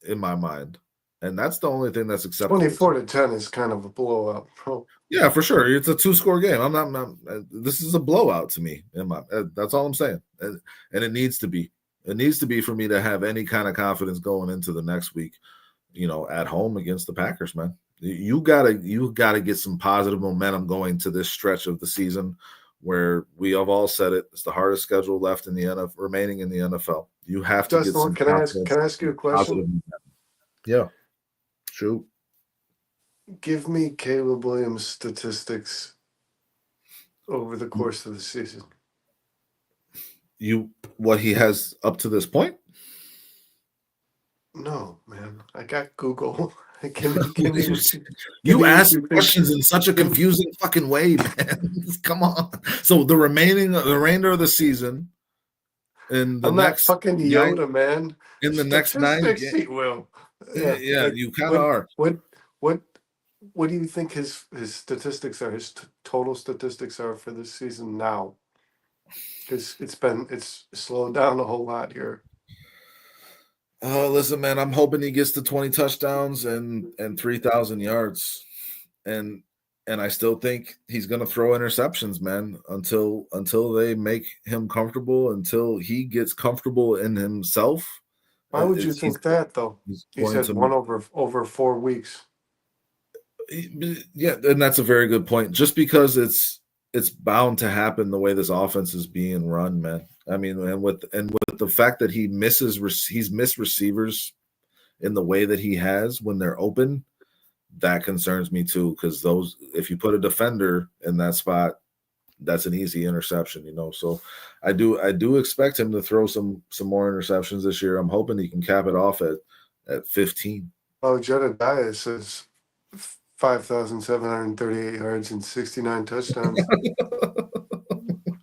in my mind, and that's the only thing that's acceptable. 24-10 is kind of a blowout, bro. Yeah, for sure. It's a 2-score game. I'm not. This is a blowout to me. That's all I'm saying. And it needs to be. It needs to be for me to have any kind of confidence going into the next week. At home against the Packers, man. You gotta get some positive momentum going to this stretch of the season, where we have all said it. It's the hardest schedule left in the NFL, remaining in the NFL. You have to get some. Can I ask you a question? Yeah, shoot. Give me Caleb Williams statistics over the course of the season. What he has up to this point? No, man. I got Google. You ask questions in such a confusing fucking way, man. Come on. So the remainder of the season, in the next fucking Yoda, man. In the next 9 games, will. Yeah, you kind of are. What do you think his statistics are? His total statistics are for this season now? Because it's slowed down a whole lot here. Listen, man, I'm hoping he gets to 20 touchdowns and 3,000 yards, and I still think he's going to throw interceptions, man, until they make him comfortable, until he gets comfortable in himself. Why would you think that, though? He said one over 4 weeks. Yeah, and that's a very good point. Just because it's bound to happen the way this offense is being run, man. I mean, and with the fact that he's missed receivers in the way that he has when they're open, that concerns me too. Because if you put a defender in that spot, that's an easy interception, So I do expect him to throw some more interceptions this year. I'm hoping he can cap it off at 15. Oh, Jedediah says 5,738 yards and 69 touchdowns.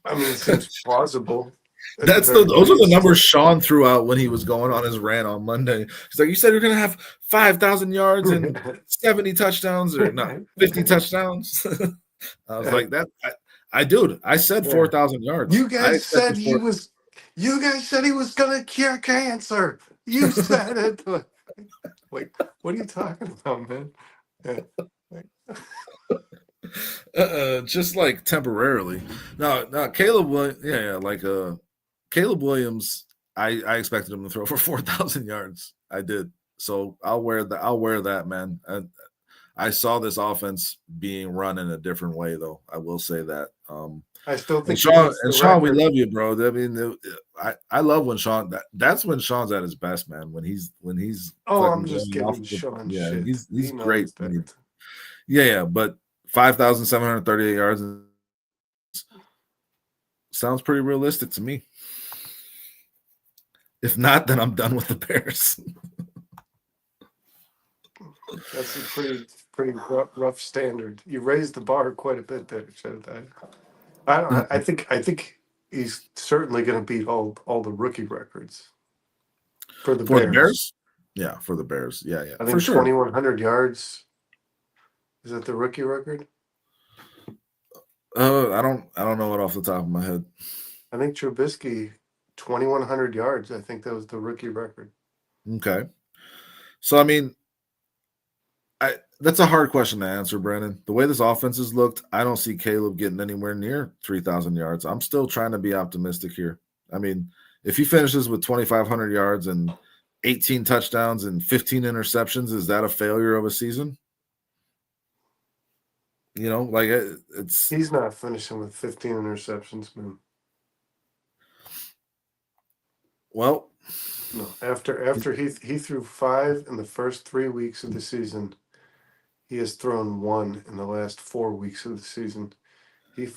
I mean, it seems plausible. At the very Those are the least. numbers Sean threw out when he was going on his rant on Monday. He's like, "You said you're going to have 5,000 yards and 70 touchdowns, or not 50 touchdowns." I was like, "That, dude, I said 4,000 yards. You I guys said expected he was. You guys said he was going to cure cancer. You said it. Like, what are you talking about, man? Just like temporarily. No, Caleb. Yeah, like Caleb Williams. I expected him to throw for 4,000 yards. I did. So I'll wear that. I'll wear that, man. I saw this offense being run in a different way, though. I will say that. I still think Sean, we love you, bro. I mean, I love when Sean. That's when Sean's at his best, man. When he's Oh, I'm just giving Sean shit. he's He great. knows that. Yeah, but 5,738 yards sounds pretty realistic to me. If not, then I'm done with the Bears. That's a pretty rough standard. You raised the bar quite a bit there, Chad. I think he's certainly going to beat all the rookie records for the Bears. The Bears? Yeah, for the Bears. Yeah, I think for sure. 2,100 yards. Is that the rookie record? I don't know it off the top of my head. I think Trubisky 2,100 yards. I think that was the rookie record. Okay. So I mean, that's a hard question to answer, Brandon. The way this offense has looked, I don't see Caleb getting anywhere near 3,000 yards. I'm still trying to be optimistic here. I mean, if he finishes with 2,500 yards and 18 touchdowns and 15 interceptions, is that a failure of a season? You know, like it's. He's not finishing with 15 interceptions, man. Well, no. After he threw 5 in the first 3 weeks of the season. He has thrown 1 in the last 4 weeks of the season.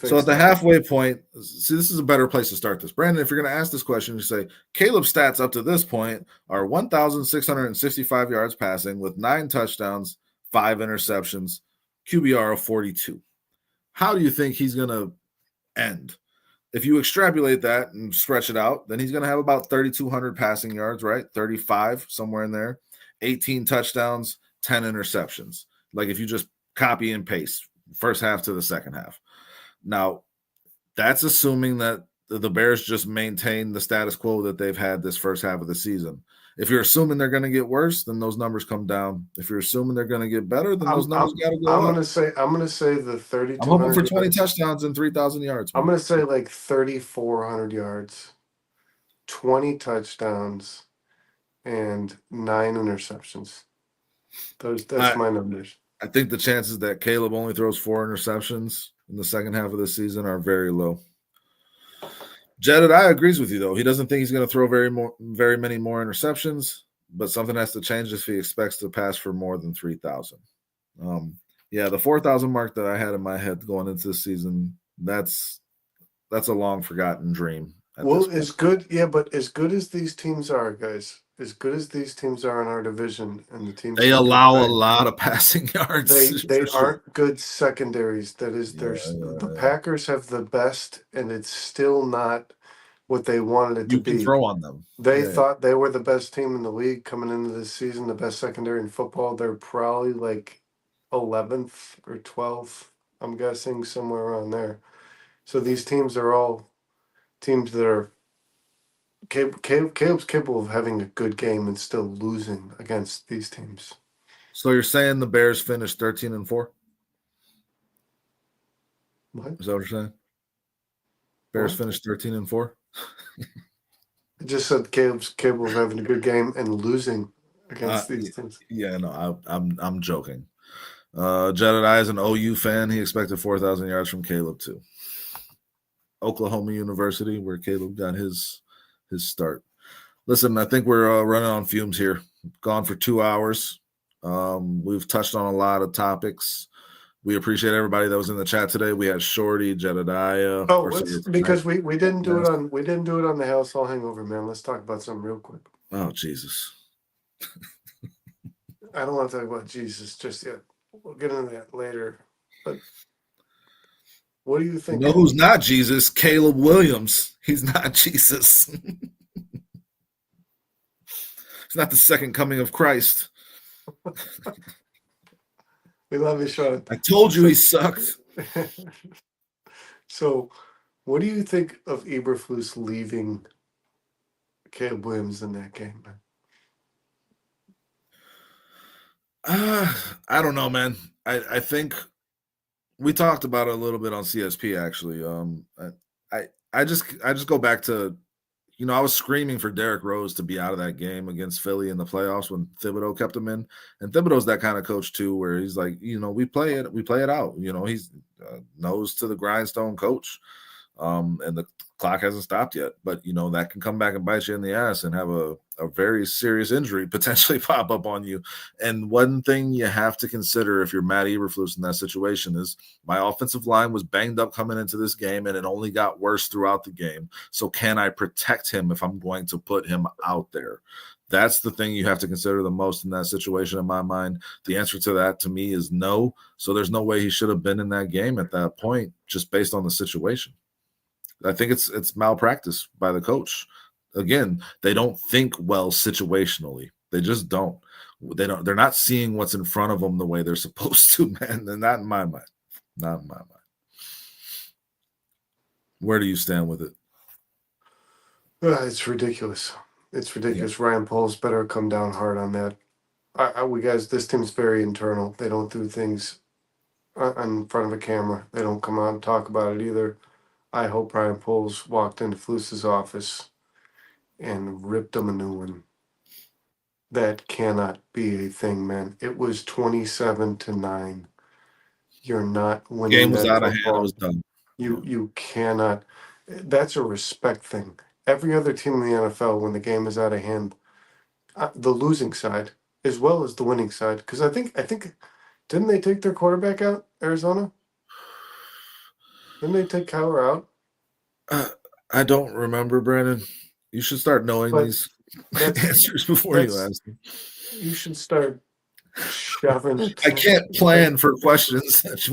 So at the halfway point, see, this is a better place to start this. Brandon, if you're going to ask this question, you say Caleb's stats up to this point are 1,665 yards passing with 9 touchdowns, 5 interceptions, QBR of 42. How do you think he's going to end? If you extrapolate that and stretch it out, then he's going to have about 3,200 passing yards, right? 35, somewhere in there. 18 touchdowns, 10 interceptions. Like if you just copy and paste first half to the second half. Now, that's assuming that the Bears just maintain the status quo that they've had this first half of the season. If you're assuming they're going to get worse, then those numbers come down. If you're assuming they're going to get better, then those numbers got to go up. I'm going to say the 3,200. I'm hoping for 20 touchdowns and 3,000 yards. Man. I'm going to say like 3,400 yards, 20 touchdowns, and 9 interceptions. That's my numbers. I think the chances that Caleb only throws 4 interceptions in the second half of the season are very low. Jedediah agrees with you, though. He doesn't think he's going to throw very many more interceptions, but something has to change if he expects to pass for more than 3,000. Yeah, the 4,000 mark that I had in my head going into the season, that's a long forgotten dream. Well, as good, yeah, but as good as these teams are, guys, as good as these teams are in our division, and the teams they allow a lot of passing yards. They aren't good secondaries. That is, the Packers have the best, and it's still not what they wanted it to be. You can throw on them. They thought they were the best team in the league coming into this season, the best secondary in football. They're probably like 11th or 12th, I'm guessing, somewhere around there. So these teams are all teams that are Caleb's capable of having a good game and still losing against these teams. So you're saying the Bears finished 13-4? What? Is that what you're saying? Bears finished 13-4? I just said Caleb's capable of having a good game and losing against these teams. Yeah, no, I'm joking. Jedediah is an OU fan. He expected 4,000 yards from Caleb too. Oklahoma University, where Caleb got his start. Listen, I think we're running on fumes here. Gone for 2 hours. We've touched on a lot of topics. We appreciate everybody that was in the chat today. We had Shorty, Jedediah. Oh, because we didn't do it on the House All Hangover, man. Let's talk about something real quick. Oh, Jesus. I don't want to talk about Jesus just yet. we'll get into that later. But what do you You think? know who's not Jesus? Caleb Williams. He's not Jesus. He's not the second coming of Christ. We love you, Sean. I told you he sucked. So, what do you think of Eberflus leaving Caleb Williams in that game, man? I don't know, man. I think we talked about it a little bit on CSP actually. I just go back to, I was screaming for Derrick Rose to be out of that game against Philly in the playoffs when Thibodeau kept him in. And Thibodeau's that kind of coach too, where he's like, we play it out. He's nose to the grindstone coach. And the clock hasn't stopped yet, but that can come back and bite you in the ass and have a very serious injury potentially pop up on you. And one thing you have to consider if you're Matt Eberflus in that situation is my offensive line was banged up coming into this game and it only got worse throughout the game. So can I protect him if I'm going to put him out there? That's the thing you have to consider the most in that situation, in my mind. The answer to that to me is no. So there's no way he should have been in that game at that point, just based on the situation. I think it's malpractice by the coach. Again, they don't think well situationally. They just don't. They're not seeing what's in front of them the way they're supposed to, man. And not in my mind. Not in my mind. Where do you stand with it? It's ridiculous. It's ridiculous. Yeah. Ryan Poles better come down hard on that. We guys, this team's very internal. They don't do things in front of a camera. They don't come out and talk about it either. I hope Ryan Poles walked into Flus's office and ripped him a new one. That cannot be a thing, man. It was 27-9. You're not winning. Game was out of hand. It was done. You cannot. That's a respect thing. Every other team in the NFL, when the game is out of hand, the losing side as well as the winning side, because I think didn't they take their quarterback out, Arizona? Didn't they take Kyler out? I don't remember, Brandon. You should start knowing these answers before you ask them. You should start shoving it. I can't plan for questions that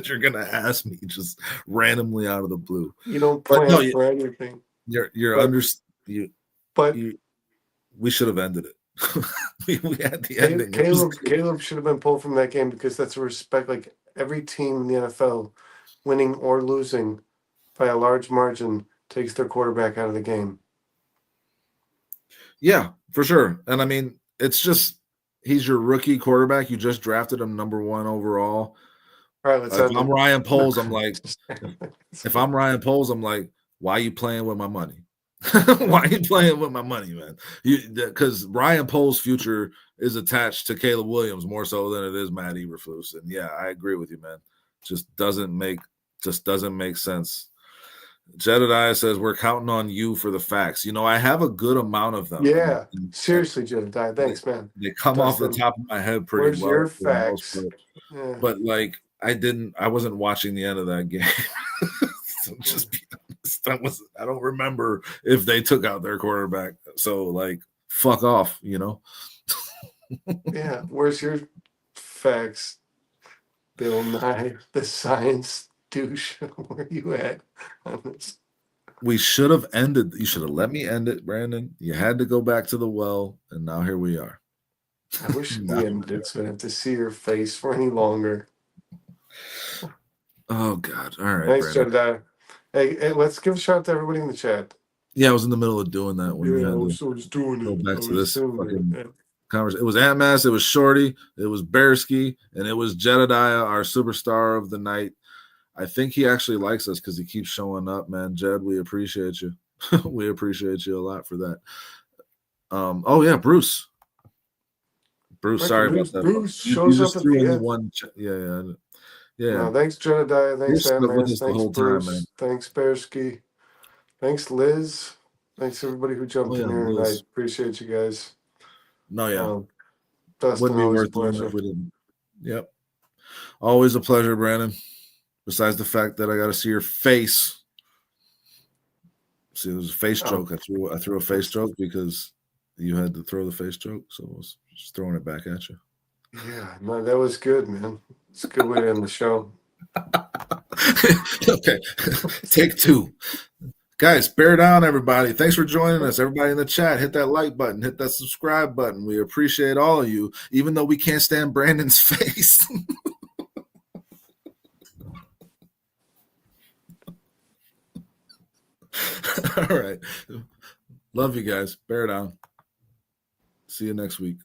you're going to ask me just randomly out of the blue. You don't plan for anything. We should have ended it. we had the ending. Caleb should have been pulled from that game because that's a respect. Like every team in the NFL, winning or losing by a large margin, takes their quarterback out of the game. Yeah, for sure. And I mean, it's just he's your rookie quarterback. You just drafted him number 1 overall. All right, if I'm Ryan Poles, I'm like, why are you playing with my money? Why are you playing with my money, man? Because Ryan Poles' future is attached to Caleb Williams more so than it is Matt Eberflus. And yeah, I agree with you, man. Just doesn't make sense. Jedediah says we're counting on you for the facts. I have a good amount of them. Yeah, seriously, Jedediah. Thanks, man. They come Dustin, off the top of my head pretty well. Where's your facts? Yeah. But I wasn't watching the end of that game. So just be honest, I don't remember if they took out their quarterback. So fuck off, Yeah, where's your facts, Bill Nye, the science douche? Where you at on this? We should have ended. You should have let me end it, Brandon. You had to go back to the well, and now here we are. I wish we ended it so I didn't have to see your face for any longer. Oh, God. All right. Thanks, Jedediah. Hey, let's give a shout out to everybody in the chat. Yeah, I was in the middle of doing that when I was doing go back to this fucking conversation. It was Ant-Mass, it was Shorty, it was Bearski, and it was Jedediah, our superstar of the night. I think he actually likes us because he keeps showing up, man. Jed, we appreciate you. We appreciate you a lot for that. Oh, yeah, Bruce. Sorry about that. Bruce shows up at the end. One. Yeah. No, thanks, Jedediah. Thanks, Ant-Mass. Thanks, Bruce. Thanks, Bearski. Thanks, Liz. Thanks, everybody who jumped in here tonight. Appreciate you guys. No, yeah. Dustin, always a pleasure. Yep. Always a pleasure, Brandon. Besides the fact that I got to see your face. See, it was a face joke. I threw a face joke because you had to throw the face joke, so I was just throwing it back at you. Yeah, no, that was good, man. It's a good way to end the show. Okay, take two. Guys, bear down, everybody. Thanks for joining us. Everybody in the chat, hit that like button, hit that subscribe button. We appreciate all of you, even though we can't stand Brandon's face. All right. Love you guys. Bear down. See you next week.